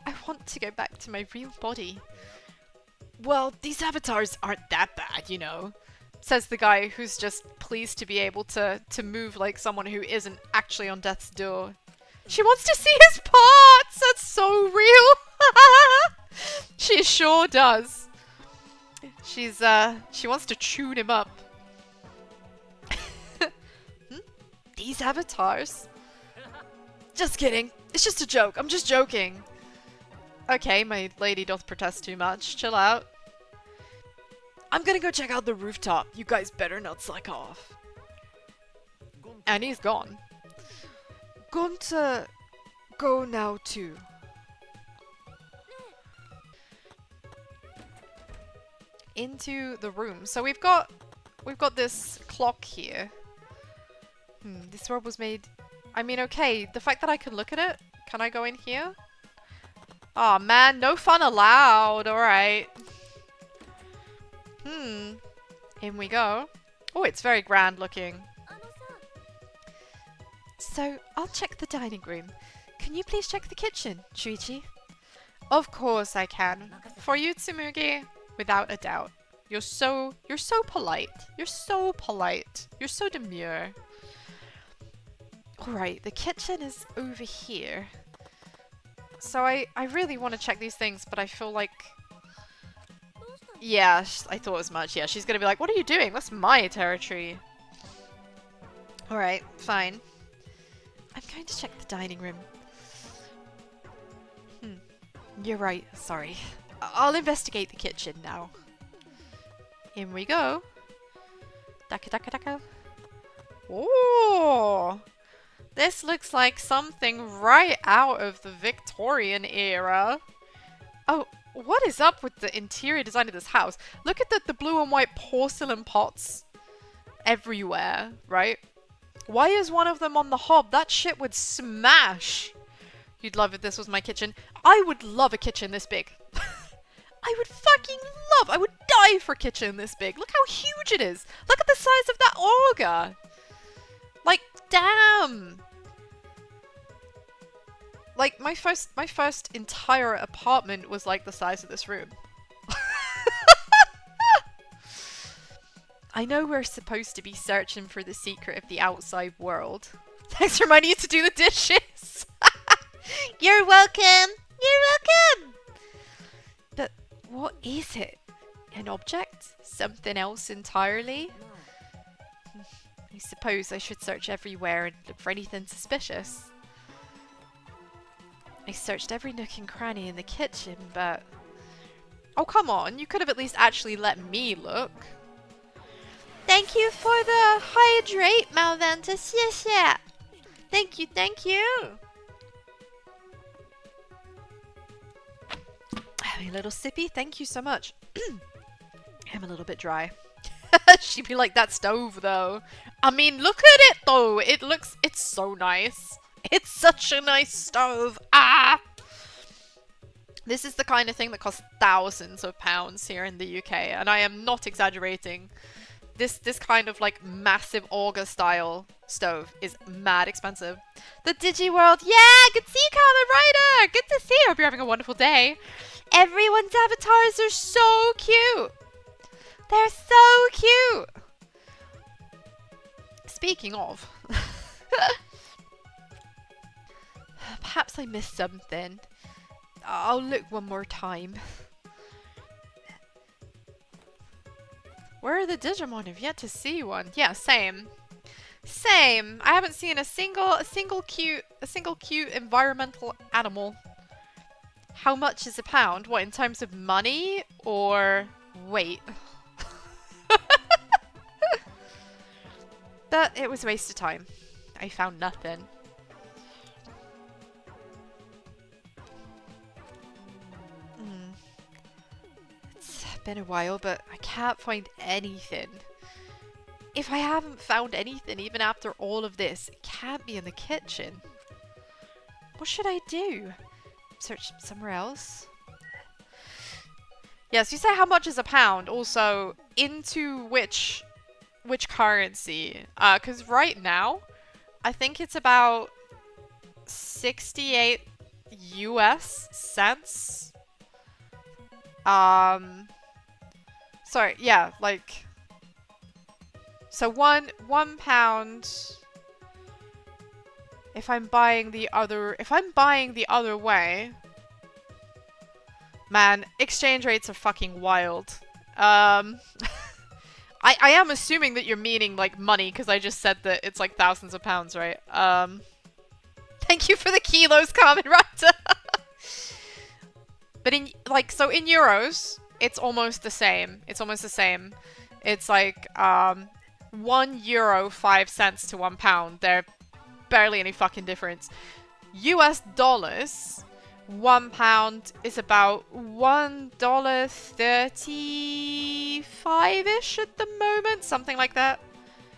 I want to go back to my real body. Well, these avatars aren't that bad, you know. Says the guy who's just pleased to be able to move like someone who isn't actually on death's door. She wants to see his parts! That's so real! She sure does. She wants to tune him up. These avatars? Just kidding. It's just a joke. I'm just joking. Okay, my lady doth protest too much. Chill out. I'm gonna go check out the rooftop. You guys better not slack off. And he's gone. Going to go now too. Into the room. So we've got this clock here. This robe was made... I mean, okay, the fact that I can look at it. Can I go in here? Aw, man, no fun allowed. Alright. In we go. Oh, it's very grand looking. So, I'll check the dining room. Can you please check the kitchen, Shuichi? Of course I can. For you, Tsumugi, without a doubt. You're so polite. You're so polite. You're so demure. Alright, the kitchen is over here. So I really want to check these things, but I feel like... Yeah, I thought as much. Yeah, she's gonna be like, what are you doing? That's my territory. Alright, fine. I'm going to check the dining room. You're right, sorry. I'll investigate the kitchen now. In we go. Daka daka daka. Oh! This looks like something right out of the Victorian era. Oh, what is up with the interior design of this house? Look at the blue and white porcelain pots everywhere, right? Why is one of them on the hob? That shit would smash. You'd love if this was my kitchen. I would love a kitchen this big. I would fucking love, I would die for a kitchen this big. Look how huge it is. Look at the size of that auger. Like, damn. Like, my first entire apartment was like the size of this room. I know we're supposed to be searching for the secret of the outside world. Thanks for reminding you to do the dishes. You're welcome! You're welcome! But what is it? An object? Something else entirely? I suppose I should search everywhere and look for anything suspicious. I searched every nook and cranny in the kitchen, but... Oh, come on. You could have at least actually let me look. Thank you for the hydrate, Malventus. Yes, yeah. Thank you, thank you. A little sippy. Thank you so much. I'm a little bit dry. She'd be like, that stove, though. I mean, look at it, though. It's so nice. It's such a nice stove. Ah! This is the kind of thing that costs thousands of pounds here in the UK, and I am not exaggerating. This kind of like massive auger style stove is mad expensive. The Digiworld, yeah, good to see you, Kamen Rider. Good to see you. Hope you're having a wonderful day. Everyone's avatars are so cute. They're so cute. speaking of, perhaps I missed something. I'll look one more time. Where are the Digimon? I've yet to see one. Yeah, same. Same. I haven't seen a single cute environmental animal. How much is a pound? What, in terms of money or weight? But it was a waste of time. I found nothing. It's been a while, but I can't find anything. If I haven't found anything, even after all of this, it can't be in the kitchen. What should I do? Search somewhere else? Yes, you say how much is a pound. Also, into which currency? Because right now, I think it's about 68 US cents. Sorry, yeah, like... So one pound... If I'm buying the other way... Man, exchange rates are fucking wild. I am assuming that you're meaning, like, money, because I just said that it's, like, thousands of pounds, right? Thank you for the kilos, Carmen Raptor! But in, like, so in euros, it's almost the same. It's almost the same. It's, like, €1, 5 cents to £1. They're barely any fucking difference. US dollars... £1 is about $1.35-ish at the moment, something like that.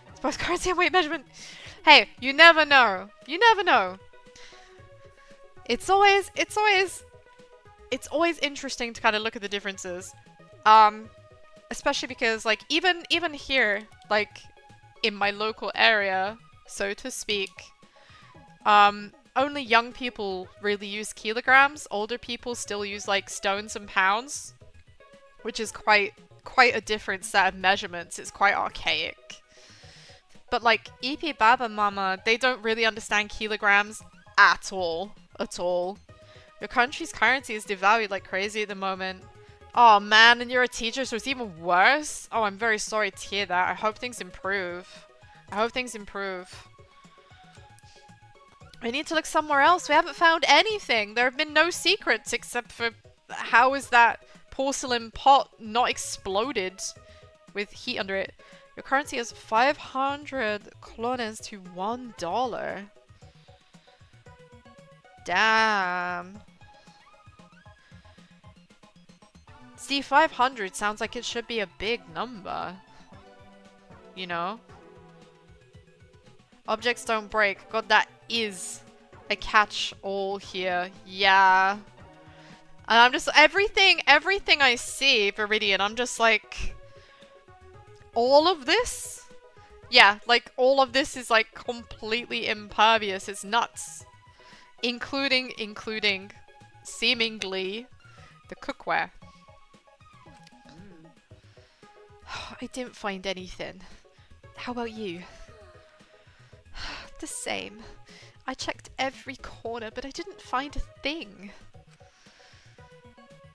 It's both currency and weight measurement. Hey, you never know. You never know. It's always interesting to kind of look at the differences. Especially because, like, even here, like, in my local area, so to speak, only young people really use kilograms. Older people still use, like, stones and pounds, which is quite a different set of measurements. It's quite archaic. But, like, EP Baba Mama, they don't really understand kilograms at all. At all. Your country's currency is devalued like crazy at the moment. Oh man, and you're a teacher, so it's even worse? Oh, I'm very sorry to hear that. I hope things improve. I hope things improve. I need to look somewhere else. We haven't found anything. There have been no secrets except for how is that porcelain pot not exploded with heat under it. Your currency is 500 clones to $1. Damn. See, 500 sounds like it should be a big number. You know? Objects don't break. God, that is a catch-all here. Yeah. And I'm just... Everything I see, Viridian, I'm just like... All of this? Yeah, like, all of this is, like, completely impervious. It's nuts. Including, seemingly, the cookware. I didn't find anything. How about you? The same. I checked every corner, but I didn't find a thing.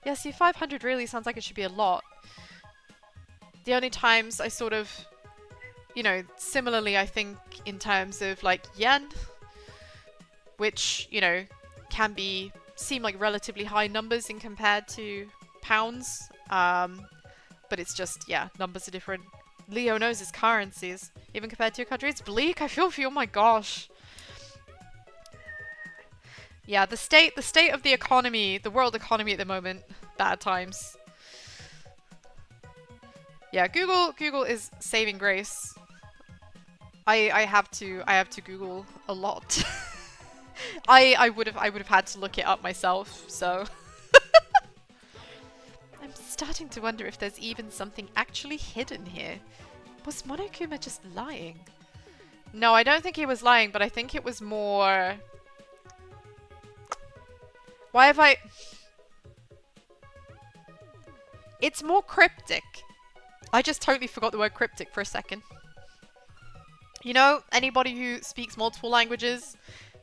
Yeah, see, 500 really sounds like it should be a lot. The only times I sort of, you know, similarly, I think in terms of, like, yen, which, you know, can seem like relatively high numbers in compared to pounds. But it's just, yeah, numbers are different. Leo knows his currencies. Even compared to your country, it's bleak. I feel for you. Oh my gosh. Yeah, the state of the economy, the world economy at the moment, bad times. Yeah, Google is saving grace. I have to Google a lot. I would have had to look it up myself, so. I'm starting to wonder if there's even something actually hidden here. Was Monokuma just lying? No, I don't think he was lying, but I think it was more... Why have I... It's more cryptic. I just totally forgot the word cryptic for a second. You know, anybody who speaks multiple languages,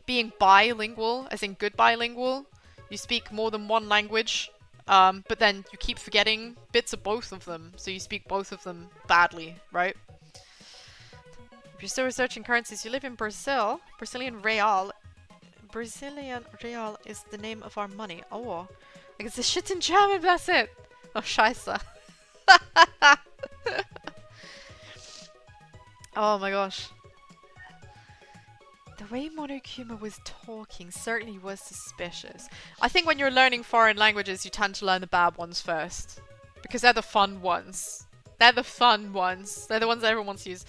being bilingual, as in good bilingual, you speak more than one language, but then you keep forgetting bits of both of them, so you speak both of them badly, right? If you're still researching currencies, you live in Brazil. Brazilian real is the name of our money. Oh, I guess the shit's in German, that's it. Oh, scheiße. Oh my gosh. The way Monokuma was talking certainly was suspicious. I think when you're learning foreign languages, you tend to learn the bad ones first. Because they're the fun ones. They're the fun ones. They're the ones that everyone wants to use.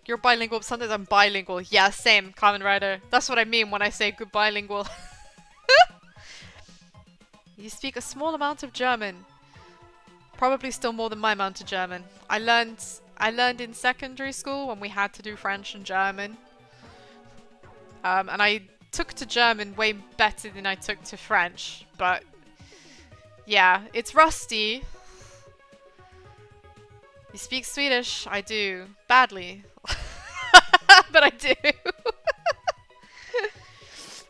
You're bilingual, but sometimes I'm bilingual. Yeah, same, Kamen Rider. That's what I mean when I say good bilingual. You speak a small amount of German. Probably still more than my amount of German. I learned in secondary school when we had to do French and German. And I took to German way better than I took to French. But yeah, it's rusty. You speak Swedish? I do. Badly. But I do.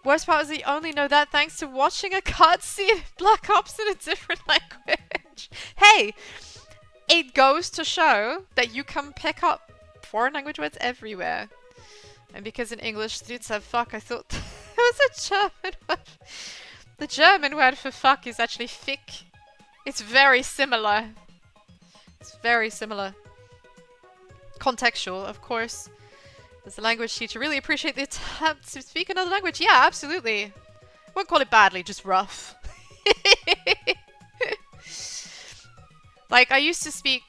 Worst part is I only know that thanks to watching a cutscene Black Ops in a different language. Hey! It goes to show that you can pick up foreign language words everywhere. And because in English dudes have fuck, I thought it was a German word. The German word for fuck is actually fick. It's very similar. It's very similar. Contextual, of course. Does the language teacher really appreciate the attempt to speak another language? Yeah, absolutely. Won't call it badly, just rough. Like, I used to speak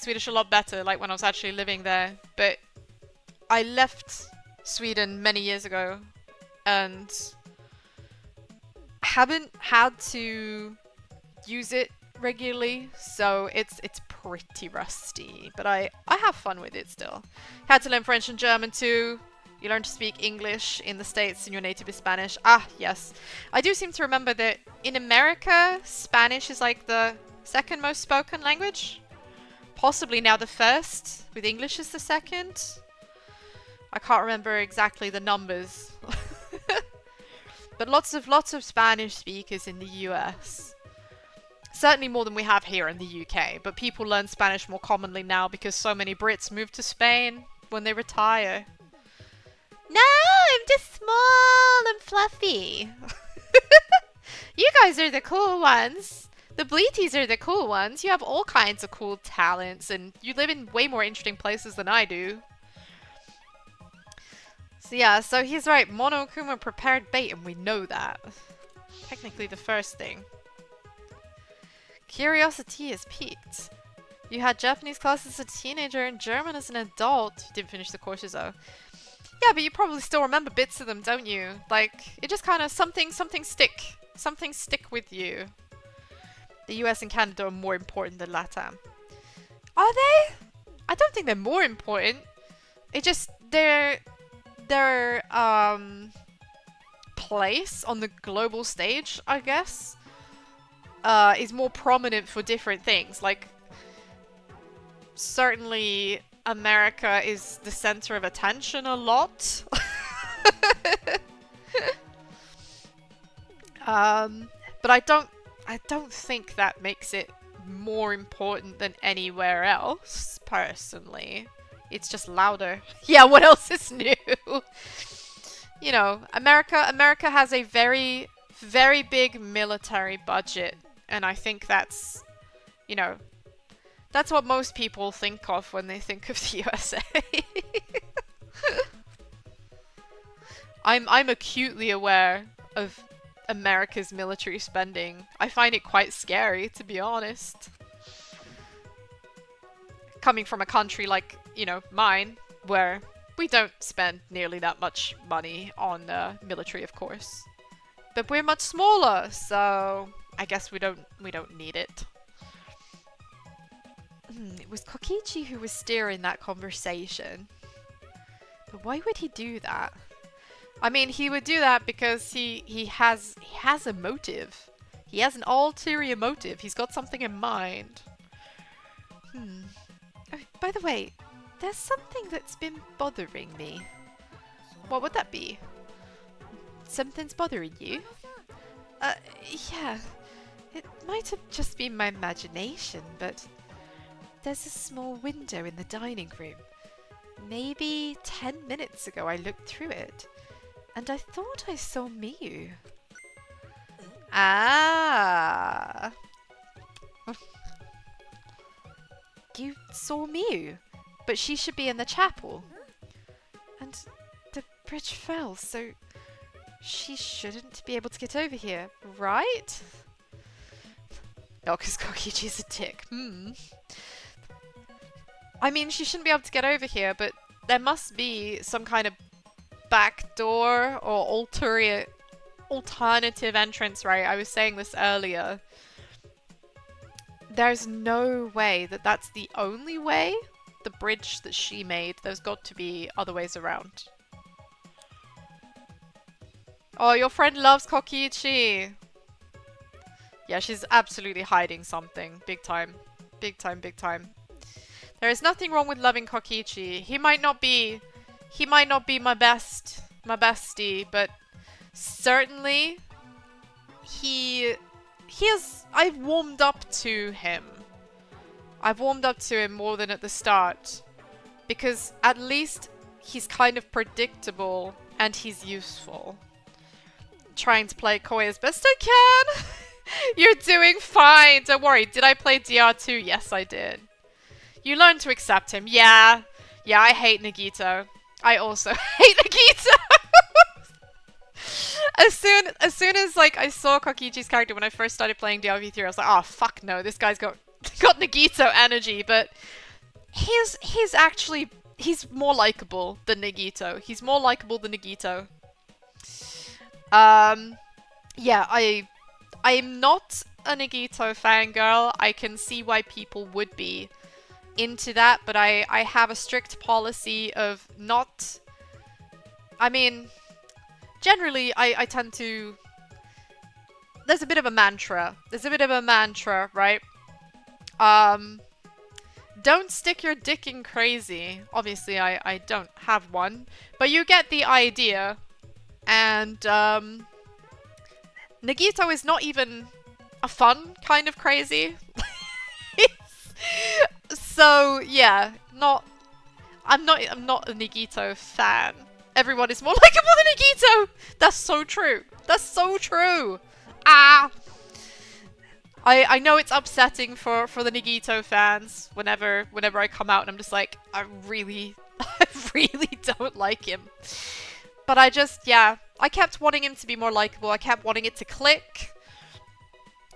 Swedish a lot better, like when I was actually living there, but I left Sweden many years ago and haven't had to use it regularly, so it's pretty rusty, but I have fun with it still. Had to learn French and German too. You learn to speak English in the States and your native is Spanish. Ah, yes. I do seem to remember that in America, Spanish is like the second most spoken language. Possibly now the first, with English as the second. I can't remember exactly the numbers. But lots of Spanish speakers in the US. Certainly more than we have here in the UK, but people learn Spanish more commonly now because so many Brits move to Spain when they retire. No, I'm just small and fluffy. You guys are the cool ones. The Bleaties are the cool ones. You have all kinds of cool talents and you live in way more interesting places than I do. So yeah, so he's right. Monokuma prepared bait and we know that. Technically the first thing. Curiosity is piqued. You had Japanese classes as a teenager and German as an adult. You didn't finish the courses though. Yeah, but you probably still remember bits of them, don't you? Like, it just kind of something stick with you. The US and Canada are more important than LATAM. Are they? I don't think they're more important. It just, their place on the global stage, I guess, is more prominent for different things. Like, certainly America is the center of attention a lot. But I don't think that makes it more important than anywhere else, personally. It's just louder. Yeah, what else is new? You know, America has a very, very big military budget. And I think that's, you know, that's what most people think of when they think of the USA. I'm acutely aware of America's military spending. I find it quite scary, to be honest. Coming from a country like, you know, mine, where we don't spend nearly that much money on military, of course. But we're much smaller, so I guess we don't need it. It was Kokichi who was steering that conversation. But why would he do that? I mean, he would do that because he has a motive. He has an ulterior motive. He's got something in mind. Oh, by the way, There's something that's been bothering me. What would that be? Something's bothering you? Yeah. It might have just been my imagination, but there's a small window in the dining room. Maybe 10 minutes ago I looked through it, and I thought I saw Miyu. Ah. You saw Miyu, but she should be in the chapel. And the bridge fell, so she shouldn't be able to get over here, right? No, because Kokichi's a dick. I mean, she shouldn't be able to get over here, but there must be some kind of back door or alternative entrance, right? I was saying this earlier. There's no way that that's the only way. The bridge that she made, there's got to be other ways around. Oh, your friend loves Kokichi. Yeah, she's absolutely hiding something. Big time. Big time, big time. There is nothing wrong with loving Kokichi. He might not be my bestie, but certainly I've warmed up to him. I've warmed up to him more than at the start. Because at least he's kind of predictable and he's useful. Trying to play Koi as best I can. You're doing fine. Don't worry. Did I play DR2? Yes, I did. You learned to accept him. Yeah. Yeah, I hate Nagito. I also hate Nagito. As soon as like I saw Kokichi's character when I first started playing DRV3, I was like, oh fuck no, this guy's got Nagito energy, but he's more likable than Nagito. He's more likable than Nagito. Yeah, I'm not a Nagito fangirl. I can see why people would be into that, but I have a strict policy of not... I mean, generally, I tend to... There's a bit of a mantra. Right? Don't stick your dick in crazy. Obviously, I don't have one, but you get the idea. And, Nagito is not even a fun kind of crazy. So, yeah, I'm not a Nagito fan. Everyone is more likable than Nagito! That's so true. That's so true. Ah! I know it's upsetting for the Nagito fans whenever I come out and I'm just like, I really don't like him. But I kept wanting him to be more likable. I kept wanting it to click.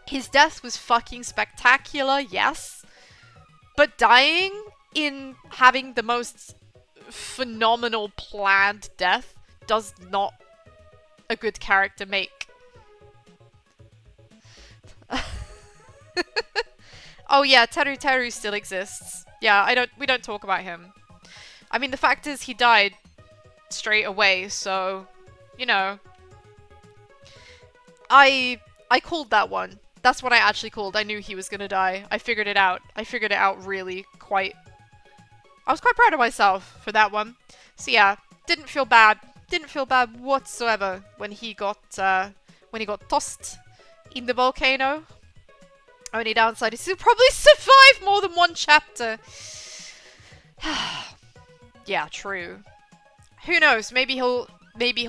His death was fucking spectacular, yes. But dying in having the most phenomenal planned death does not a good character make. Oh yeah, Teru still exists. Yeah, we don't talk about him. I mean, the fact is he died straight away, so, you know. I called that one. That's what I actually called. I knew he was gonna die. I figured it out. I figured it out really quite... I was quite proud of myself for that one. So yeah, didn't feel bad. Didn't feel bad whatsoever when he got tossed in the volcano. Only downside is he'll probably survive more than one chapter. Yeah, true. Who knows? Maybe he'll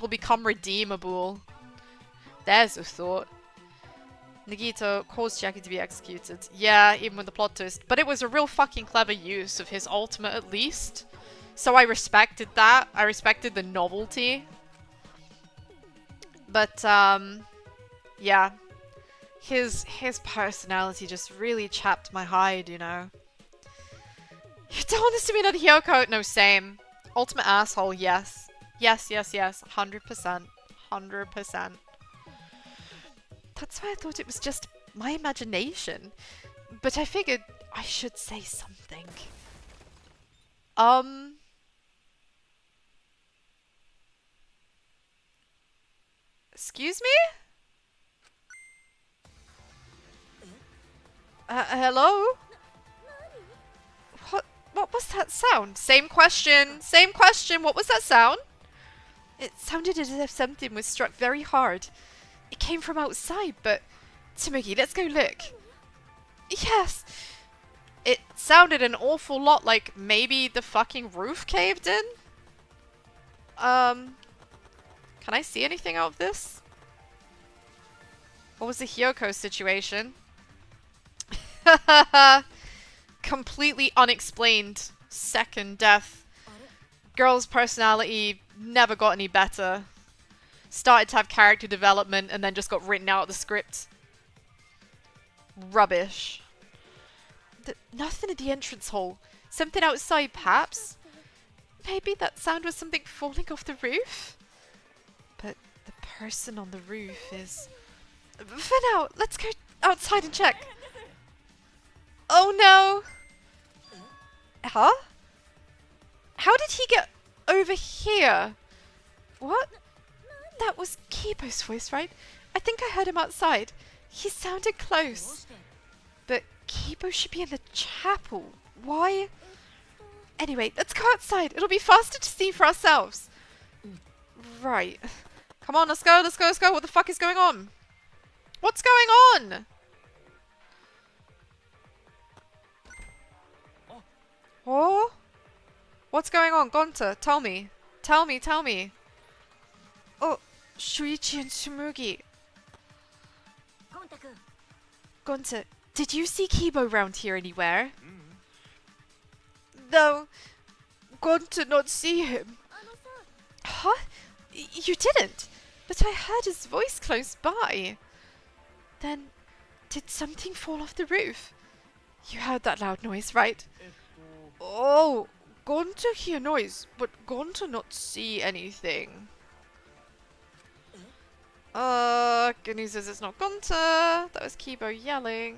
become redeemable. There's a thought. Nagito caused Jackie to be executed. Yeah, even with the plot twist. But it was a real fucking clever use of his ultimate at least. So I respected that. I respected the novelty. But, yeah. His personality just really chapped my hide, you know. You don't want this to be another Hyoko? No, same. Ultimate asshole, yes. Yes. 100%. 100%. That's why I thought it was just my imagination. But I figured I should say something. Excuse me? Hello? What was that sound? Same question. Same question. What was that sound? It sounded as if something was struck very hard. It came from outside, but... Tsumugi, let's go look. Yes. It sounded an awful lot like maybe the fucking roof caved in. Can I see anything out of this? What was the Hyoko situation? Completely unexplained second death. Girl's personality never got any better. Started to have character development and then just got written out of the script. Rubbish. Nothing at the entrance hall. Something outside, perhaps? Maybe that sound was something falling off the roof? But the person on the roof is... For now, let's go outside and check. Oh no! Huh? How did he get over here? What? That was Kibo's voice, right? I think I heard him outside. He sounded close. But Kibo should be in the chapel. Why? Anyway, let's go outside. It'll be faster to see for ourselves. Right. Come on, let's go, let's go, let's go. What the fuck is going on? What's going on? Oh? What's going on? Gonta, tell me. Tell me, tell me. Oh, Shuichi and Tsumugi. Gonta, did you see Kibo round here anywhere? No. Gonta not see him. Huh? You didn't? But I heard his voice close by. Then, did something fall off the roof? You heard that loud noise, right? Oh, Gonta hear noise, but Gonta not see anything. Good news is it's not Gonta. That was Kibo yelling.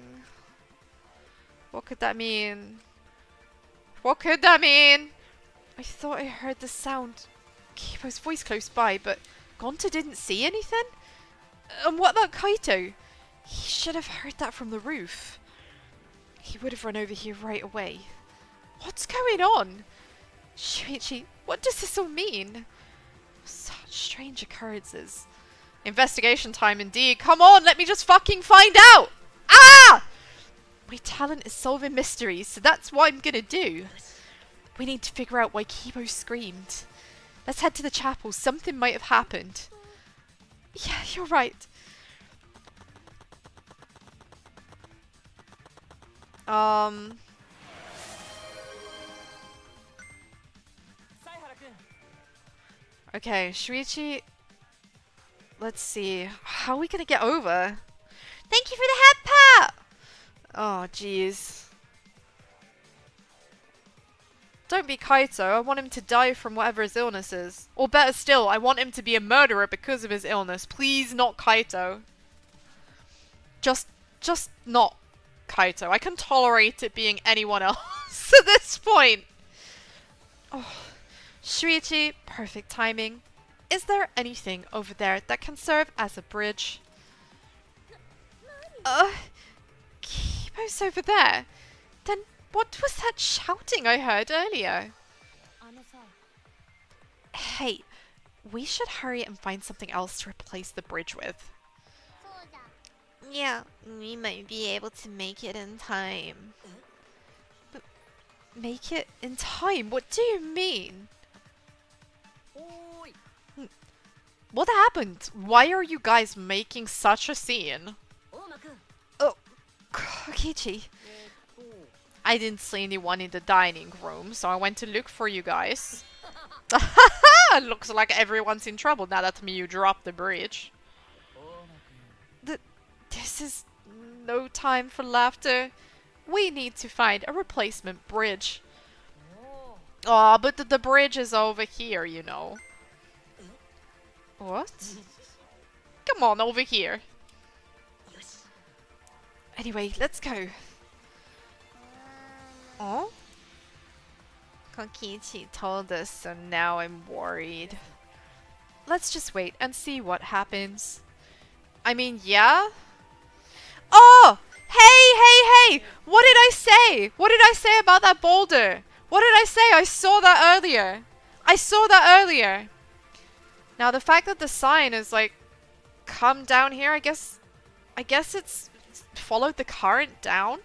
What could that mean? What could that mean? I thought I heard the sound. Kibo's voice close by, but Gonta didn't see anything? And what about Kaito? He should have heard that from the roof. He would have run over here right away. What's going on? Shuichi, what does this all mean? Such strange occurrences. Investigation time indeed. Come on, let me just fucking find out! Ah! My talent is solving mysteries, so that's what I'm gonna do. We need to figure out why Kibo screamed. Let's head to the chapel. Something might have happened. Yeah, you're right. Okay, Shuichi. Let's see. How are we gonna get over? Thank you for the head pat! Oh, jeez. Don't be Kaito. I want him to die from whatever his illness is. Or better still, I want him to be a murderer because of his illness. Please not Kaito. Just not Kaito. I can tolerate it being anyone else at this point. Oh, Shuichi, perfect timing. Is there anything over there that can serve as a bridge? Kibo's over there. Then what was that shouting I heard earlier? Hey, we should hurry and find something else to replace the bridge with. Yeah, we might be able to make it in time. But make it in time? What do you mean? What happened? Why are you guys making such a scene? Oh, Kokichi. I didn't see anyone in the dining room, so I went to look for you guys. Looks like everyone's in trouble now that you dropped the bridge. This is no time for laughter. We need to find a replacement bridge. Oh, but the bridge is over here, you know. What? Come on, over here. Anyway, let's go. Oh? Kokichi told us, so now I'm worried. Let's just wait and see what happens. I mean, yeah? Oh! Hey! What did I say? What did I say about that boulder? What did I say? I saw that earlier. I saw that earlier. Now the fact that the sign is like come down here, I guess it's followed the current down.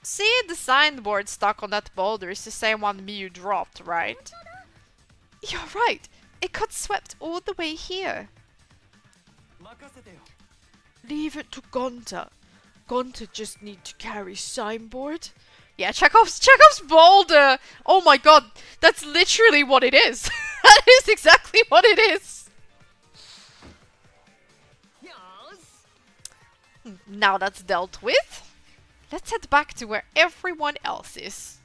See, the signboard stuck on that boulder is the same one Miu dropped, right? You're right. It got swept all the way here. Leave it to Gonta. Gonta just need to carry signboard. Yeah, Chekhov's boulder. Oh my god, that's literally what it is. That is exactly what it is. Now that's dealt with. Let's head back to where everyone else is.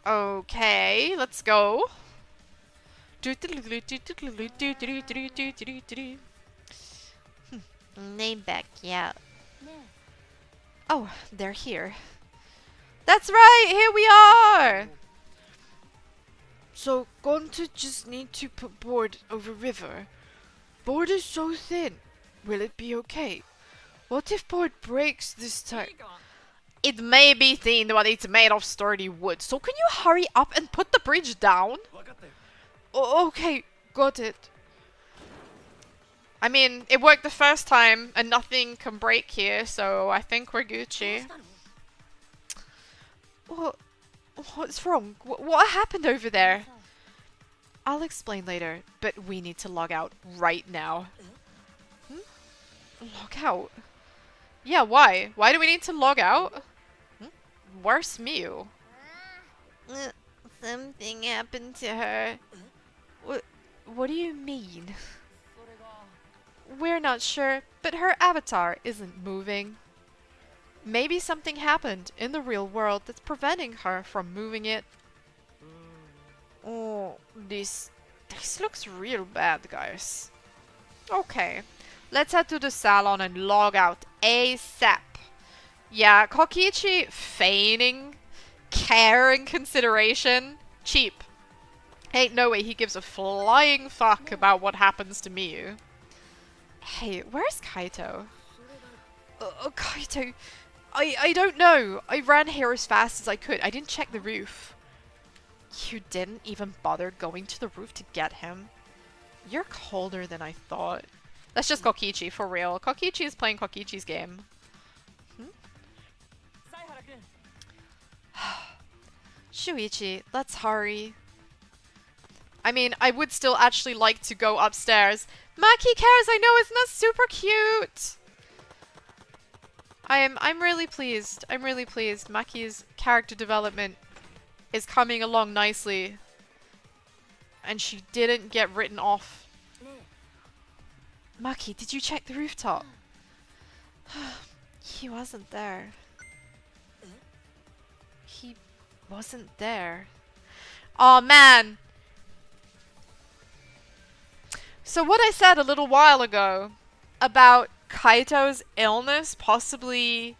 Okay, let's go. Name back, yeah. Oh, they're here. That's right, here we are! So, going to just need to put board over river. Board is so thin. Will it be okay? What if board breaks this time? It may be thin, but it's made of sturdy wood. So can you hurry up and put the bridge down? Okay, got it. I mean, it worked the first time and nothing can break here, so I think we're Gucci. What's wrong? What happened over there? I'll explain later, but we need to log out right now. Log out? Yeah, why? Why do we need to log out? Where's Miu? Something happened to her. What do you mean? We're not sure, but her avatar isn't moving. Maybe something happened in the real world that's preventing her from moving it. Oh, this looks real bad, guys. Okay, let's head to the salon and log out ASAP. Yeah, Kokichi feigning care and consideration. Cheap. Ain't no way he gives a flying fuck about what happens to Miu. Hey, where's Kaito? Kaito, I don't know. I ran here as fast as I could. I didn't check the roof. You didn't even bother going to the roof to get him? You're colder than I thought. That's just Kokichi, for real. Kokichi is playing Kokichi's game. Shuichi, let's hurry. I mean, I would still actually like to go upstairs. Maki cares, I know, isn't that super cute? I'm really pleased. I'm really pleased. Maki's character development is coming along nicely. And she didn't get written off. Maki, did you check the rooftop? He wasn't there. He wasn't there. Oh man! So what I said a little while ago about Kaito's illness possibly,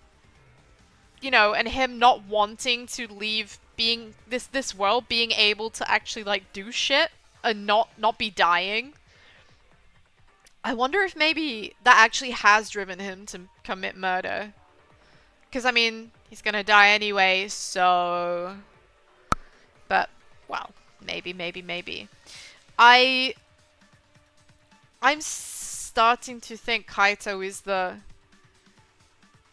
you know, and him not wanting to leave being this world, being able to actually like do shit and not be dying. I wonder if maybe that actually has driven him to commit murder. Because I mean, he's gonna die anyway, so... But, well, maybe. I'm starting to think Kaito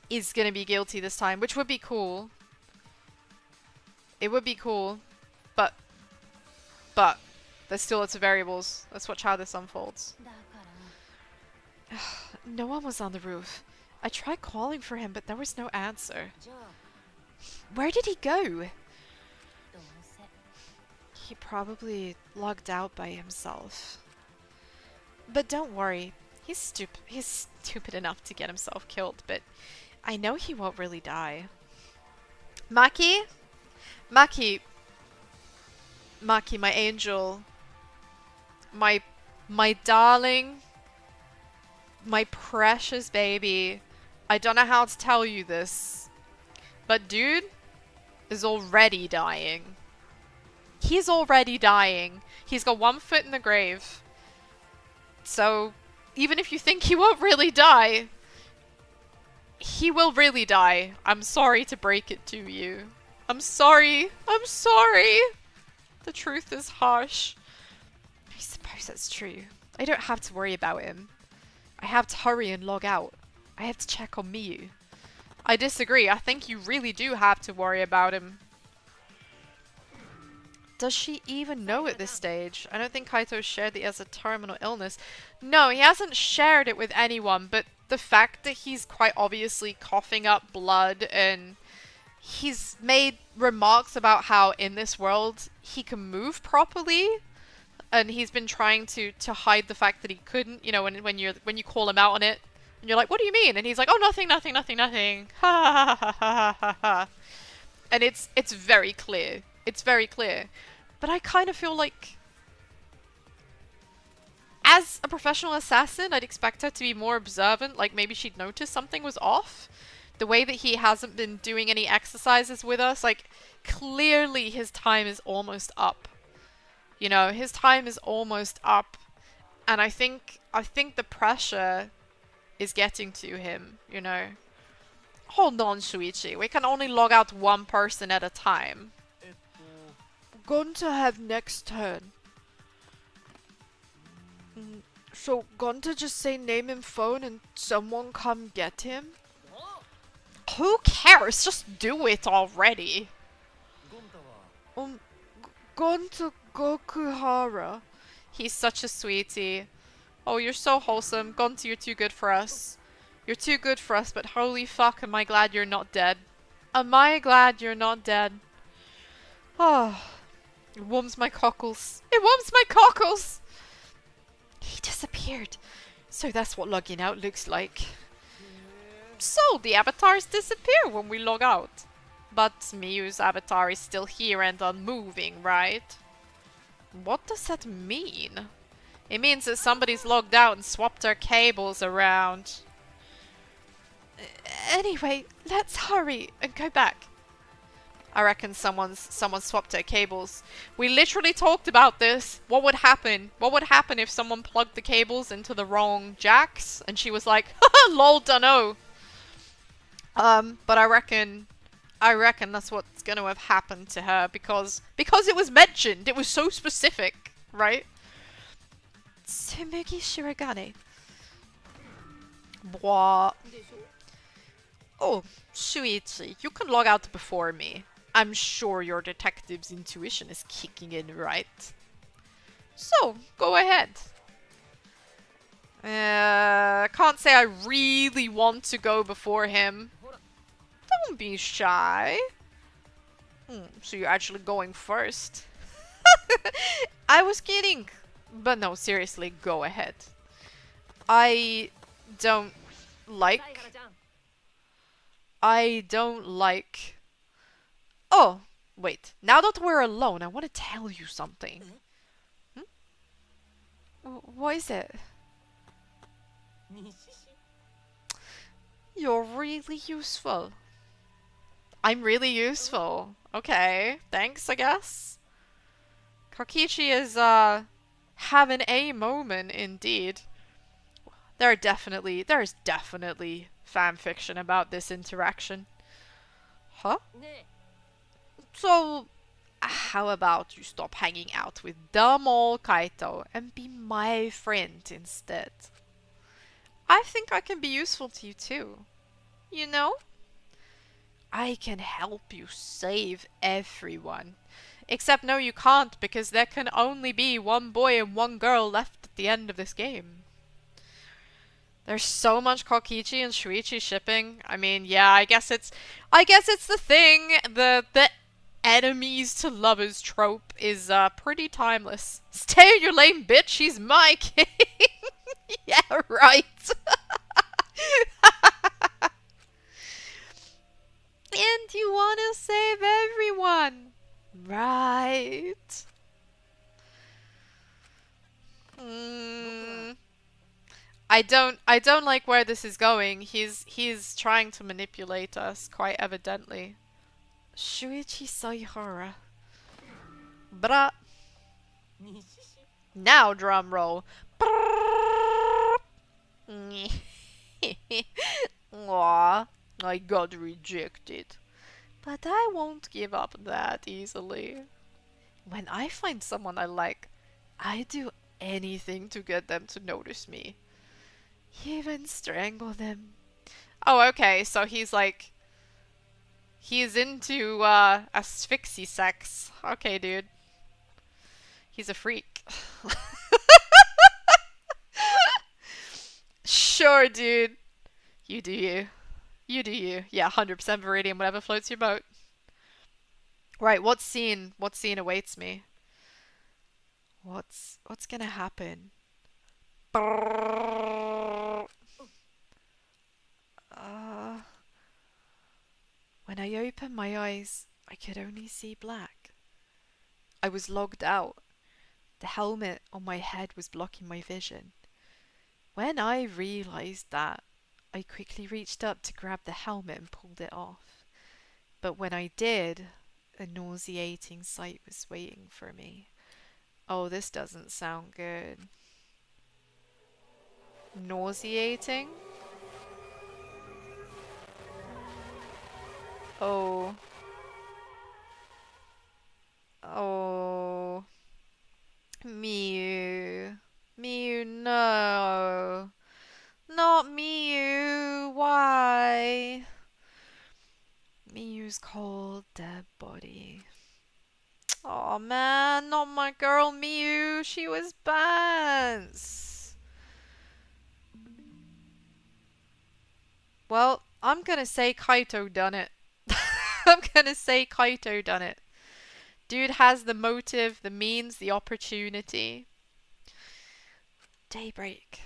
is gonna be guilty this time, which would be cool. It would be cool, but there's still lots of variables. Let's watch how this unfolds. No one was on the roof. I tried calling for him, but there was no answer. Where did he go? He probably logged out by himself. But don't worry. He's stupid enough to get himself killed, but I know he won't really die. Maki, my angel, my darling, my precious baby. I don't know how to tell you this, but dude is already dying. He's already dying. He's got 1 foot in the grave. So, even if you think he won't really die, he will really die. I'm sorry to break it to you. I'm sorry. I'm sorry. The truth is harsh. I suppose that's true. I don't have to worry about him. I have to hurry and log out. I have to check on Miyu. I disagree. I think you really do have to worry about him. Does she even know at this stage? I don't think Kaito shared that he has a terminal illness. No, he hasn't shared it with anyone, but the fact that he's quite obviously coughing up blood and he's made remarks about how in this world he can move properly, and he's been trying to hide the fact that he couldn't, you know, when you call him out on it, and you're like, what do you mean? And he's like, oh, nothing, nothing, nothing, nothing. Ha ha ha ha ha ha. And it's very clear. It's very clear. But I kind of feel like, as a professional assassin, I'd expect her to be more observant. Like, maybe she'd notice something was off. The way that he hasn't been doing any exercises with us, like, clearly his time is almost up. You know, his time is almost up. And I think the pressure is getting to him, you know. Hold on, Shuichi. We can only log out one person at a time. Going to have next turn. So, going to just say name and phone and someone come get him? Who cares? Just do it already. Going to Gokuhara. He's such a sweetie. Oh, you're so wholesome. Gonto, you're too good for us. You're too good for us, but holy fuck, am I glad you're not dead. Am I glad you're not dead? Oh, it warms my cockles. It warms my cockles! He disappeared. So that's what logging out looks like. So, the avatars disappear when we log out. But Miyu's avatar is still here and unmoving, right? What does that mean? It means that somebody's logged out and swapped their cables around. Anyway, let's hurry and go back. I reckon someone swapped their cables. We literally talked about this. What would happen? What would happen if someone plugged the cables into the wrong jacks? And she was like, haha, lol, dunno. But I reckon that's what's gonna have happened to her because it was mentioned. It was so specific, right? Tsumugi Shirogane. What? Oh, Shuichi, you can log out before me. I'm sure your detective's intuition is kicking in, right? So, go ahead. Can't say I really want to go before him. Don't be shy. So you're actually going first. I was kidding. But no, seriously, go ahead. I don't like... Oh, wait. Now that we're alone, I want to tell you something. What is it? You're really useful. I'm really useful. Okay, thanks, I guess. Kokichi is, having a moment, indeed. There's definitely fan fiction about this interaction. Huh? So, how about you stop hanging out with dumb old Kaito and be my friend instead? I think I can be useful to you too. You know? I can help you save everyone. Except no, you can't, because there can only be one boy and one girl left at the end of this game. There's so much Kokichi and Shuichi shipping. I mean, yeah, I guess it's the thing. The enemies to lovers trope is pretty timeless. Stay in your lane, bitch. He's my king. Yeah, right. And you want to save everyone, right? I don't like where this is going. He's trying to manipulate us, quite evidently. Shuichi Saihara. Bra. Now drum roll. Aw, I got rejected. But I won't give up that easily. When I find someone I like, I do anything to get them to notice me. Even strangle them. Oh, okay, so he's like... He's into, asphyxie sex. Okay, dude. He's a freak. Sure, dude. You do you. You do you. Yeah, 100% Viridian, whatever floats your boat. Right, what scene awaits me? What's gonna happen? When I opened my eyes, I could only see black. I was logged out. The helmet on my head was blocking my vision. When I realized that, I quickly reached up to grab the helmet and pulled it off. But when I did, a nauseating sight was waiting for me. Oh, this doesn't sound good. Nauseating? Oh. Oh. Mew. Mew, no. Not Mew. Why? Mew's cold, dead body. Oh man, not my girl Mew. She was Bance. Well, I'm gonna say Kaito done it. I'm gonna say Kaito done it. Dude has the motive, the means, the opportunity. Daybreak.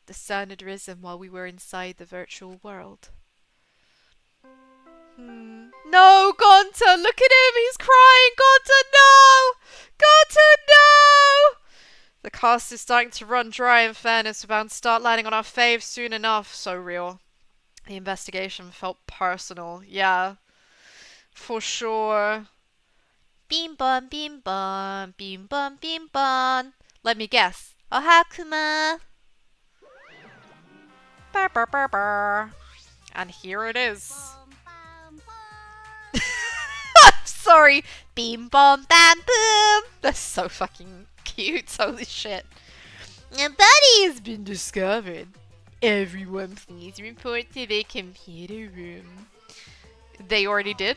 The sun had risen while we were inside the virtual world. No, Gonta, look at him, he's crying. Gonta, no! Gonta, no! The cast is starting to run dry, in fairness. We're bound to start landing on our faves soon enough. So real. The investigation felt personal. Yeah, for sure. Bim bum bim bum bim bum bim bum. Let me guess. Ohakuma. Burr, burr, burr, burr. And here it is. I'm sorry. Bim bum bam boom. That's so fucking cute. Holy shit. A body Has been discovered. Everyone please report to the computer room. They already did?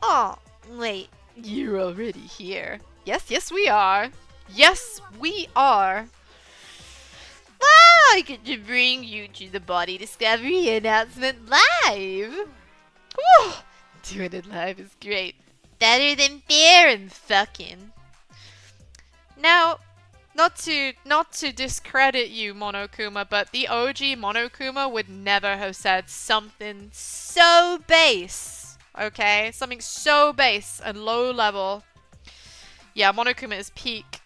Oh, wait. You're already here. Yes, we are. Yes, we are. Wow, I get to bring you to the body discovery announcement live. Whew. Doing it live is great. Better than beer and fucking. Now, not to discredit you, Monokuma, but the OG Monokuma would never have said something so base. Okay? Something so base and low level. Yeah, Monokuma is peak.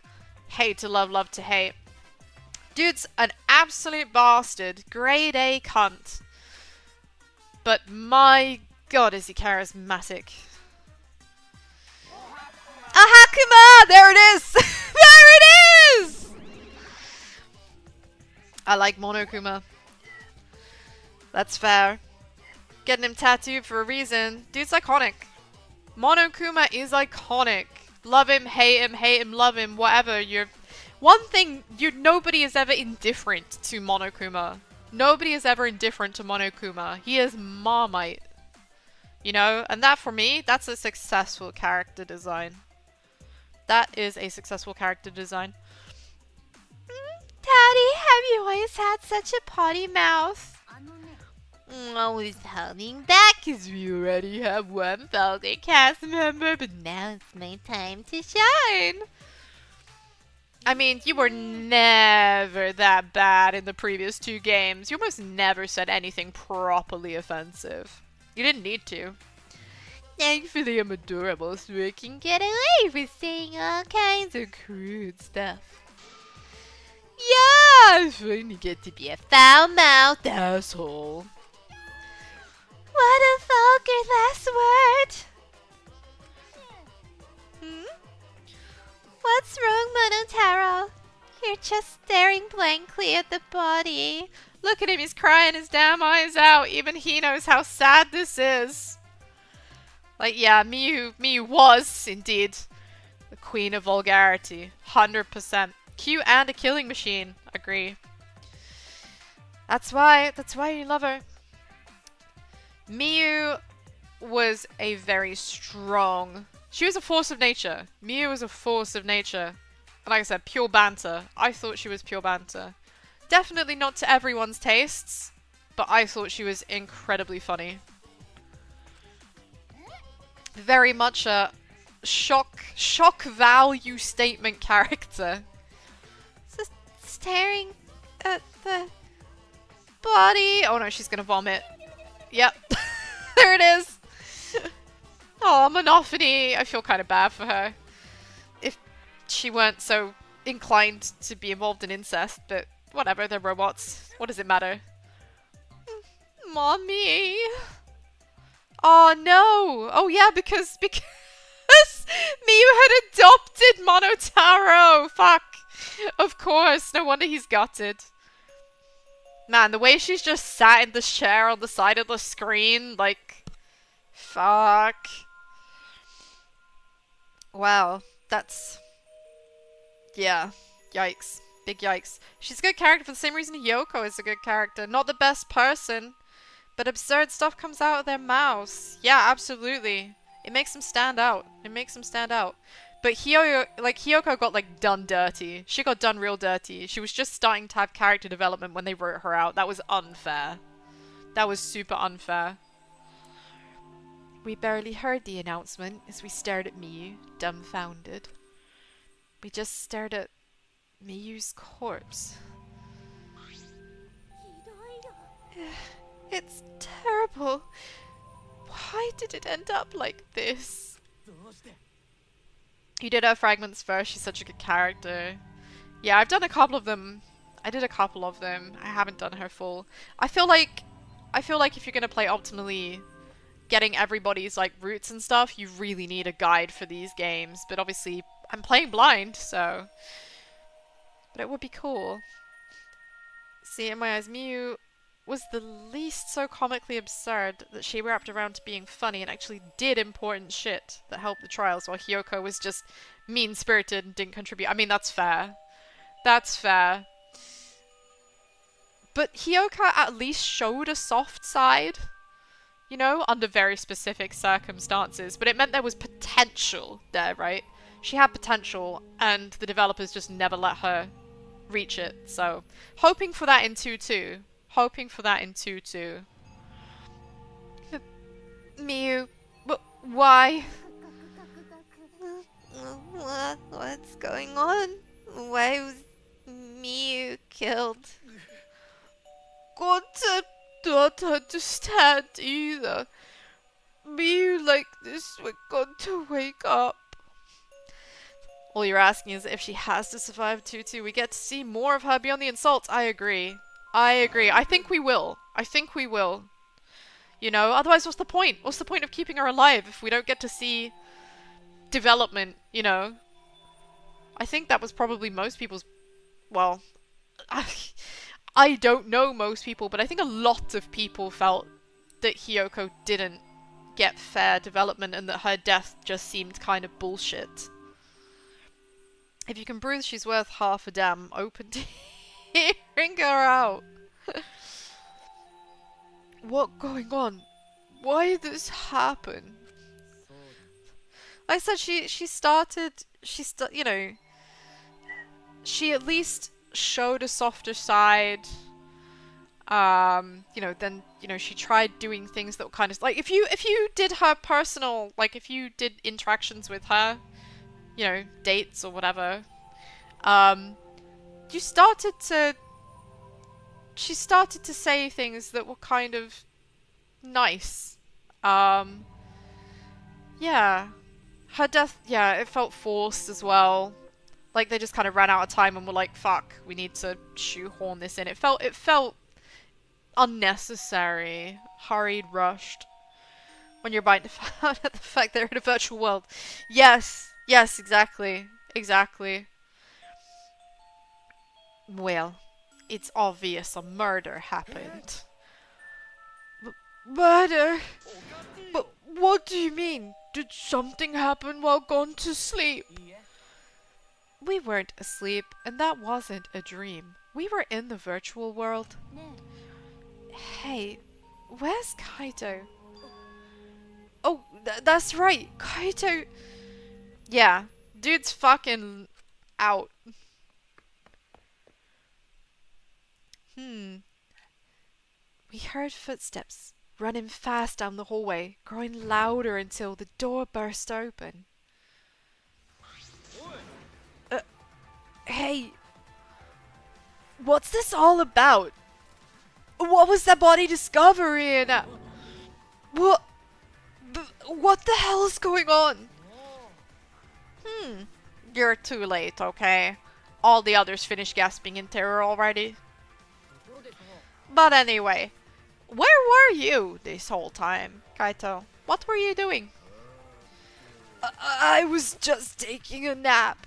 Hate to love, love to hate. Dude's an absolute bastard. Grade A cunt. But my god, is he charismatic. Ohakuma! There it is! There it is! I like Monokuma. That's fair. Getting him tattooed for a reason. Dude's iconic. Monokuma is iconic. Love him, love him, whatever. One thing, nobody is ever indifferent to Monokuma. Nobody is ever indifferent to Monokuma. He is Marmite. You know? And that, for me, that's a successful character design. That is a successful character design. Daddy, have you always had such a potty mouth? I was holding back because we already have one vulgar cast member, but now it's my time to shine. I mean, you were never that bad in the previous 2 games. You almost never said anything properly offensive. You didn't need to. Thankfully, I'm adorable, so I can get away with saying all kinds of crude stuff. Yeah, I finally get to be a foul-mouthed asshole. What a vulgar last word! What's wrong, Monotaro? You're just staring blankly at the body. Look at him, he's crying his damn eyes out. Even he knows how sad this is. Like, yeah, Miyu was indeed the queen of vulgarity. 100%. Cute and a killing machine. Agree. That's why you love her. Miyu was a very strong... She was a force of nature. Miyu was a force of nature. And like I said, pure banter. I thought she was pure banter. Definitely not to everyone's tastes, but I thought she was incredibly funny. Very much a shock value statement character. Just staring at the body. Oh no, she's gonna vomit. Yep. There it is. Oh, Monophony. I feel kind of bad for her. If she weren't so inclined to be involved in incest, but whatever, they're robots. What does it matter? Mommy. Oh no. Oh yeah, because Miyu had adopted Monotaro. Fuck. Of course. No wonder he's gutted. Man, the way she's just sat in the chair on the side of the screen, like, fuck. Wow, that's... Yeah, yikes. Big yikes. She's a good character for the same reason Yoko is a good character. Not the best person, but absurd stuff comes out of their mouths. Yeah, absolutely. It makes them stand out. It makes them stand out. But Hiyoko got, like, done dirty. She got done real dirty. She was just starting to have character development when they wrote her out. That was unfair. That was super unfair. We barely heard the announcement as we stared at Miyu, dumbfounded. We just stared at Miyu's corpse. It's terrible. Why did it end up like this? You did her fragments first. She's such a good character. Yeah, I've done a couple of them. I did a couple of them. I haven't done her full. I feel like if you're gonna play optimally, getting everybody's like roots and stuff, you really need a guide for these games. But obviously, I'm playing blind, so. But it would be cool. See, in my eyes, Miyu was the least so comically absurd that she wrapped around to being funny and actually did important shit that helped the trials, while Hiyoko was just mean-spirited and didn't contribute. I mean, that's fair. That's fair. But Hiyoko at least showed a soft side, you know, under very specific circumstances. But it meant there was potential there, right? She had potential, and the developers just never let her reach it. So, hoping for that in 2-2. Hoping for that in 2-2. Miyu, why? What's going on? Why was Miyu killed? God, I don't understand either. Miyu like this, we're going to wake up. All you're asking is if she has to survive 2-2. We get to see more of her beyond the insults. I agree. I agree. I think we will. I think we will. You know, otherwise what's the point? What's the point of keeping her alive if we don't get to see development, you know? I think that was probably most people's... Well, I don't know most people, but I think a lot of people felt that Hiyoko didn't get fair development and that her death just seemed kind of bullshit. If you can prove she's worth half a damn, open to hearing her out. What going on? Why did this happen? I said she you know, she at least showed a softer side. You know, then, you know, she tried doing things that were kind of like, if you did her personal, like if you did interactions with her, you know, dates or whatever, she started to say things that were kind of nice. Yeah. Her death, yeah, it felt forced as well. Like they just kind of ran out of time and were like, fuck, we need to shoehorn this in. It felt unnecessary, hurried, rushed. When you're about to find out the fact they're in a virtual world. Yes, exactly. Exactly. Well, it's obvious a murder happened. Murder? But What do you mean? Did something happen while gone to sleep? We weren't asleep, and that wasn't a dream. We were in the virtual world. Hey, where's Kaito? Oh, that's right, Kaito. Yeah, dude's fucking out. We heard footsteps running fast down the hallway, growing louder until the door burst open. Hey, what's this all about? What was that body discovery and what the hell is going on? You're too late, okay? All the others finished gasping in terror already. But anyway, where were you this whole time, Kaito? What were you doing? I was just taking a nap.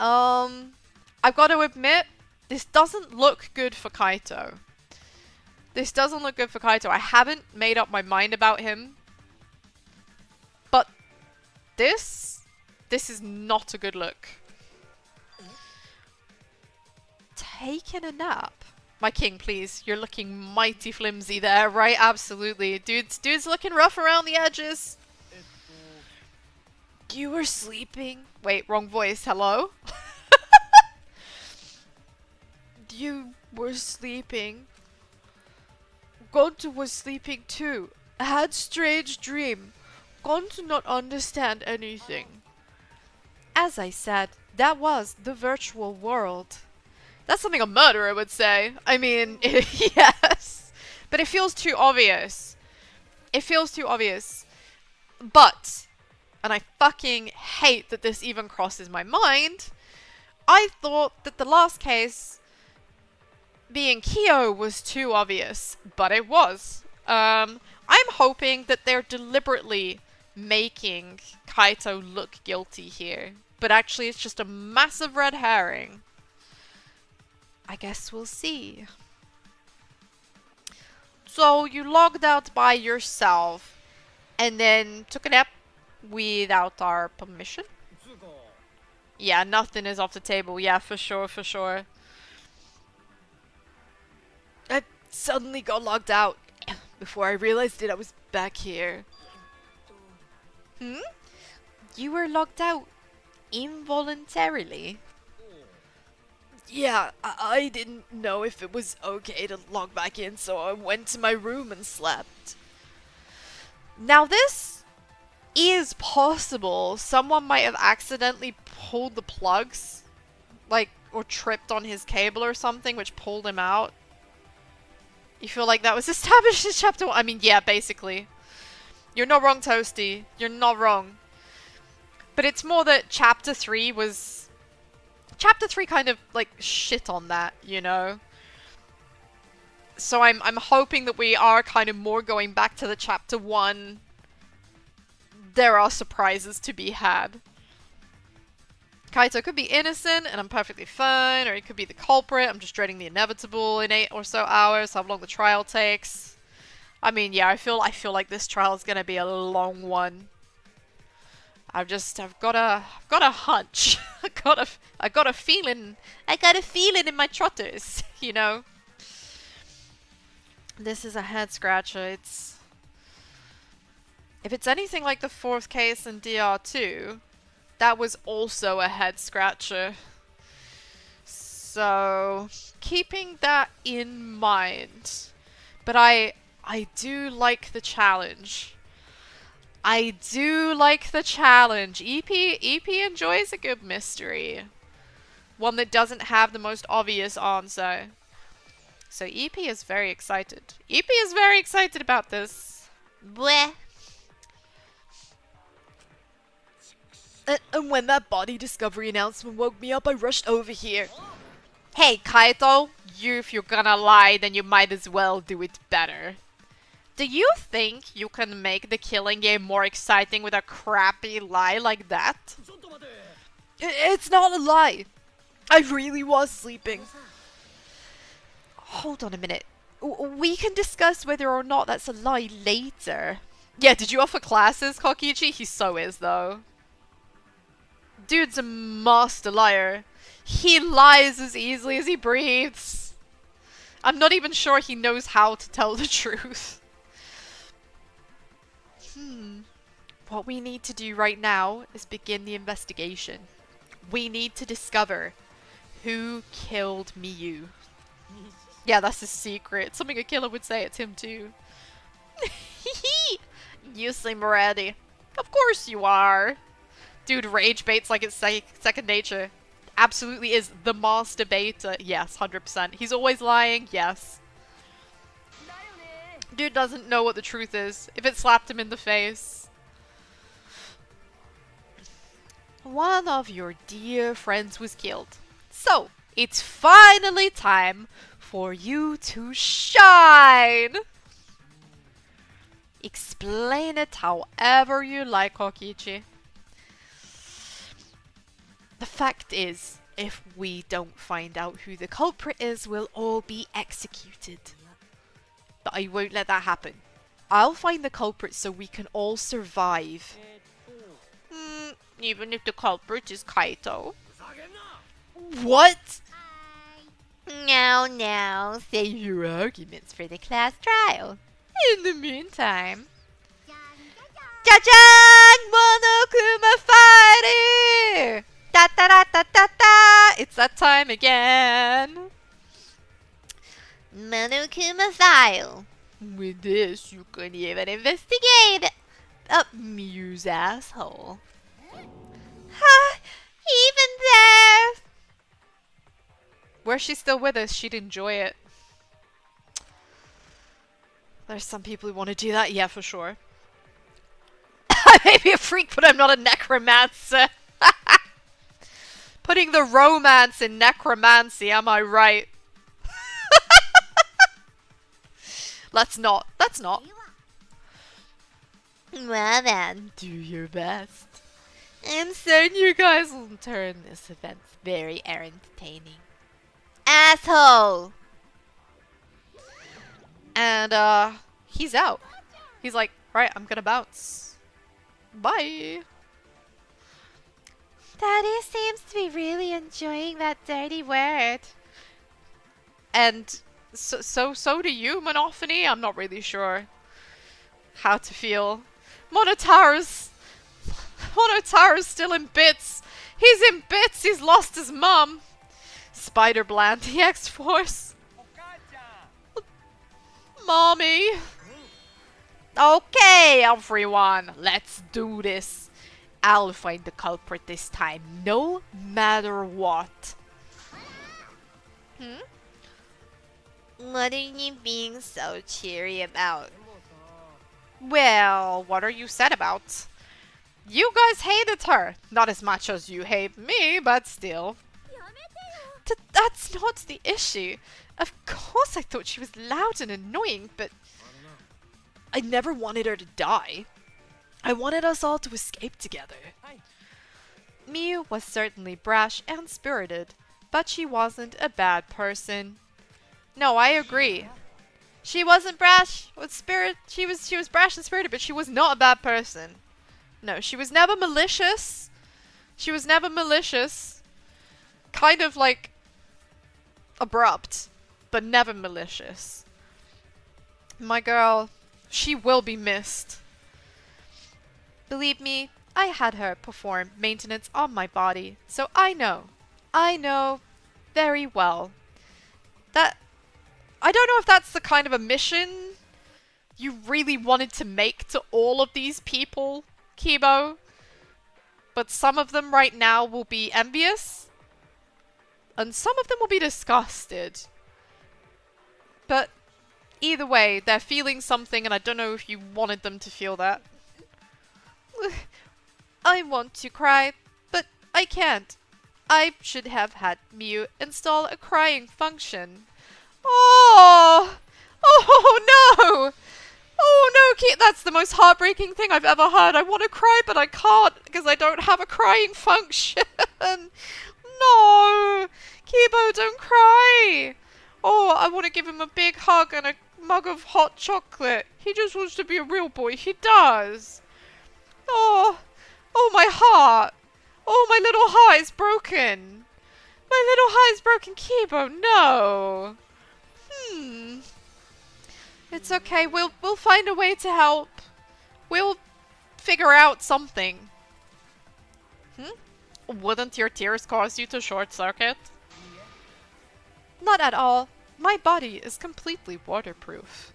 I've got to admit, this doesn't look good for Kaito. This doesn't look good for Kaito. I haven't made up my mind about him. But this is not a good look. Taking a nap? My king, please. You're looking mighty flimsy there, right? Absolutely. Dude's looking rough around the edges. You were sleeping? Wait, wrong voice. Hello? You were sleeping. Gonto was sleeping too. I had strange dream. Gonto not understand anything. As I said, that was the virtual world. That's something a murderer would say. I mean, yes. But it feels too obvious. It feels too obvious. But, and I fucking hate that this even crosses my mind, I thought that the last case being Kyo was too obvious, but it was. I'm hoping that they're deliberately making Kaito look guilty here, but actually it's just a massive red herring. I guess we'll see. So you logged out by yourself and then took a nap without our permission? Yeah, nothing is off the table. Yeah, for sure, for sure. I suddenly got logged out. Before I realized it, I was back here. You were logged out involuntarily? Yeah, I didn't know if it was okay to log back in, so I went to my room and slept. Now this is possible. Someone might have accidentally pulled the plugs, like, or tripped on his cable or something, which pulled him out. You feel like that was established in chapter 1? I mean, yeah, basically. You're not wrong, Toasty. You're not wrong. But it's more that chapter 3 was... Chapter 3 kind of, like, shit on that, you know? So I'm hoping that we are kind of more going back to the chapter 1. There are surprises to be had. Kaito could be innocent and I'm perfectly fine, or he could be the culprit. I'm just dreading the inevitable in 8 or so hours, how long the trial takes. I mean, yeah, I feel like this trial is gonna be a long one. I've got a hunch. I got a feeling in my trotters, you know. This is a head scratcher. If it's anything like the 4th case in DR2, that was also a head scratcher. So, keeping that in mind. But I do like the challenge. I do like the challenge. EP enjoys a good mystery. One that doesn't have the most obvious answer. So EP is very excited. EP is very excited about this. Bleh. And when that body discovery announcement woke me up, I rushed over here. Hey, Kaito, if you're gonna lie, then you might as well do it better. Do you think you can make the killing game more exciting with a crappy lie like that? It's not a lie. I really was sleeping. Hold on a minute. We can discuss whether or not that's a lie later. Yeah, did you offer classes, Kokichi? He so is, though. Dude's a master liar. He lies as easily as he breathes. I'm not even sure he knows how to tell the truth. What we need to do right now is begin the investigation. We need to discover who killed Miyu. Yeah, that's a secret. Something a killer would say. It's him too. You seem ready. Of course you are. Dude rage baits like it's second nature. Absolutely is the master baiter. Yes, 100%. He's always lying. Yes. Dude doesn't know what the truth is. If it slapped him in the face. One of your dear friends was killed. So, it's finally time for you to shine! Explain it however you like, Kokichi. The fact is, if we don't find out who the culprit is, we'll all be executed. But I won't let that happen. I'll find the culprit so we can all survive. Even if the culprit is Kaito. What? No, save your arguments for the class trial. In the meantime... Jajang! Monokuma Fighter! Da da da da da da! It's that time again. Monokuma File. With this, you can even investigate Miyu's asshole. Ha! Even there! Were she still with us, she'd enjoy it. There's some people who want to do that, yeah, for sure. I may be a freak, but I'm not a necromancer. Putting the romance in necromancy, am I right? Let's not. Let's not. Well then. Do your best. I'm certain you guys will turn this event very entertaining. Asshole! And, he's out. He's like, right, I'm gonna bounce. Bye. Daddy seems to be really enjoying that dirty word. And so do you, Monophony? I'm not really sure how to feel. Monotaro's still in bits. He's in bits. He's lost his mum. Spider Bland, the X-Force. Mommy. Okay, everyone, let's do this. I'll find the culprit this time, no matter what. What are you being so cheery about? Well, what are you sad about? You guys hated her. Not as much as you hate me, but still. That's not the issue. Of course I thought she was loud and annoying, but I never wanted her to die. I wanted us all to escape together. Miu was certainly brash and spirited, but she wasn't a bad person. No, I agree. She wasn't brash with spirit. She was brash and spirited, but she was not a bad person. No, she was never malicious. She was never malicious. Kind of like abrupt, but never malicious. My girl, she will be missed. Believe me, I had her perform maintenance on my body, so I know very well that I don't know if that's the kind of a mission you really wanted to make to all of these people, Kibo, but some of them right now will be envious and some of them will be disgusted. But either way, they're feeling something and I don't know if you wanted them to feel that. I want to cry, but I can't. I should have had Miu install a crying function. Oh! Oh no! Oh no, that's the most heartbreaking thing I've ever heard. I want to cry, but I can't because I don't have a crying function. No! Kibo, don't cry! Oh, I want to give him a big hug and a mug of hot chocolate. He just wants to be a real boy. He does. Oh, oh, my heart. Oh, my little heart is broken. My little heart is broken, Kibo. No. It's okay. We'll find a way to help. We'll figure out something. Wouldn't your tears cause you to short circuit? Not at all. My body is completely waterproof.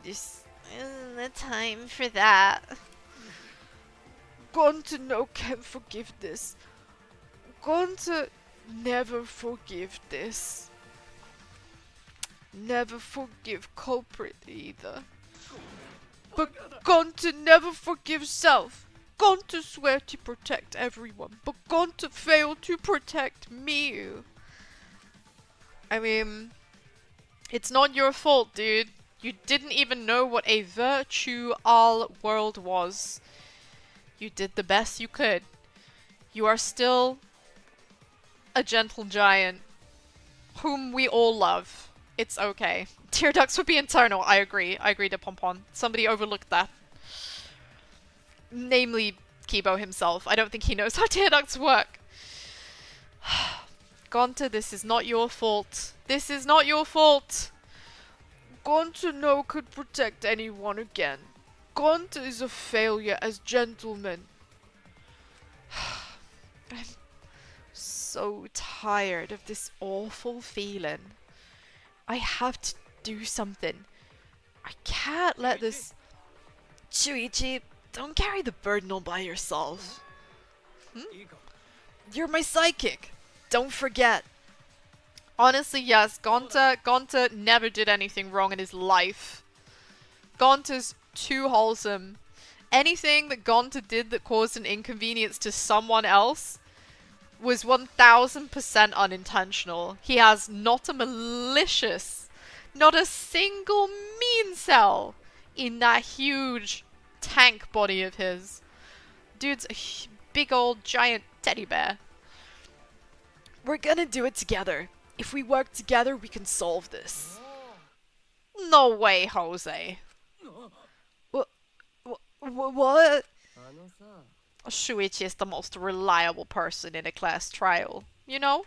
This isn't the time for that. Gonta no can forgive this. Gonta never forgive this. Never forgive culprit either. But Gonta never forgive self. Gonta swear to protect everyone, but Gonta fail to protect me. I mean, it's not your fault, dude. You didn't even know what a virtual world was. You did the best you could. You are still a gentle giant whom we all love. It's okay. Tear ducts would be internal. I agree. I agree to Pompon. Somebody overlooked that. Namely, Kibo himself. I don't think he knows how tear ducts work. Gonta, this is not your fault. This is not your fault. Gonta no could protect anyone again. Gonta is a failure as gentleman. I'm so tired of this awful feeling. I have to do something. I can't let this... Shuichi, don't carry the burden all by yourself. You're my sidekick. Don't forget. Honestly, yes, Gonta never did anything wrong in his life. Gonta's too wholesome. Anything that Gonta did that caused an inconvenience to someone else was 1000% unintentional. He has not a malicious, not a single mean cell in that huge tank body of his. Dude's a big old giant teddy bear. We're gonna do it together. If we work together, we can solve this. No way, Jose. What? Shuichi is the most reliable person in a class trial, you know?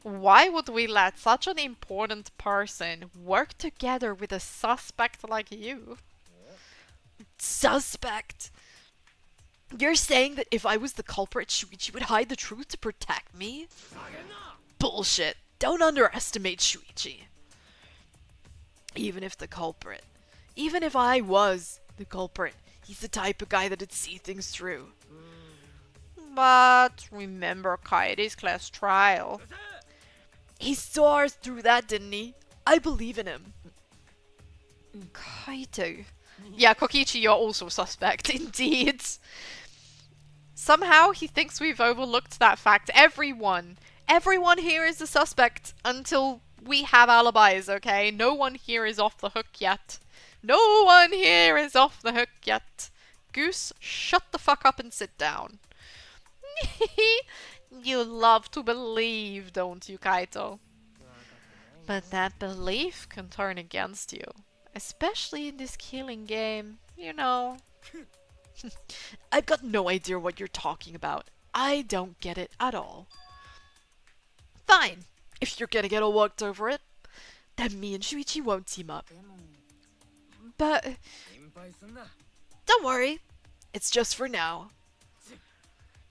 Why would we let such an important person work together with a suspect like you? Suspect? You're saying that if I was the culprit, Shuichi would hide the truth to protect me? Bullshit. Don't underestimate Shuichi. Even if I was the culprit, he's the type of guy that'd see things through. But remember Kaede's class trial. He saw us through that, didn't he? I believe in him. Kaito. Yeah, Kokichi, you're also suspect, indeed. Somehow he thinks we've overlooked that fact. Everyone here is a suspect until we have alibis, okay? No one here is off the hook yet. No one here is off the hook yet. Goose, shut the fuck up and sit down. You love to believe, don't you, Kaito? But that belief can turn against you. Especially in this killing game, you know. I've got no idea what you're talking about. I don't get it at all. Fine. If you're gonna get all worked over it, then me and Shuichi won't team up. But... don't worry. It's just for now.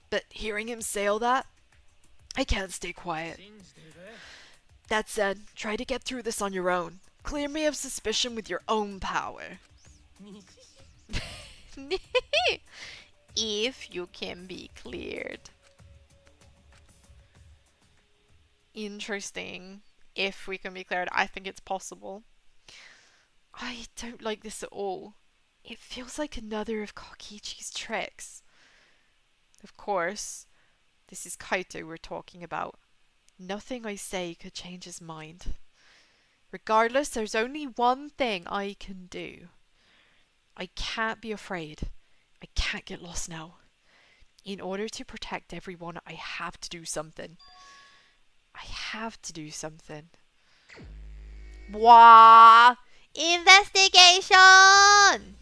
But hearing him say all that, I can't stay quiet. That said, try to get through this on your own. Clear me of suspicion with your own power. If you can be cleared. Interesting. If we can be cleared, I think it's possible. I don't like this at all. It feels like another of Kokichi's tricks. Of course, this is Kaito we're talking about. Nothing I say could change his mind. Regardless, there's only one thing I can do. I can't be afraid. I can't get lost now. In order to protect everyone, I have to do something. I have to do something. Wah! Investigation!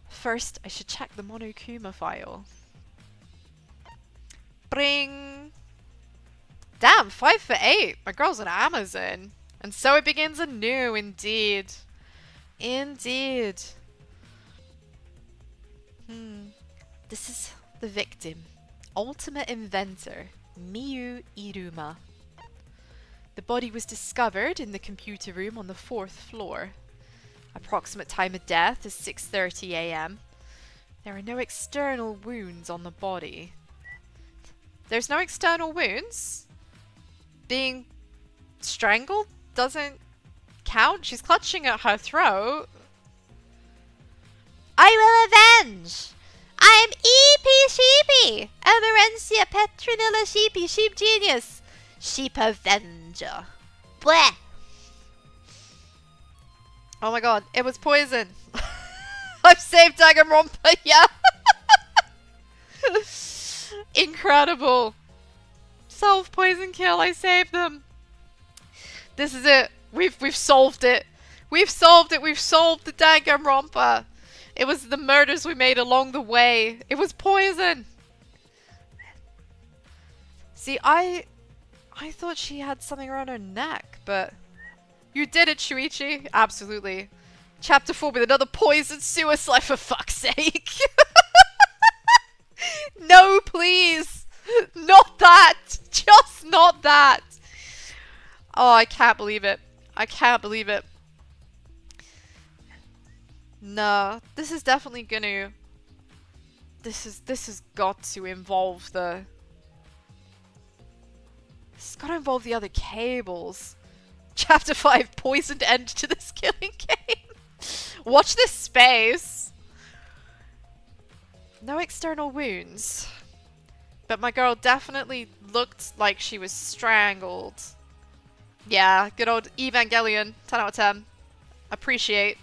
First, I should check the Monokuma file. Bring. Damn, 5 for 8. My girl's an Amazon. And so it begins anew, indeed. Indeed. This is the victim. Ultimate inventor, Miyu Iruma. The body was discovered in the computer room on the 4th floor. Approximate time of death is 6:30 a.m. There are no external wounds on the body. There's no external wounds? Being strangled doesn't count? She's clutching at her throat. I will avenge! I am E.P. Sheepy! Emerencia Petronilla Sheepy, Sheep Genius! Sheep Avenger. Bleh! Oh my god, it was poison. I've saved Danganronpa, yeah! Incredible. Self-poison kill, I saved them. This is it. We've solved it. We've solved it. We've solved the Danganronpa. It was the murders we made along the way. It was poison. See, I thought she had something around her neck, but you did it, Shuichi. Absolutely. Chapter 4 with another poison suicide, for fuck's sake. No, please. Not that. Just not that. Oh, I can't believe it. I can't believe it. No, this is definitely gonna... This has got to involve the... It's gotta involve the other cables. Chapter 5, poisoned end to this killing game. Watch this space. No external wounds. But my girl definitely looked like she was strangled. Yeah, good old Evangelion. 10 out of 10. Appreciate.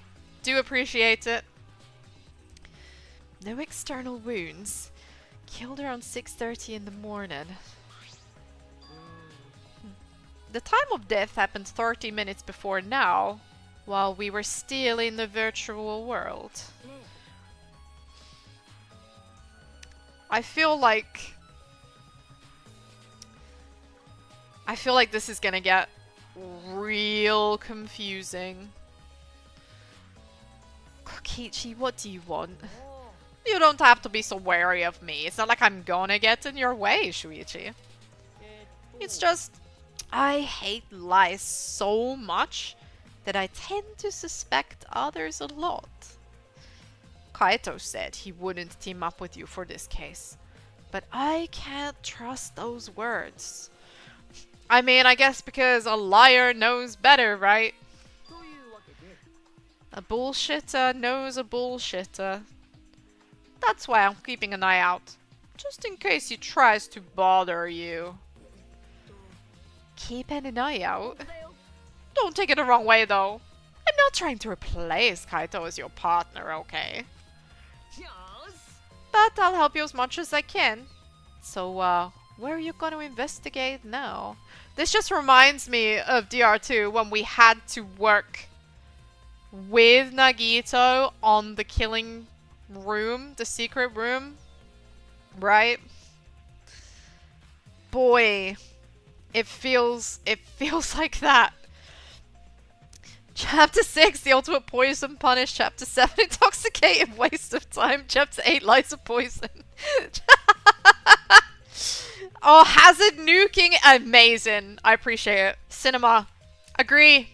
Do appreciate it. No external wounds. Killed around 6:30 in the morning. The time of death happened 30 minutes before now, while we were still in the virtual world. I feel like this is gonna get real confusing. Kokichi, what do you want? You don't have to be so wary of me. It's not like I'm gonna get in your way, Shuichi. It's just, I hate lies so much that I tend to suspect others a lot. Kaito said he wouldn't team up with you for this case, but I can't trust those words. I mean, I guess because a liar knows better, right? A bullshitter knows a bullshitter. That's why I'm keeping an eye out, just in case he tries to bother you. Keeping an eye out? Don't take it the wrong way, though. I'm not trying to replace Kaito as your partner, okay? But I'll help you as much as I can. So, where are you going to investigate now? This just reminds me of DR2 when we had to work with Nagito on the killing room, the secret room, right? Boy, it feels like that. Chapter 6, the ultimate poison punish. Chapter 7, intoxicated waste of time. Chapter 8, lies of poison. Oh, hazard nuking, amazing. I appreciate it. Cinema, agree.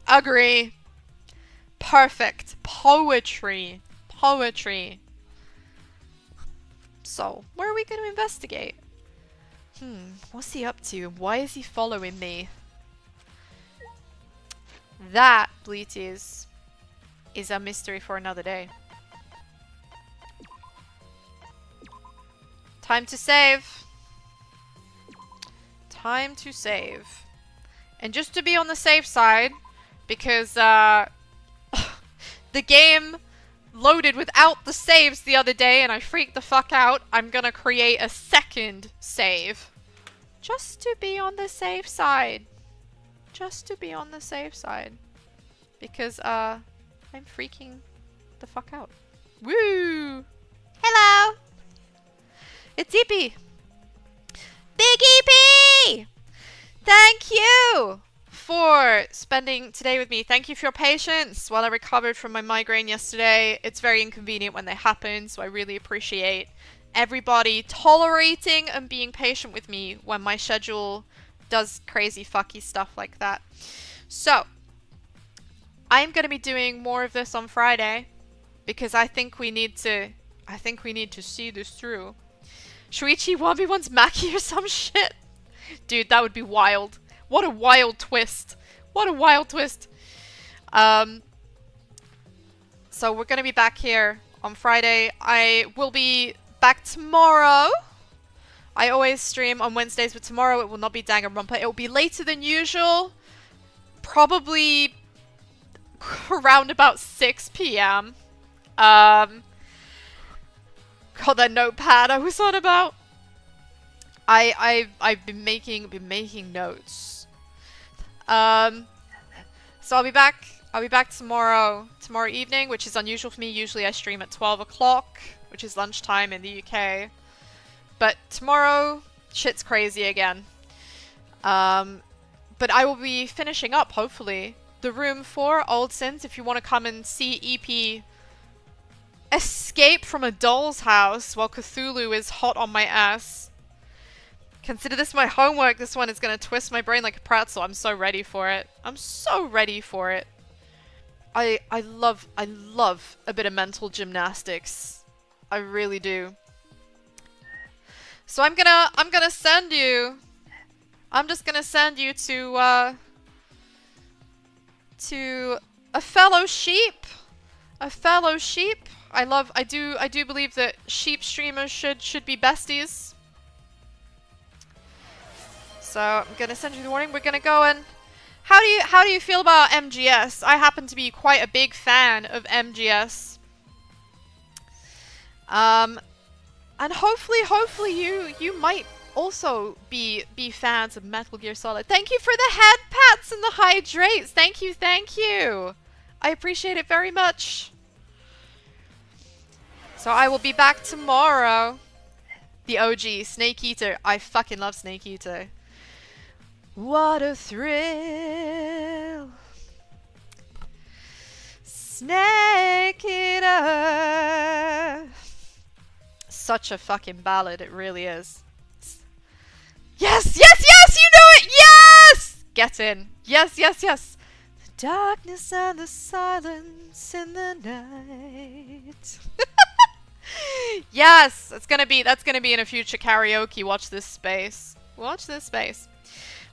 Agree. Perfect. Poetry. Poetry. So, where are we going to investigate? What's he up to? Why is he following me? That, Bleaties, is a mystery for another day. Time to save. Time to save. And just to be on the safe side, because the game loaded without the saves the other day and I freaked the fuck out, I'm gonna create a second save. Just to be on the safe side. just to be on the safe side. Because, I'm freaking the fuck out. Woo! Hello! It's EP! Big EP! Thank you for spending today with me. Thank you for your patience while I recovered from my migraine yesterday. It's very inconvenient when they happen, so I really appreciate everybody tolerating and being patient with me when my schedule does crazy fucky stuff like that. So, I'm going to be doing more of this on Friday because I think we need to see this through. Shuichi 1v1's Maki or some shit. Dude, that would be wild. What a wild twist. What a wild twist. So we're going to be back here on Friday. I will be back tomorrow. I always stream on Wednesdays, but tomorrow it will not be Danganronpa. It will be later than usual. Probably around about 6 p.m. God, that notepad I was on about. I've been making notes. So I'll be back tomorrow evening, which is unusual for me. Usually I stream at 12 o'clock, which is lunchtime in the UK. But tomorrow, shit's crazy again. But I will be finishing up, hopefully, The Room 4, Old Sins, if you want to come and see EP escape from a doll's house while Cthulhu is hot on my ass. Consider this my homework. This one is going to twist my brain like a pretzel. I'm so ready for it. I'm so ready for it. I love a bit of mental gymnastics. I really do. So I'm gonna send you. I'm just gonna send you to a fellow sheep. A fellow sheep. I do believe that sheep streamers should be besties. So I'm gonna send you the warning. We're gonna go and how do you feel about MGS? I happen to be quite a big fan of MGS. And hopefully you might also be fans of Metal Gear Solid. Thank you for the head pats and the hydrates. Thank you. I appreciate it very much. So I will be back tomorrow. The OG, Snake Eater. I fucking love Snake Eater. What a thrill. Snake Eater. Such a fucking ballad, it really is. Yes, you know it! Yes! Get in. Yes. The darkness and the silence in the night. Yes, that's gonna be in a future karaoke. Watch this space.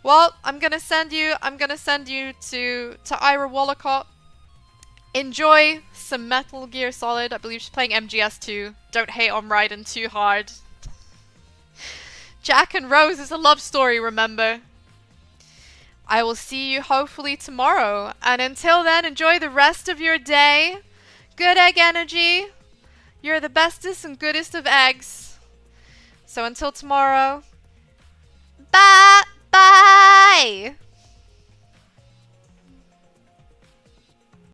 Well, I'm gonna send you to Ira Wallacott. Enjoy some Metal Gear Solid. I believe she's playing MGS too. Don't hate on Raiden too hard. Jack and Rose is a love story, remember? I will see you hopefully tomorrow. And until then, enjoy the rest of your day. Good egg energy. You're the bestest and goodest of eggs. So until tomorrow, bye!